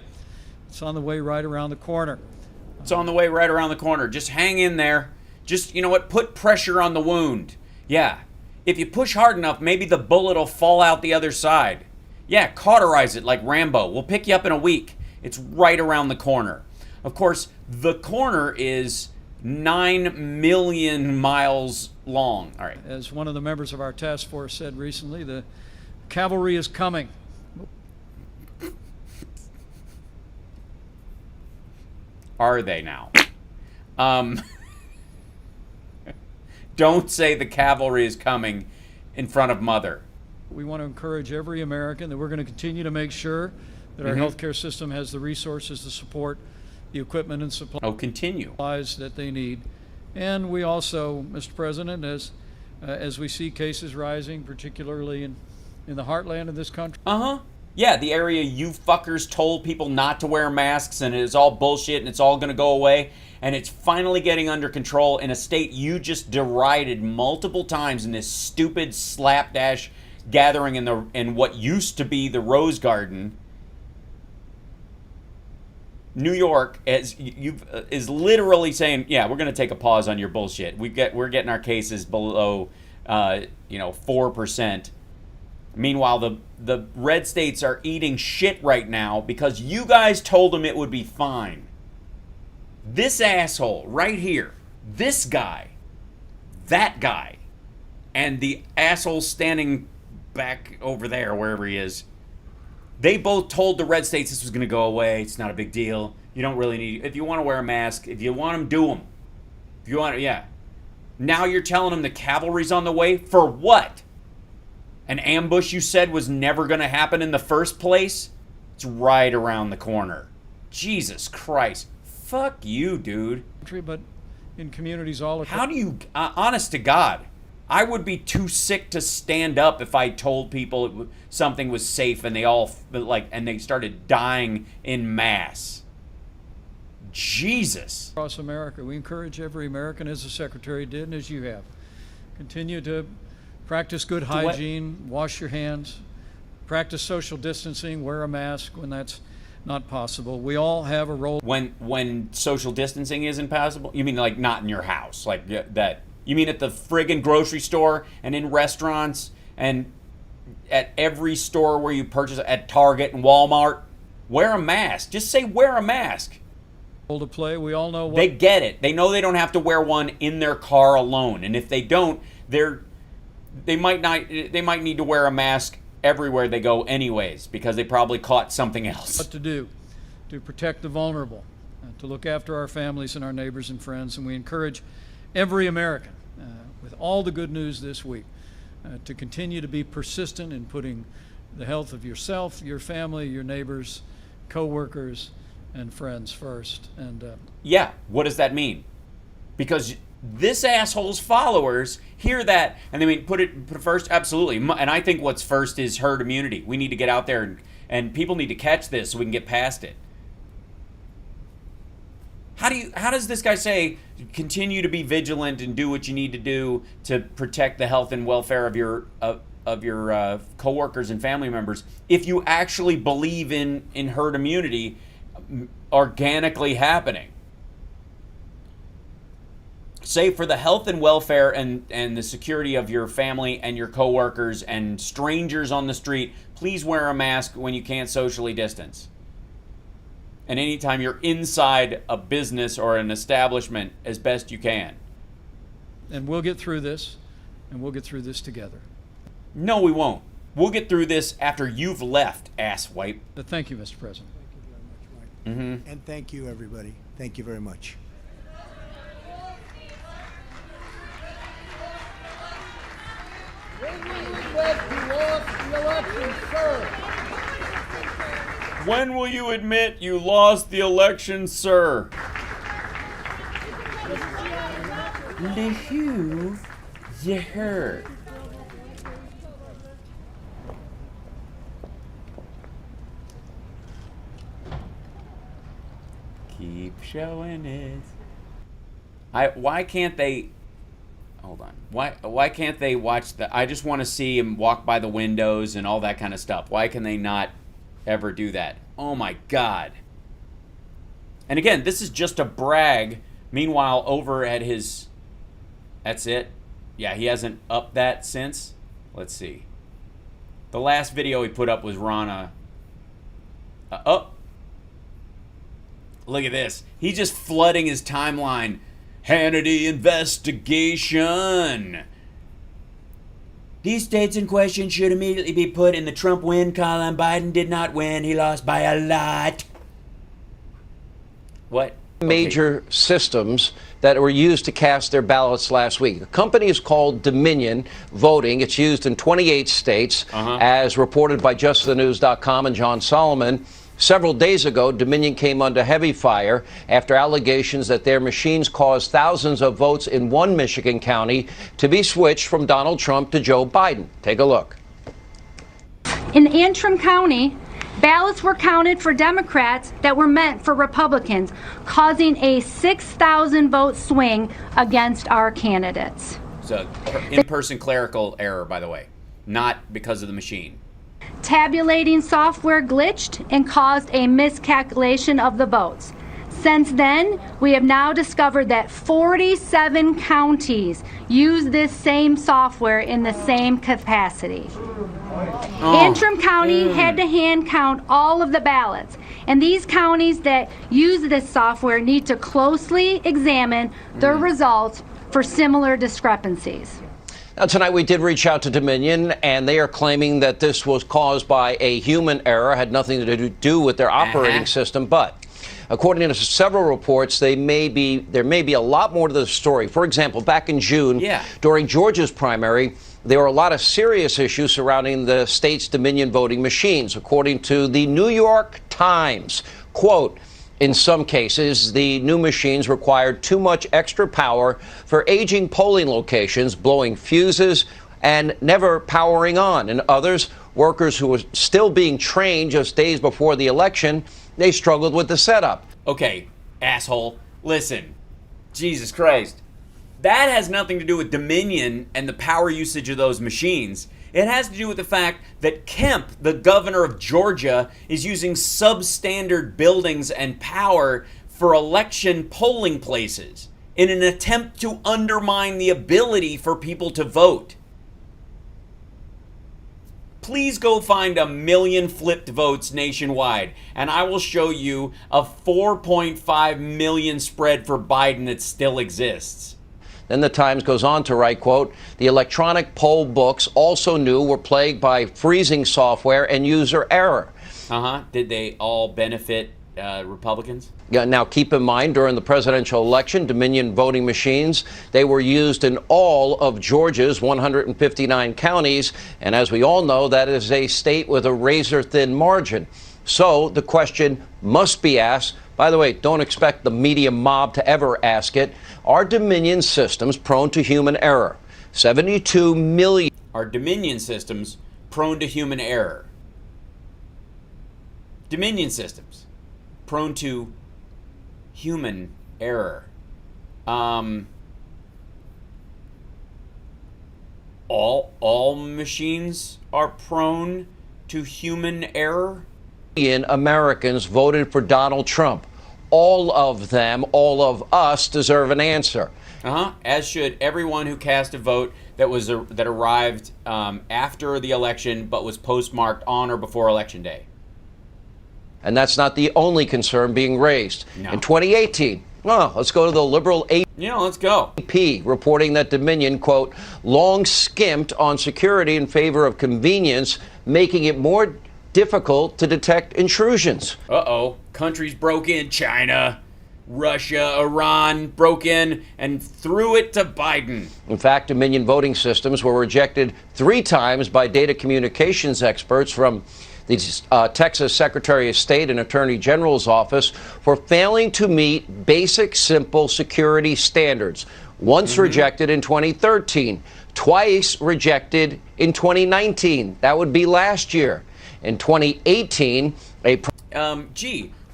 It's on the way right around the corner. It's on the way right around the corner. Just hang in there. Just, you know what? Put pressure on the wound. Yeah. If you push hard enough, maybe the bullet will fall out the other side. Yeah, cauterize it like Rambo. We'll pick you up in a week. It's right around the corner. Of course, the corner is 9 million miles long. All right. As one of the members of our task force said recently, the cavalry is coming. Are they now? Don't say the cavalry is coming in front of Mother. We want to encourage every American that we're going to continue to make sure that our healthcare system has the resources to support the equipment and supplies that they need. And we also, Mr. President, as we see cases rising, particularly in the heartland of this country. Yeah, the area you fuckers told people not to wear masks and it's all bullshit and it's all going to go away. And it's finally getting under control in a state you just derided multiple times in this stupid slapdash gathering in what used to be the Rose Garden. New York is literally saying, yeah, we're going to take a pause on your bullshit. We're getting our cases below 4%. Meanwhile, the red states are eating shit right now because you guys told them it would be fine. This asshole right here, this guy, that guy, and the asshole standing back over there, wherever he is, they both told the red states this was going to go away. It's not a big deal. You don't really need, if you want to wear a mask, if you want them, do them. If you want to, yeah. Now you're telling them the cavalry's on the way? For what? An ambush you said was never going to happen in the first place? It's right around the corner. Jesus Christ. Fuck you, dude. But in communities all across. How do you, honest to God, I would be too sick to stand up if I told people something was safe and they started dying in mass. Jesus. Across America, we encourage every American, as the Secretary did and as you have, continue to practice good hygiene, wash your hands, practice social distancing, wear a mask when that's not possible. We all have a role. When social distancing isn't possible? You mean like not in your house, like that? You mean at the friggin' grocery store and in restaurants and at every store where you purchase, at Target and Walmart? Wear a mask. Just say wear a mask. To play. We all know they get it. They know they don't have to wear one in their car alone, and if they don't, they might need to wear a mask everywhere they go anyways because they probably caught something else. What to do to protect the vulnerable, to look after our families and our neighbors and friends, and we encourage every American, with all the good news this week, to continue to be persistent in putting the health of yourself, your family, your neighbors, co-workers, and friends first. And yeah, what does that mean? Because this asshole's followers hear that and they put it first. Absolutely. And I think what's first is herd immunity. We need to get out there and people need to catch this so we can get past it. How does this guy say continue to be vigilant and do what you need to do to protect the health and welfare of your coworkers and family members if you actually believe in herd immunity organically happening? Say for the health and welfare and the security of your family and your coworkers and strangers on the street, please wear a mask when you can't socially distance. And anytime you're inside a business or an establishment, as best you can. And we'll get through this, and we'll get through this together. No, we won't. We'll get through this after you've left, asswipe. Thank you, Mr. President. Thank you very much, Mike. And thank you, everybody. Thank you very much. When will you admit you lost the election, sir? Who you heard? Keep showing it. Why can't they? Hold on. Why can't they watch the? I just want to see him walk by the windows and all that kind of stuff. Why can they not ever do that? Oh my God. And again, this is just a brag. Meanwhile, over at his, that's it. Yeah, he hasn't upped that since. Let's see. The last video he put up was Rana. Oh. Look at this. He's just flooding his timeline. Hannity investigation. These states in question should immediately be put in the Trump win column. Biden did not win. He lost by a lot. What? Major systems that were used to cast their ballots last week. The company is called Dominion Voting. It's used in 28 states, as reported by JustTheNews.com and John Solomon. Several days ago, Dominion came under heavy fire after allegations that their machines caused thousands of votes in one Michigan county to be switched from Donald Trump to Joe Biden. Take a look. In Antrim County, ballots were counted for Democrats that were meant for Republicans, causing a 6,000 vote swing against our candidates. It's an in-person clerical error, by the way, not because of the machine. Tabulating software glitched and caused a miscalculation of the votes. Since then, we have now discovered that 47 counties use this same software in the same capacity. Antrim County had to hand count all of the ballots, and these counties that use this software need to closely examine their results for similar discrepancies. Now, tonight we did reach out to Dominion, and they are claiming that this was caused by a human error, had nothing to do with their operating system. But according to several reports, there may be a lot more to the story. For example, back in June, during Georgia's primary, there were a lot of serious issues surrounding the state's Dominion voting machines. According to the New York Times, quote, in some cases, the new machines required too much extra power for aging polling locations, blowing fuses and never powering on. In others, workers who were still being trained just days before the election, they struggled with the setup. Okay, asshole, listen. Jesus Christ. That has nothing to do with Dominion and the power usage of those machines. It has to do with the fact that Kemp, the governor of Georgia, is using substandard buildings and power for election polling places in an attempt to undermine the ability for people to vote. Please go find 1 million flipped votes nationwide, and I will show you a 4.5 million spread for Biden that still exists. Then the Times goes on to write, quote, the electronic poll books also were plagued by freezing software and user error. Did they all benefit Republicans? Yeah, now keep in mind, during the presidential election, Dominion voting machines, they were used in all of Georgia's 159 counties. And as we all know, that is a state with a razor-thin margin. So the question must be asked, by the way, don't expect the media mob to ever ask it, are Dominion systems prone to human error? 72 million. Are Dominion systems prone to human error? Dominion systems prone to human error. All machines are prone to human error? Americans voted for Donald Trump. All of them, all of us, deserve an answer. As should everyone who cast a vote that arrived after the election but was postmarked on or before Election Day. And that's not the only concern being raised. No. In 2018, let's go to the liberal let's go. AP reporting that Dominion, quote, long skimped on security in favor of convenience, making it more difficult to detect intrusions. Countries broke in. China, Russia, Iran broke in and threw it to Biden. In fact, Dominion voting systems were rejected 3 times by data communications experts from the Texas Secretary of State and Attorney General's office for failing to meet basic, simple security standards. Once rejected in 2013, twice rejected in 2019. That would be last year. In 2018,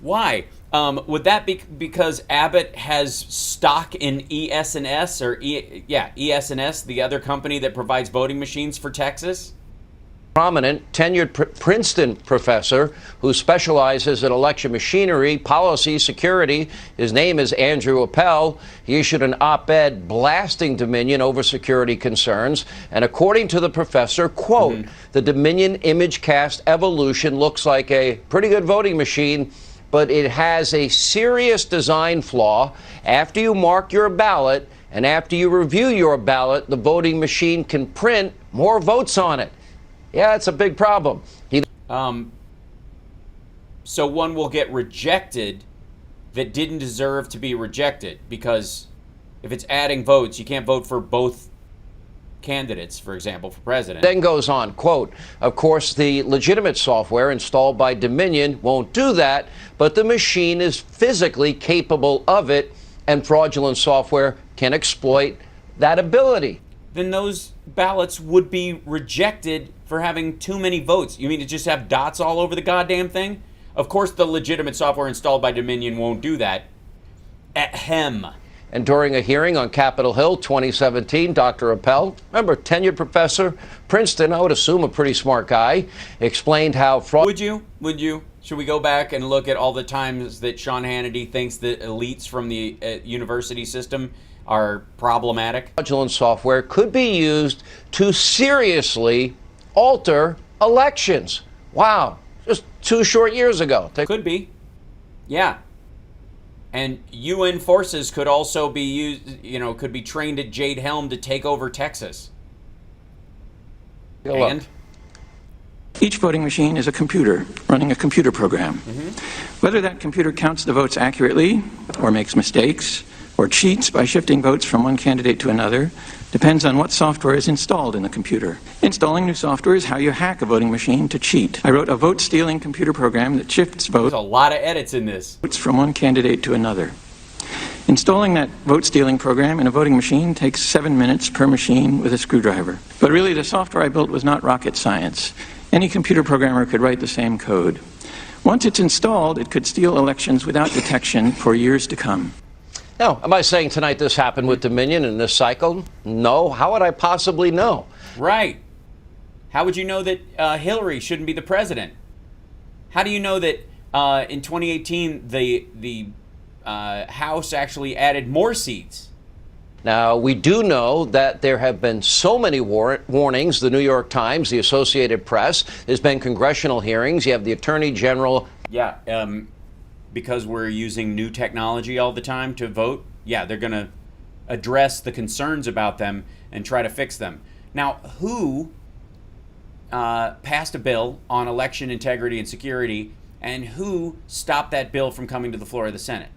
why? Would that be because Abbott has stock in ES&S, the other company that provides voting machines for Texas? prominent tenured Princeton professor who specializes in election machinery, policy, security. His name is Andrew Appel. He issued an op-ed blasting Dominion over security concerns. And according to the professor, quote, the Dominion image cast evolution looks like a pretty good voting machine, but it has a serious design flaw. After you mark your ballot and after you review your ballot, the voting machine can print more votes on it. Yeah, it's a big problem. So one will get rejected that didn't deserve to be rejected, because if it's adding votes, you can't vote for both candidates, for example, for president. Then goes on, quote, of course, the legitimate software installed by Dominion won't do that, but the machine is physically capable of it, and fraudulent software can exploit that ability. Then those ballots would be rejected for having too many votes. You mean to just have dots all over the goddamn thing? Of course the legitimate software installed by Dominion won't do that. Ahem. And during a hearing on Capitol Hill 2017, Dr. Appel, remember, tenured professor, Princeton, I would assume a pretty smart guy, explained how fraud... Would you? Should we go back and look at all the times that Sean Hannity thinks that elites from the university system are problematic? Fraudulent software could be used to seriously alter elections. Wow, just 2 short years ago. Could be, yeah. And UN forces could also be used, could be trained at Jade Helm to take over Texas. And? Each voting machine is a computer running a computer program. Whether that computer counts the votes accurately or makes mistakes or cheats by shifting votes from one candidate to another depends on what software is installed in the computer. Installing new software is how you hack a voting machine to cheat. I wrote a vote-stealing computer program that shifts votes. There's a lot of edits in this. Votes from one candidate to another. Installing that vote-stealing program in a voting machine takes 7 minutes per machine with a screwdriver. But really, the software I built was not rocket science. Any computer programmer could write the same code. Once it's installed, it could steal elections without detection for years to come. Now, am I saying tonight this happened with Dominion in this cycle? No. How would I possibly know? Right. How would you know that Hillary shouldn't be the president? How do you know that in 2018 the House actually added more seats? Now, we do know that there have been so many warnings. The New York Times, the Associated Press, there's been congressional hearings. You have the Attorney General. Yeah, because we're using new technology all the time to vote. Yeah, they're going to address the concerns about them and try to fix them. Now, who passed a bill on election integrity and security, and who stopped that bill from coming to the floor of the Senate?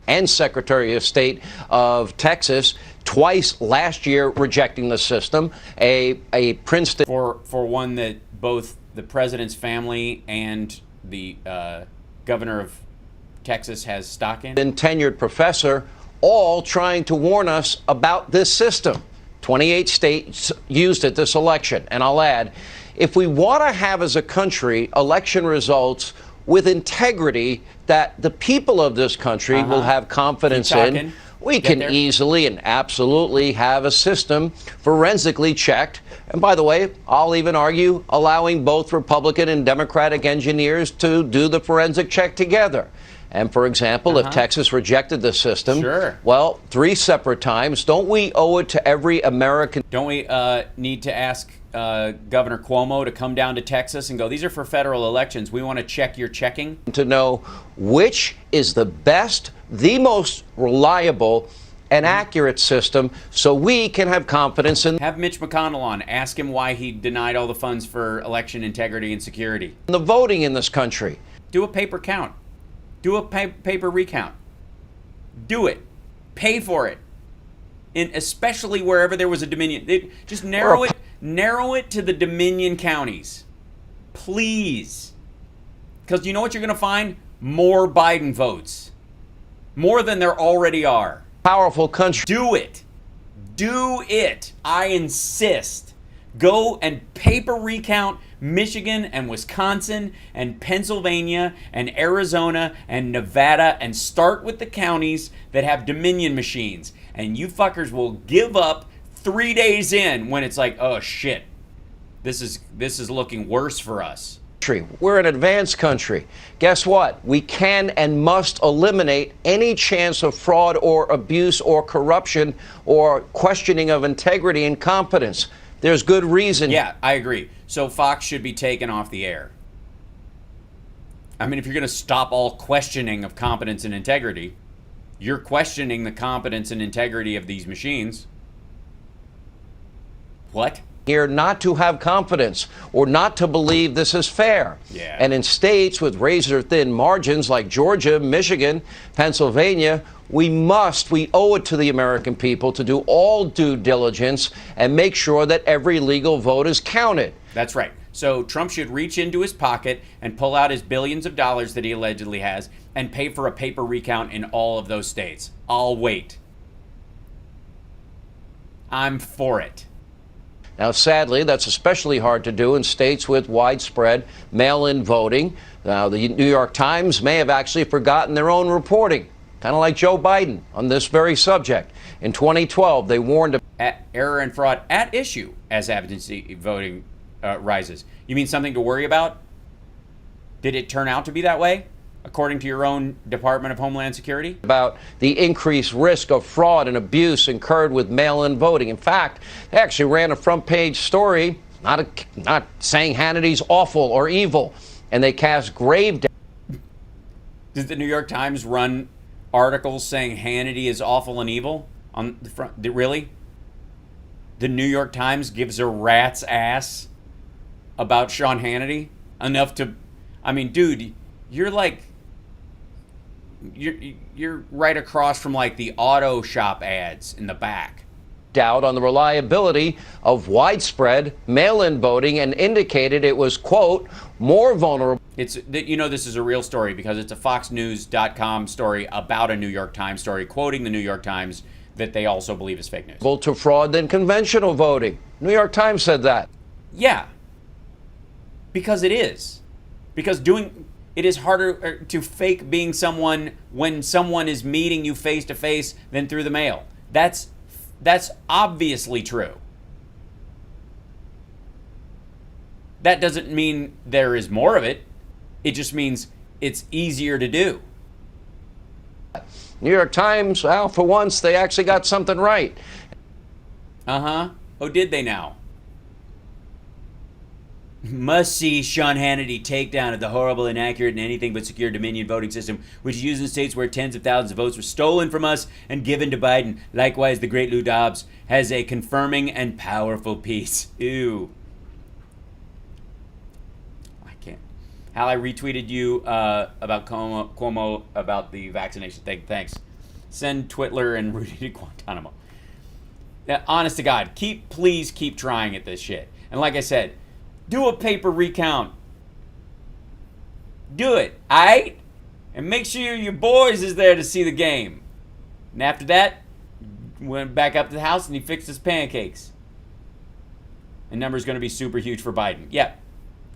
And Secretary of State of Texas twice last year rejecting the system. A Princeton for one that both the president's family and the governor of Texas has stock in. And tenured professor, all trying to warn us about this system. 28 states used it this election. And I'll add, if we want to have as a country election results with integrity that the people of this country will have confidence in, we can easily and absolutely have a system forensically checked. And by the way, I'll even argue allowing both Republican and Democratic engineers to do the forensic check together. And for example, if Texas rejected the system, well, 3 separate times, don't we owe it to every American? Don't we need to ask Governor Cuomo to come down to Texas and go, these are for federal elections. We want to check your checking. To know which is the best, the most reliable and accurate system so we can have confidence in. Have Mitch McConnell on. Ask him why he denied all the funds for election integrity and security. The voting in this country. Do a paper count. Do a paper recount. Do it. Pay for it. Especially wherever there was a Dominion. Just narrow it to the Dominion counties. Please. Because you know what you're going to find? More Biden votes. More than there already are. Powerful country. Do it. Do it. I insist. Go and paper recount Michigan and Wisconsin and Pennsylvania and Arizona and Nevada and start with the counties that have Dominion machines. And you fuckers will give up 3 days in when it's like, oh shit, This is looking worse for us. We're an advanced country. Guess what? We can and must eliminate any chance of fraud or abuse or corruption or questioning of integrity and competence. There's good reason. Yeah, I agree. So Fox should be taken off the air. I mean, if you're going to stop all questioning of competence and integrity, you're questioning the competence and integrity of these machines. What? Here not to have confidence or not to believe this is fair. Yeah. And in states with razor-thin margins like Georgia, Michigan, Pennsylvania, we owe it to the American people to do all due diligence and make sure that every legal vote is counted. That's right. So Trump should reach into his pocket and pull out his billions of dollars that he allegedly has and pay for a paper recount in all of those states. I'll wait. I'm for it. Now, sadly, that's especially hard to do in states with widespread mail-in voting. Now, the New York Times may have actually forgotten their own reporting, kind of like Joe Biden on this very subject. In 2012, they warned of error and fraud at issue as absentee voting rises. You mean something to worry about? Did it turn out to be that way, according to your own Department of Homeland Security? About the increased risk of fraud and abuse incurred with mail-in voting. In fact, they actually ran a front-page story, not saying Hannity's awful or evil, and they cast grave doubt. Did the New York Times run articles saying Hannity is awful and evil on the front? Really? The New York Times gives a rat's ass about Sean Hannity enough to, I mean, dude, you're like, you're right across from like the auto shop ads in the back. Doubt on the reliability of widespread mail-in voting and indicated it was, quote, more vulnerable. It's, you know, this is a real story because it's a FoxNews.com story about a New York Times story quoting the New York Times that they also believe is fake news. To fraud than conventional voting. New York Times said that. Yeah, because it is. Because it is harder to fake being someone when someone is meeting you face to face than through the mail. That's obviously true. That doesn't mean there is more of it. It just means it's easier to do. New York Times, well, for once, they actually got something right. Uh-huh. Oh, did they now? Must see Sean Hannity takedown of the horrible, inaccurate, and anything but secure Dominion voting system, which is used in states where tens of thousands of votes were stolen from us and given to Biden. Likewise, the great Lou Dobbs has a confirming and powerful piece. Ew. I can't. Hal, I retweeted you about Cuomo about the vaccination thing. Thanks. Send Twitler and Rudy to Guantanamo. Honest to God, please keep trying at this shit. And like I said, do a paper recount. Do it, aight? And make sure your boys is there to see the game. And after that, went back up to the house and he fixed his pancakes. And number's going to be super huge for Biden. Yeah.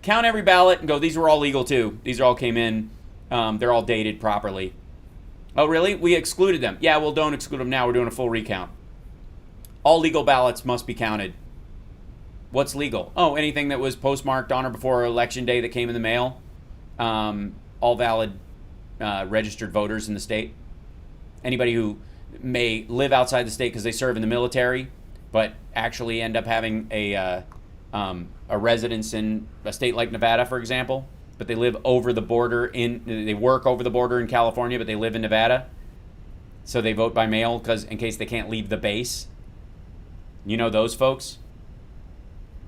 Count every ballot and go, these were all legal too. These all came in. They're all dated properly. Oh, really? We excluded them. Yeah, well, don't exclude them now. We're doing a full recount. All legal ballots must be counted. What's legal? Oh, anything that was postmarked on or before Election Day that came in the mail. All valid registered voters in the state. Anybody who may live outside the state because they serve in the military, but actually end up having a residence in a state like Nevada, for example, but they live over the border they work over the border in California, but they live in Nevada. So they vote by mail in case they can't leave the base. You know those folks?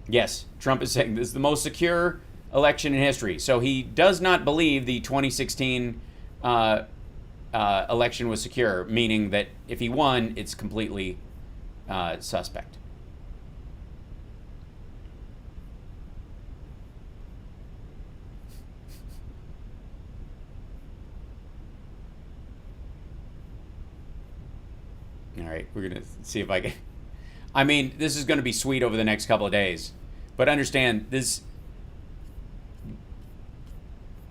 Yes, Trump is saying this is the most secure election in history. So he does not believe the 2016 election was secure, meaning that if he won, it's completely suspect. All right, we're going to see if I can... I mean, this is going to be sweet over the next couple of days. But understand,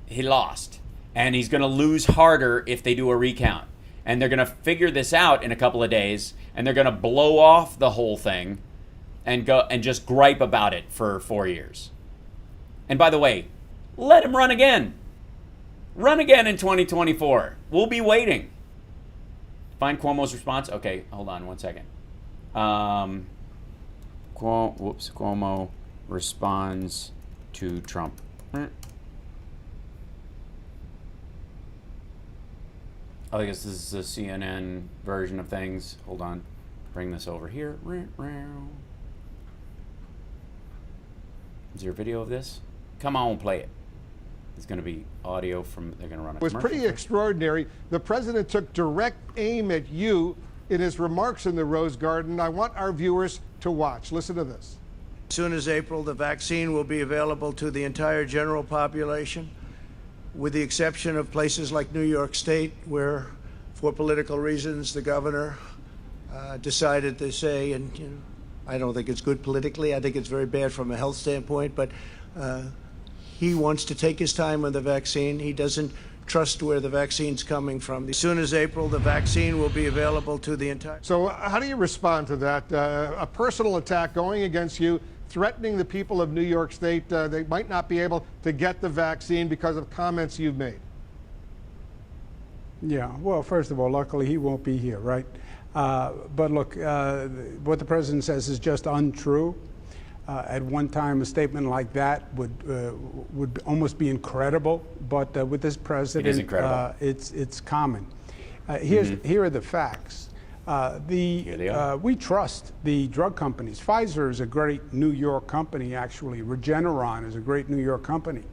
he lost. And he's going to lose harder if they do a recount. And they're going to figure this out in a couple of days. And they're going to blow off the whole thing. and go and just gripe about it for 4 years. And by the way, let him run again. Run again in 2024. We'll be waiting. Find Cuomo's response. Okay, hold on 1 second. Cuomo responds to Trump. I guess this is the CNN version of things. Hold on. Bring this over here. Is there a video of this? Come on, play it. It's going to be audio from, they're going to run a commercial. It was pretty extraordinary. The president took direct aim at you in his remarks in the Rose Garden. I want our viewers to watch. Listen to this. As soon as April, the vaccine will be available to the entire general population, with the exception of places like New York State, where, for political reasons, the governor decided to say, and you know, I don't think it's good politically. I think it's very bad from a health standpoint, but he wants to take his time on the vaccine. He doesn't trust where the vaccine's coming from. As soon as April, the vaccine will be available to the entire... So how do you respond to that? A personal attack going against you, threatening the people of New York State. They might not be able to get the vaccine because of comments you've made. Yeah, well, first of all, luckily he won't be here, right? But look, what the president says is just untrue. At one time, a statement like that would almost be incredible, but with this president, it is incredible. It's common. Here are the facts. We trust the drug companies. Pfizer is a great New York company, actually. Regeneron is a great New York company.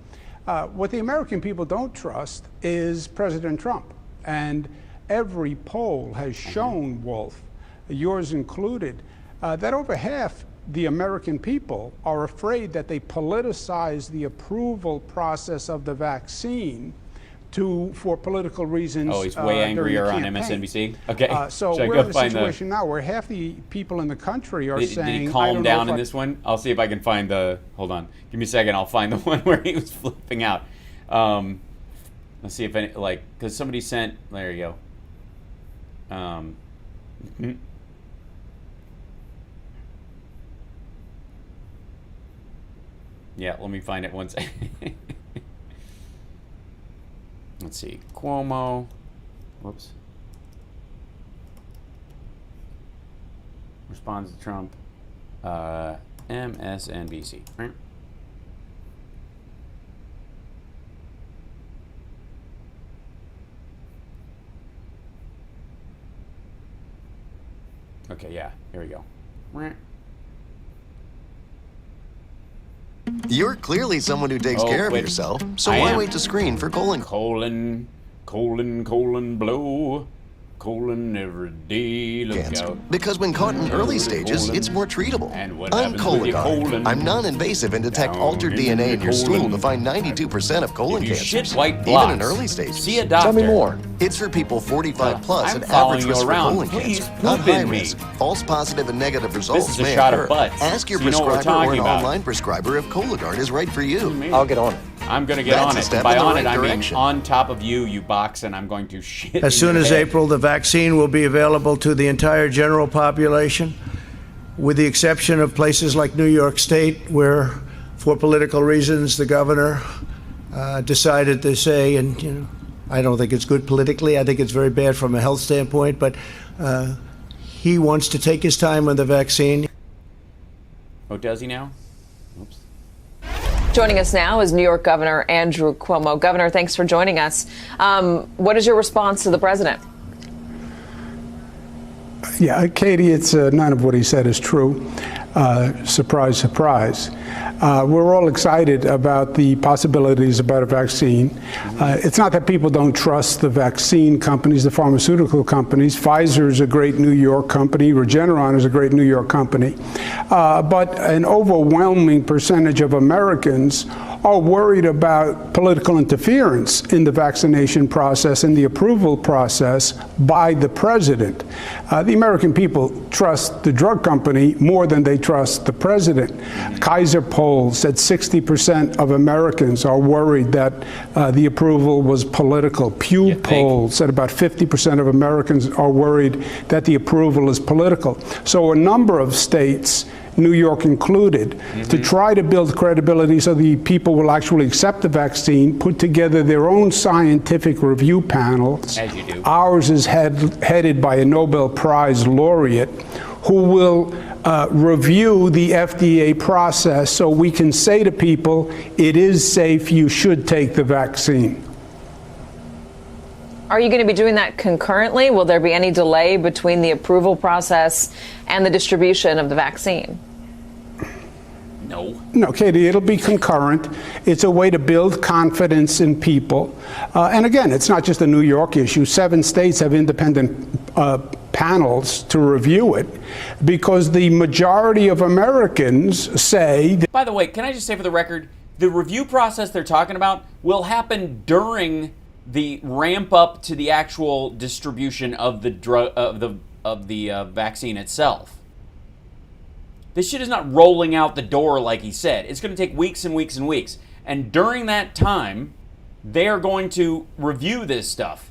What the American people don't trust is President Trump. And every poll has shown, Wolf, yours included, that over half the American people are afraid that they politicize the approval process of the vaccine for political reasons. Oh, he's way angrier on MSNBC? Okay. So we're in a situation now where half the people in the country are saying... Did he calm down in this one? I'll see if I can find the... Hold on. Give me a second. I'll find the one where he was flipping out. Let's see if any... Like, because somebody sent... There you go. Yeah, let me find it one second. Let's see. Cuomo. Whoops. Responds to Trump. MSNBC. Right? Okay, yeah. Here we go. You're clearly someone who takes care of yourself, so why wait to screen for colon? Colon, blow. Colon every day, look Cancer. out. Because when caught in early stages, it's more treatable. And what I'm happens with your Cologuard. colon? I'm non-invasive and detect altered DNA in your stool to find 92% of colon If you cancers, shit white even blocks, in early stages. see a doctor. Tell me more. It's for people 45 plus I'm at following average you risk for around. colon Please cancer, not poop in high me. risk. False positive and negative results is a may shot of occur. butts, Ask your so you know what we're prescriber or talking an about. online prescriber if Cologuard is right for you. I'll get on it. I'm going to get That's on a it. step By in the on right it, I mean direction. on top of you box, and I'm going to shit As in soon your as head. April, the vaccine will be available to the entire general population, with the exception of places like New York State, where, for political reasons, the governor decided to say, and you know, I don't think it's good politically. I think it's very bad from a health standpoint, but he wants to take his time on the vaccine. Oh, does he now? Oops. Joining us now is New York Governor Andrew Cuomo. Governor, thanks for joining us. What is your response to the president? Yeah, Katie, it's none of what he said is true. Surprise, surprise. We're all excited about the possibilities about a vaccine. It's not that people don't trust the vaccine companies, the pharmaceutical companies. Pfizer is a great New York company. Regeneron is a great New York company. But an overwhelming percentage of Americans are worried about political interference in the vaccination process and the approval process by the president. The American people trust the drug company more than they trust the president. Kaiser polls said 60% of Americans are worried that the approval was political. Pew polls said about 50% of Americans are worried that the approval is political. So a number of states New York included, to try to build credibility so the people will actually accept the vaccine, put together their own scientific review panels. As you do. Ours is headed by a Nobel Prize laureate who will review the FDA process so we can say to people, it is safe, you should take the vaccine. Are you going to be doing that concurrently? Will there be any delay between the approval process and the distribution of the vaccine? No. No, Katie, it'll be concurrent. It's a way to build confidence in people. And again, it's not just a New York issue. 7 states have independent panels to review it because the majority of Americans say... By the way, can I just say for the record, the review process they're talking about will happen during the ramp up to the actual distribution of the drug of the vaccine itself. This shit is not rolling out the door like he said. It's going to take weeks and weeks and weeks. And during that time, they are going to review this stuff.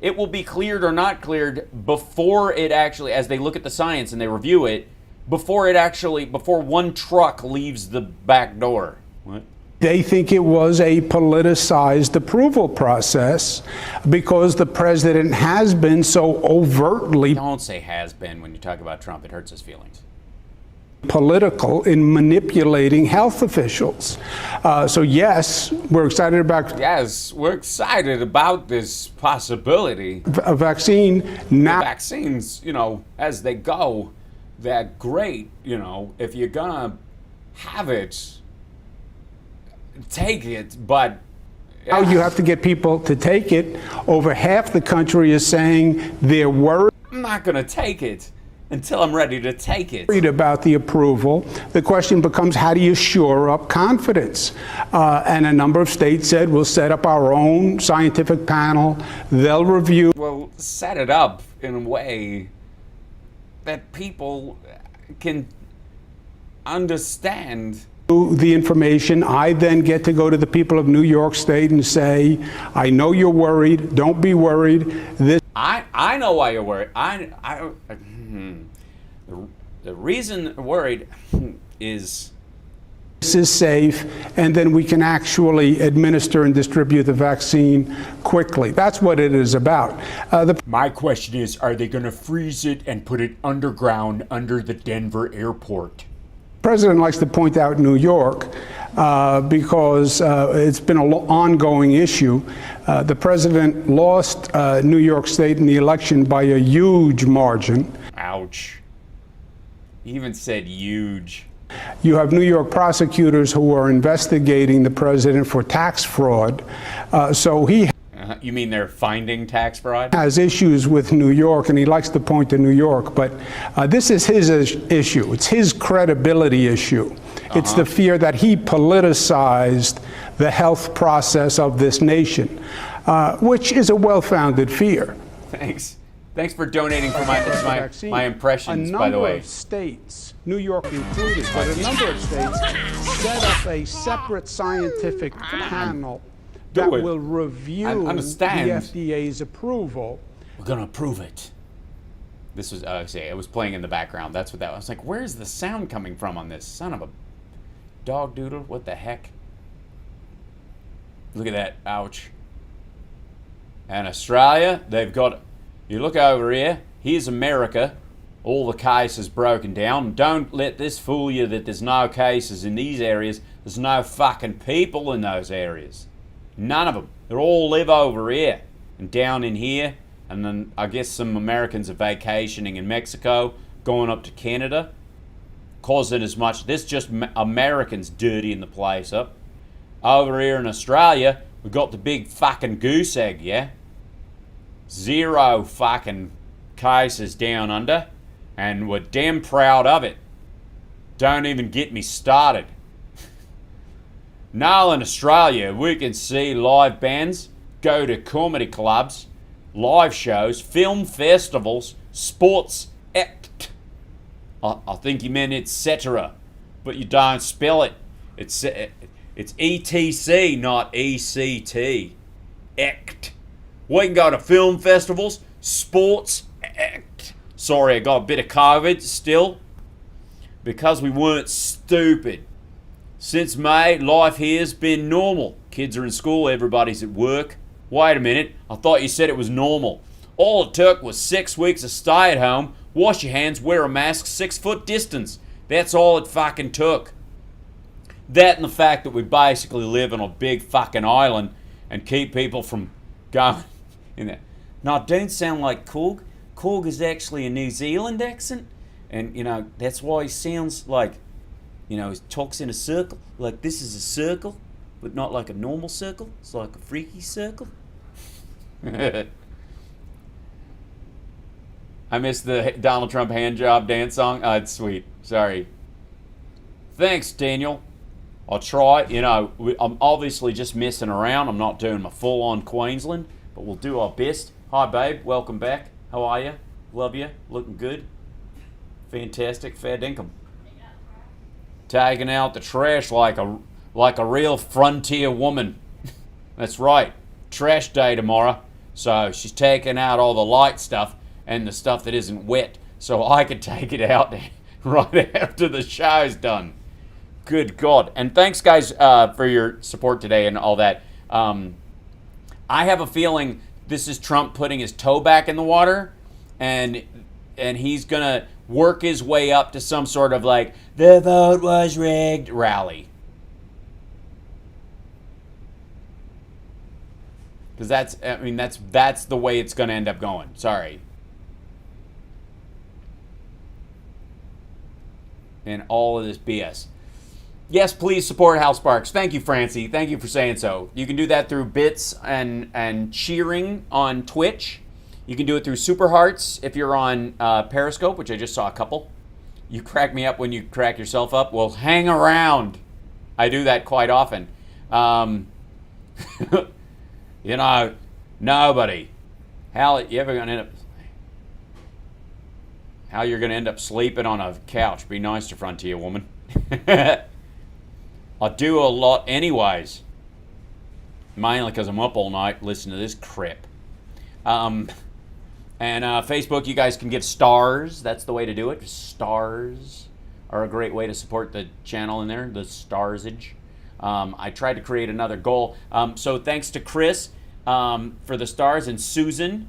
It will be cleared or not cleared before it actually, as they look at the science and they review it, before one truck leaves the back door. What? They think it was a politicized approval process because the president has been so overtly... Don't say has been when you talk about Trump. It hurts his feelings. ...political in manipulating health officials. So yes, we're excited about... Yes, we're excited about this possibility. A vaccine now... The vaccines, as they go, they're great. If you're gonna have it, take it, but... Now you have to get people to take it. Over half the country is saying they're worried. I'm not gonna take it until I'm ready to take it. Worried about the approval. The question becomes, how do you shore up confidence? And a number of states said, we'll set up our own scientific panel. They'll review. Well, set it up in a way that people can understand the information. I then get to go to the people of New York State and say, I know you're worried. Don't be worried. I know why you're worried. The reason worried is this is safe, and then we can actually administer and distribute the vaccine quickly. That's what it is about. My question is, are they going to freeze it and put it underground under the Denver airport? The president likes to point out New York because it's been an ongoing issue. The president lost New York State in the election by a huge margin. Ouch. He even said huge. You have New York prosecutors who are investigating the president for tax fraud. So he You mean they're finding tax fraud? Has issues with New York, and he likes to point to New York, but this is his issue. It's his credibility issue. It's the fear that he politicized the health process of this nation, which is a well-founded fear. Thanks. Thanks for donating for my impressions, by the way. A number of states, New York included, but a number of states set up a separate scientific panel that will review the FDA's approval. We're going to approve it. This was, it was playing in the background. That's what that was. I was like, where's the sound coming from on this? Son of a dog doodle. What the heck? Look at that. Ouch. And Australia, they've got... You look over here. Here's America. All the cases broken down. Don't let this fool you that there's no cases in these areas. There's no fucking people in those areas. None of them. They all live over here and down in here. And then I guess some Americans are vacationing in Mexico, going up to Canada, causing as much. This just Americans dirtying the place up. Over here in Australia, we've got the big fucking goose egg, yeah? 0 fucking cases down under, and we're damn proud of it. Don't even get me started. Now in Australia, we can see live bands, go to comedy clubs, live shows, film festivals, sports act. I think you meant etc., but you don't spell it. It's ETC, not ECT. Act. We can go to film festivals, sports act. Sorry, I got a bit of COVID still. because we weren't stupid. Since May, life here's been normal. Kids are in school, everybody's at work. Wait a minute, I thought you said it was normal. All it took was 6 weeks of stay at home, wash your hands, wear a mask, 6 foot distance. That's all it fucking took. That and the fact that we basically live on a big fucking island and keep people from going in there. Now, don't sound like Korg. Korg is actually a New Zealand accent. And, you know, that's why he sounds like, you know, he talks in a circle. Like this is a circle, but not like a normal circle. It's like a freaky circle. I missed the Donald Trump hand job dance song. Oh, it's sweet. Sorry. Thanks, Daniel. I'll try. You know, I'm obviously just messing around. I'm not doing my full-on Queensland, but we'll do our best. Hi, babe. Welcome back. How are you? Love you. Looking good. Fantastic. Fair dinkum. Taking out the trash like a real frontier woman. That's right. Trash day tomorrow. So she's taking out all the light stuff and the stuff that isn't wet, so I could take it out right after the show's done. Good God. And thanks, guys, for your support today and all that. I have a feeling this is Trump putting his toe back in the water, and he's going to work his way up to some sort of like, the vote was rigged rally. Because that's the way it's going to end up going. Sorry. And all of this BS. Yes, please support Hal Sparks. Thank you, Francie. Thank you for saying so. You can do that through bits and cheering on Twitch. You can do it through Super Hearts if you're on Periscope, which I just saw a couple. You crack me up when you crack yourself up. Well, hang around. I do that quite often. You know, nobody. Hal, you ever gonna end up? How you're gonna end up sleeping on a couch? Be nice to Frontier Woman. I do a lot anyways. Mainly because I'm up all night listening to this crap. And Facebook, you guys can give stars. That's the way to do it. Stars are a great way to support the channel in there, the starsage. I tried to create another goal. So thanks to Chris for the stars, and Susan.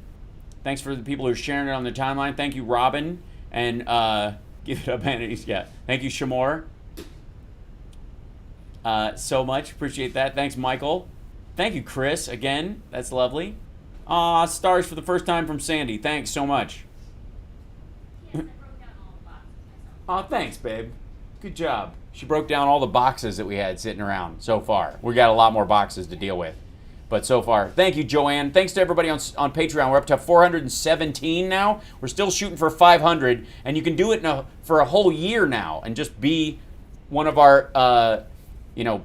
Thanks for the people who are sharing it on their timeline. Thank you, Robin. And give it up, Annie's. Yeah. Thank you, Shamor. So much. Appreciate that. Thanks, Michael. Thank you, Chris. Again, that's lovely. Stars for the first time from Sandy. Thanks so much. Thanks, babe. Good job. She broke down all the boxes that we had sitting around so far. We got a lot more boxes to deal with. But so far, thank you, Joanne. Thanks to everybody on Patreon. We're up to 417 now. We're still shooting for 500. And you can do it for a whole year now and just be one of our, you know,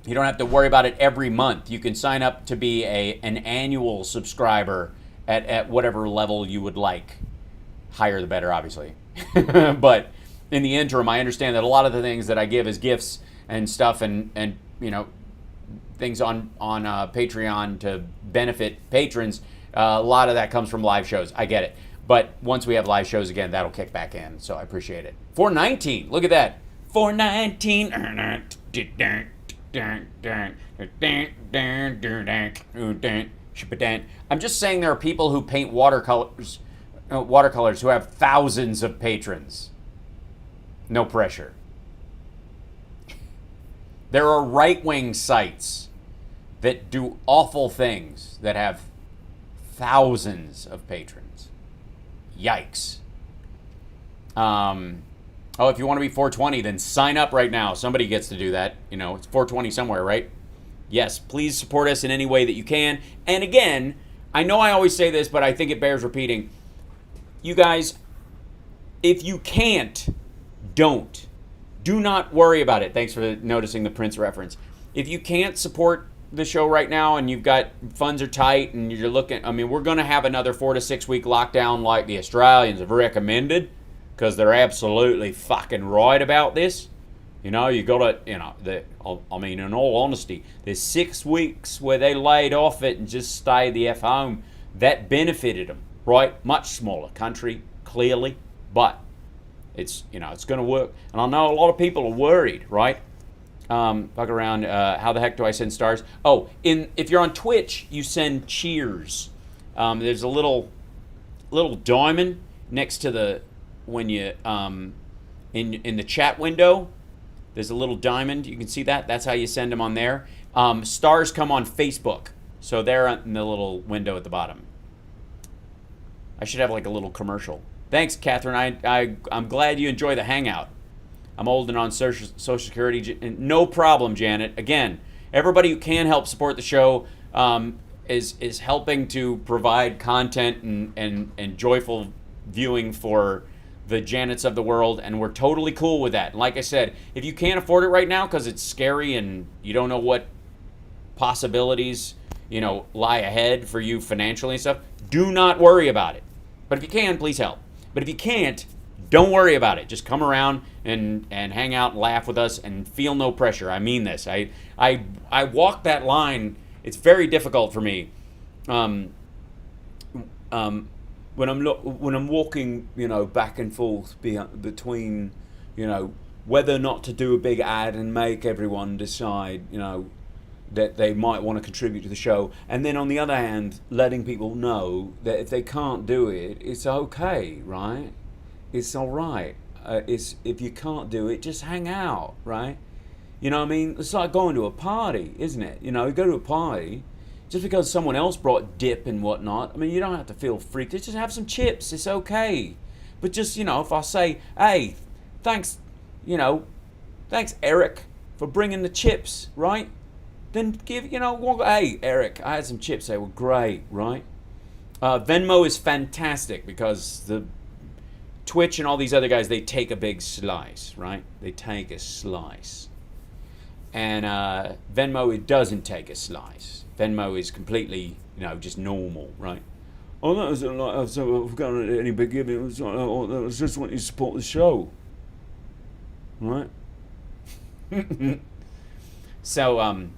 you don't have to worry about it every month. You can sign up to be an annual subscriber at whatever level you would like. Higher the better, obviously. But in the interim, I understand that a lot of the things that I give as gifts and stuff and you know, things on Patreon to benefit patrons, a lot of that comes from live shows. I get it. But once we have live shows again, that'll kick back in. So I appreciate it. 419. Look at that. 419. I'm just saying there are people who paint watercolors who have thousands of patrons. No pressure. There are right-wing sites that do awful things that have thousands of patrons. Yikes. Oh, if you want to be 420, then sign up right now. Somebody gets to do that. You know, it's 420 somewhere, right? Yes, please support us in any way that you can. And again, I know I always say this, but I think it bears repeating. You guys, if you can't, don't. Do not worry about it. Thanks for noticing the Prince reference. If you can't support the show right now and you've got funds are tight and you're looking, I mean, we're going to have another 4 to 6 week lockdown like the Australians have recommended, because they're absolutely fucking right about this. You know, you got to, you know, I mean, in all honesty, there's 6 weeks where they laid off it and just stayed the F home. That benefited them, right? Much smaller country, clearly, but It's it's going to work. And I know a lot of people are worried, right? Fuck around. How the heck do I send stars? Oh, if you're on Twitch, you send cheers. There's a little diamond next to the when you in the chat window. There's a little diamond. You can see that. That's how you send them on there. Stars come on Facebook, so they're in the little window at the bottom. I should have like a little commercial. Thanks, Catherine. I'm glad you enjoy the hangout. I'm old and on Social Security. No problem, Janet. Again, everybody who can help support the show is helping to provide content and joyful viewing for the Janets of the world, and we're totally cool with that. And like I said, if you can't afford it right now because it's scary and you don't know what possibilities lie ahead for you financially and stuff, do not worry about it. But if you can, please help. But if you can't, don't worry about it. Just come around and hang out and laugh with us and feel no pressure. I mean this. I walk that line. It's very difficult for me. When I'm walking, back and forth between, whether or not to do a big ad and make everyone decide, that they might want to contribute to the show, and then on the other hand, letting people know that if they can't do it, it's okay, right? It's all right. If you can't do it, just hang out, right? You know what I mean? It's like going to a party, isn't it? You go to a party, just because someone else brought dip and whatnot, I mean, you don't have to feel freaked. Just have some chips. It's okay. But just, if I say, hey, thanks, thanks, Eric, for bringing the chips, right? Then give, hey, Eric, I had some chips. They were great, right? Venmo is fantastic because the Twitch and all these other guys, they take a big slice, right? They take a slice. And Venmo, it doesn't take a slice. Venmo is completely, just normal, right? Oh, that was like, I've got any big giving. It was just wanting to support the show, right? So,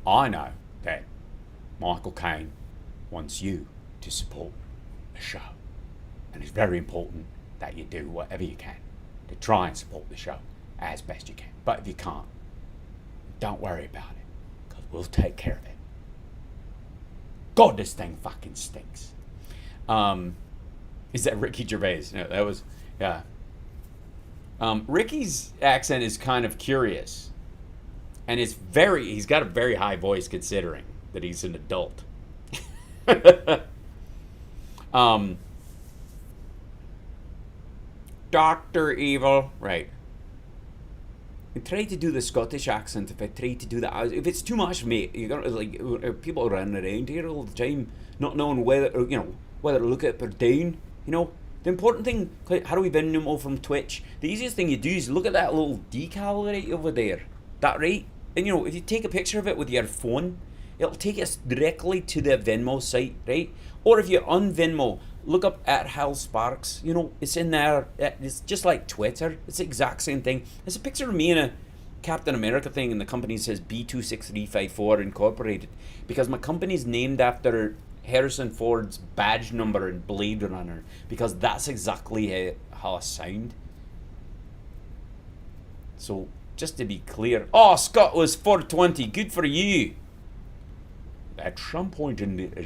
I know that Michael Caine wants you to support the show. And it's very important that you do whatever you can to try and support the show as best you can. But if you can't, don't worry about it, because we'll take care of it. God, this thing fucking stinks. Is that Ricky Gervais? No, that was, yeah. Ricky's accent is kind of curious. And he's got a very high voice considering that he's an adult. Dr. Evil, right. I try to do the Scottish accent. If I try to do that, if it's too much for me, you're gonna people running around here all the time, not knowing whether to look up or down. The important thing, how do we Venmo from Twitch? The easiest thing you do is look at that little decal right over there. That right? And if you take a picture of it with your phone, it'll take us directly to the Venmo site, right? Or if you're on Venmo, look up at Hal Sparks. It's in there. It's just like Twitter. It's the exact same thing. There's a picture of me in a Captain America thing, and the company says B26354 Incorporated, because my company's named after Harrison Ford's badge number in Blade Runner, because that's exactly how I sound. So, just to be clear, Scott was 420. Good for you. At some point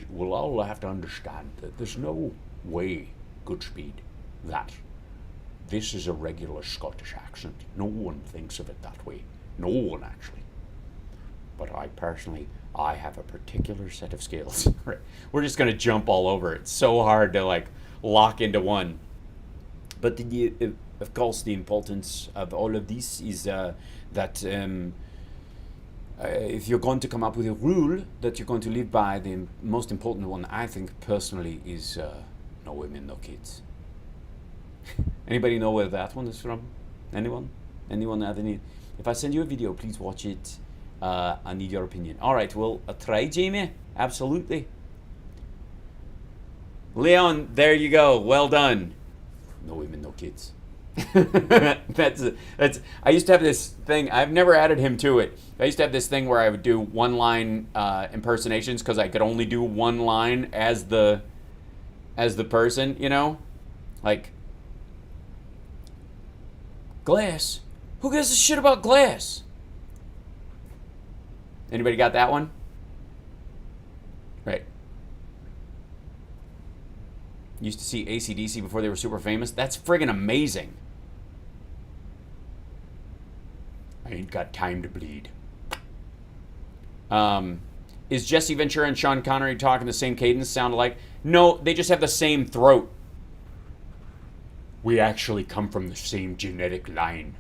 we'll all have to understand that there's no way, Goodspeed, that this is a regular Scottish accent. No one thinks of it that way. No one, actually. But I have a particular set of skills. We're just going to jump all over it. It's so hard to, lock into one. But, of course, the importance of all of this is that if you're going to come up with a rule that you're going to live by, the most important one, I think, personally, is no women, no kids. Anybody know where that one is from? Anyone? Anyone have any? If I send you a video, please watch it. I need your opinion. All right, well, try, Jamie. Absolutely. Leon, there you go. Well done. No women, no kids. that's I used to have this thing. I've never added him to it. I used to have this thing where I would do one-line impersonations because I could only do one line as the person, like Glass? Who gives a shit about glass? Anybody got that one? Right. Used to see AC/DC before they were super famous. That's friggin' amazing. I ain't got time to bleed. Is Jesse Ventura and Sean Connery talking the same cadence, sound alike? No, they just have the same throat. We actually come from the same genetic line.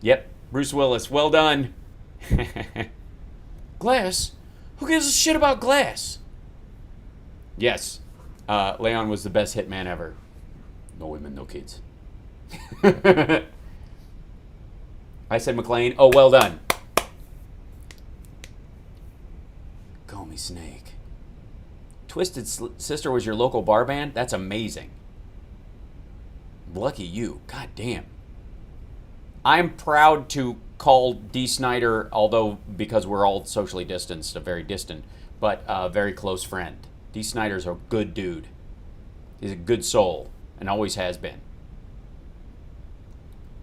Yep, Bruce Willis, well done. Glass? Who gives a shit about Glass? Yes, Leon was the best hitman ever. No women, no kids. I said McLean. Oh, well done. Call me Snake. Twisted Sister was your local bar band? That's amazing. Lucky you. God damn. I'm proud to call D. Snyder, although because we're all socially distanced, a very distant, but a very close friend. D. Snyder's a good dude. He's a good soul, and always has been.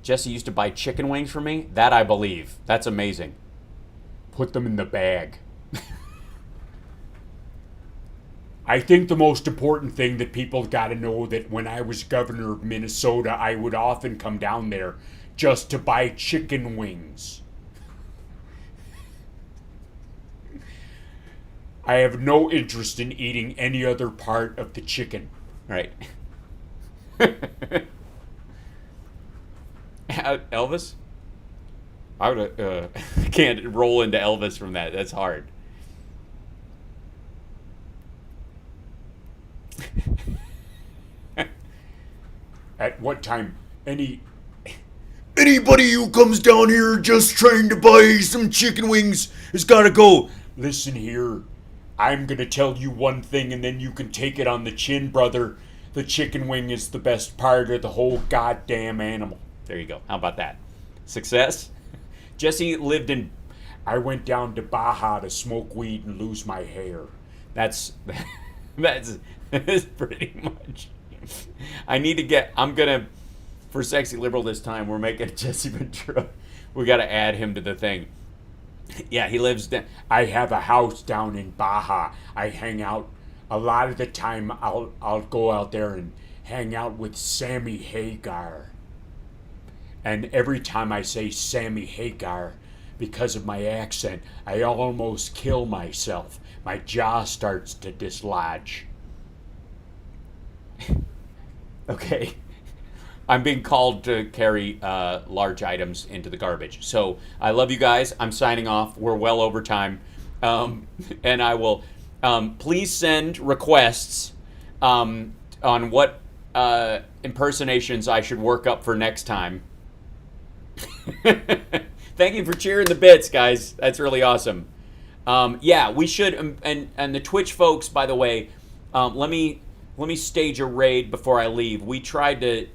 Jesse used to buy chicken wings for me. That I believe. That's amazing. Put them in the bag. I think the most important thing that people got to know that when I was governor of Minnesota, I would often come down there just to buy chicken wings. I have no interest in eating any other part of the chicken. Right. Elvis? I would can't roll into Elvis from that. That's hard. At what time anybody who comes down here just trying to buy some chicken wings has got to go. Listen here, I'm gonna tell you one thing and then you can take it on the chin, brother. The chicken wing is the best part of the whole goddamn animal. There you go. How about that? Success? Jesse lived in... I went down to Baja to smoke weed and lose my hair. That's pretty much... I need to get... I'm going to... For Sexy Liberal this time, we're making Jesse Ventura. We got to add him to the thing. Yeah, he lives... I have a house down in Baja. I hang out... A lot of the time, I'll go out there and hang out with Sammy Hagar. And every time I say Sammy Hagar, because of my accent, I almost kill myself. My jaw starts to dislodge. Okay. I'm being called to carry large items into the garbage. So I love you guys. I'm signing off. We're well over time. And I will... please send requests on what impersonations I should work up for next time. Thank you for cheering the bits, guys. That's really awesome. Yeah, we should. And the Twitch folks, by the way, let me stage a raid before I leave. We tried to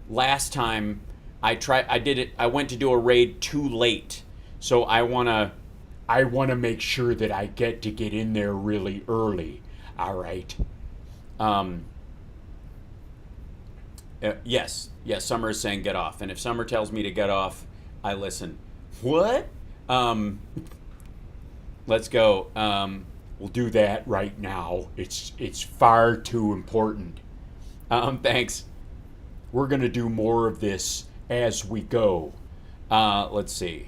last time. I did it. I went to do a raid too late, so I wanna make sure that I get in there really early. All right. Yes, Summer is saying get off. And if Summer tells me to get off, I listen. What? Let's go. We'll do that right now. It's far too important. Thanks. We're going to do more of this as we go. Let's see.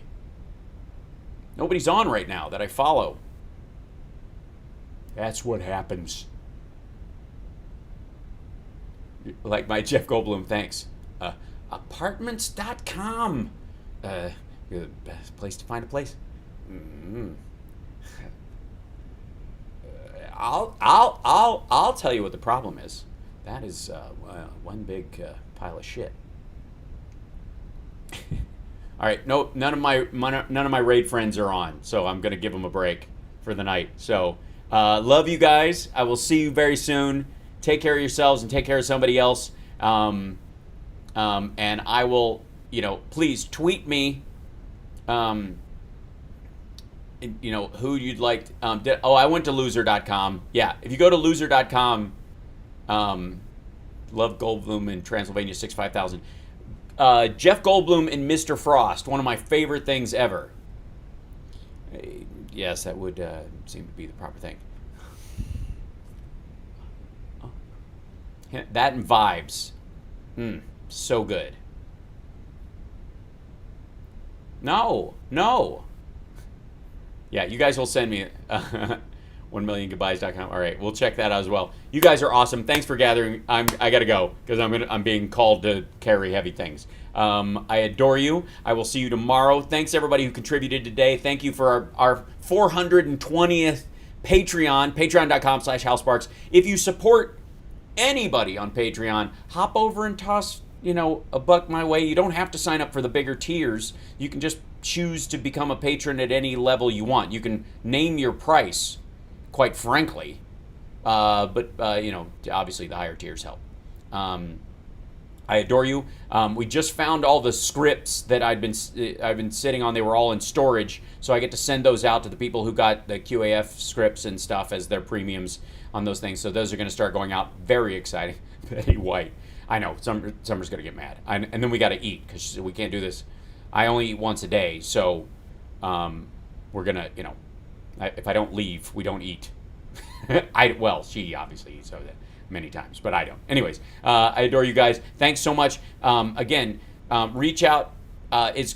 Nobody's on right now that I follow. That's what happens. Like my Jeff Goldblum, thanks. Apartments.com. The best place to find a place. I'll tell you what the problem is. That is one big pile of shit. All right, no, none of my raid friends are on, so I'm gonna give them a break for the night. So, love you guys. I will see you very soon. Take care of yourselves and take care of somebody else. And I will, please tweet me. Who you'd like. I went to loser.com. Yeah, if you go to loser.com, Love Goldblum in Transylvania 65000. Jeff Goldblum in Mr. Frost, one of my favorite things ever. Yes, that would seem to be the proper thing. That and Vibes. So good. No. Yeah, you guys will send me 1milliongoodbyes.com. All right, we'll check that out as well. You guys are awesome. Thanks for gathering. I gotta go because I'm being called to carry heavy things. I adore you. I will see you tomorrow. Thanks everybody who contributed today. Thank you for our 420th Patreon, patreon.com/Hal Sparks. If you support anybody on Patreon, hop over and toss a buck my way. You don't have to sign up for the bigger tiers. You can just choose to become a patron at any level you want. You can name your price, quite frankly, but obviously the higher tiers help. I adore you. We just found all the scripts that I've been sitting on. They were all in storage, so I get to send those out to the people who got the QAF scripts and stuff as their premiums on those things. So those are going to start going out. Very exciting. Betty White. I know Summer's going to get mad, and then we got to eat because we can't do this. I only eat once a day, so we're gonna, if I don't leave, we don't eat. She obviously eats that many times, but I don't. Anyways, I adore you guys. Thanks so much. Again, reach out.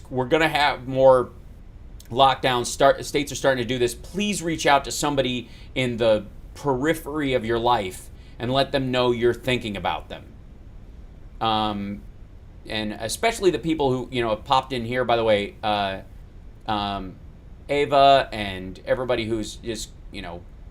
We're gonna have more lockdowns. States are starting to do this. Please reach out to somebody in the periphery of your life and let them know you're thinking about them. And especially the people who, have popped in here, by the way, Ava and everybody who's just,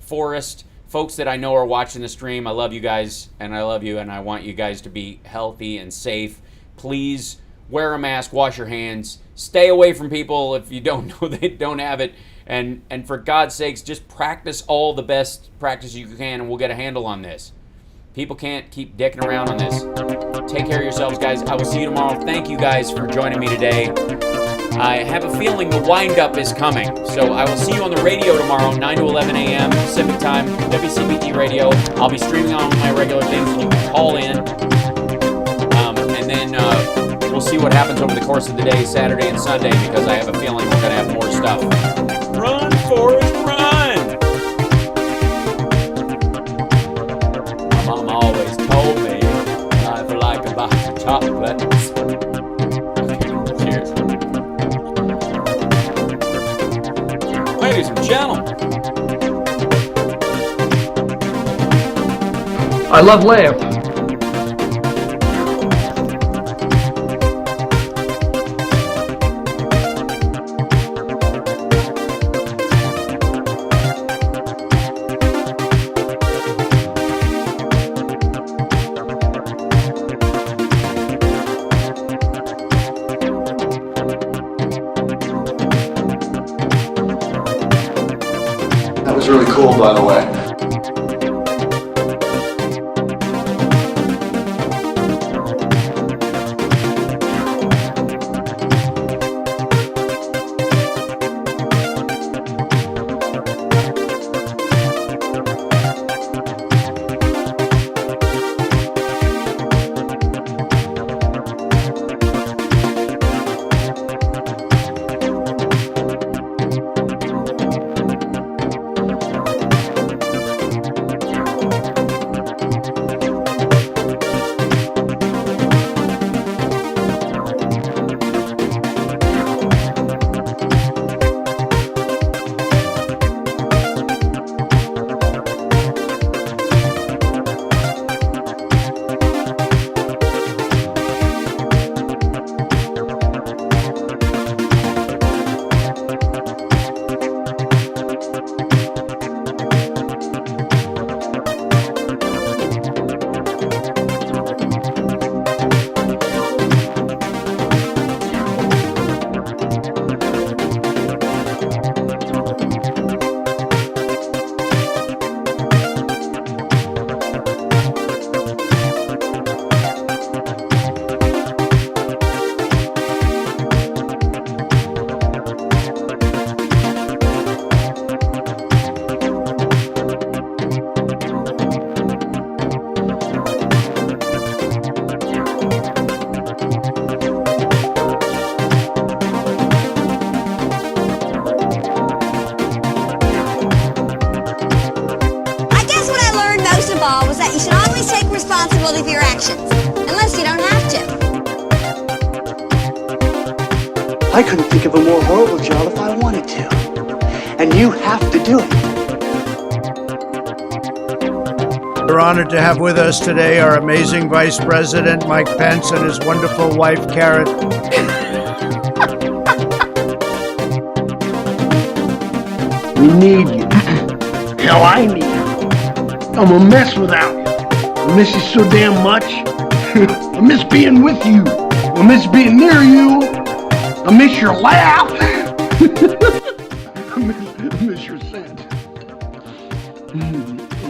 Forrest, folks that I know are watching the stream. I love you guys, and I love you, and I want you guys to be healthy and safe. Please wear a mask, wash your hands, stay away from people if you don't know they don't have it, and for God's sakes, just practice all the best practice you can, and we'll get a handle on this. People can't keep dicking around on this. Take care of yourselves, guys. I will see you tomorrow. Thank you guys for joining me today. I have a feeling the wind-up is coming. So I will see you on the radio tomorrow, 9 to 11 a.m. Pacific time, WCPT radio. I'll be streaming on my regular things. You can call in. And then we'll see what happens over the course of the day, Saturday and Sunday, because I have a feeling we're going to have more stuff. Run, Forrest, run! Mom always told me life like a box of chocolates. Cheers. Ladies and gentlemen. I love layup. Really cool, by the way. elections, unless you don't have to. I couldn't think of a more horrible job if I wanted to. And you have to do it. We're honored to have with us today our amazing Vice President, Mike Pence, and his wonderful wife, Karen. We need you. Hell, I need you. I'm a mess without you. I miss you so damn much. I miss being with you. I miss being near you. I miss your laugh. I miss your scent. I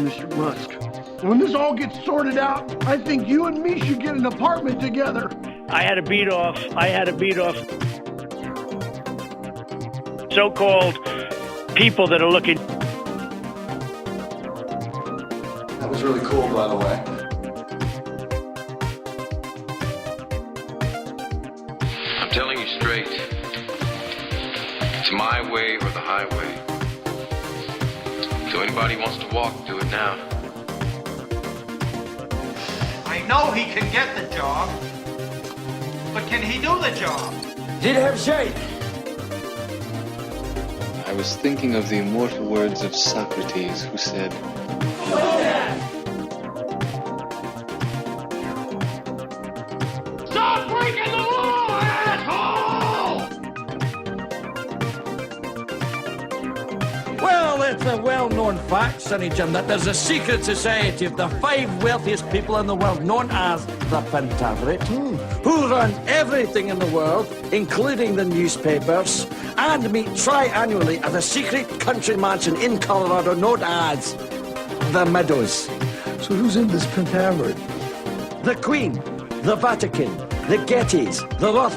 miss your musk. When this all gets sorted out, I think you and me should get an apartment together. I had a beat off so-called people that are looking. That was really cool, by the way. I'm telling you straight. It's my way or the highway. So anybody wants to walk, do it now. I know he can get the job, but can he do the job? Did have shade. I was thinking of the immortal words of Socrates, who said, Stop breaking the law, asshole! Well, it's a well-known fact, Sonny Jim, that there's a secret society of the 5 wealthiest people in the world, known as the Pentaverate, who run everything in the world, including the newspapers, and meet tri-annually at a secret country mansion in Colorado known as the Meadows. So who's in this Pentaverate? The Queen, the Vatican, the Gettys, the Roth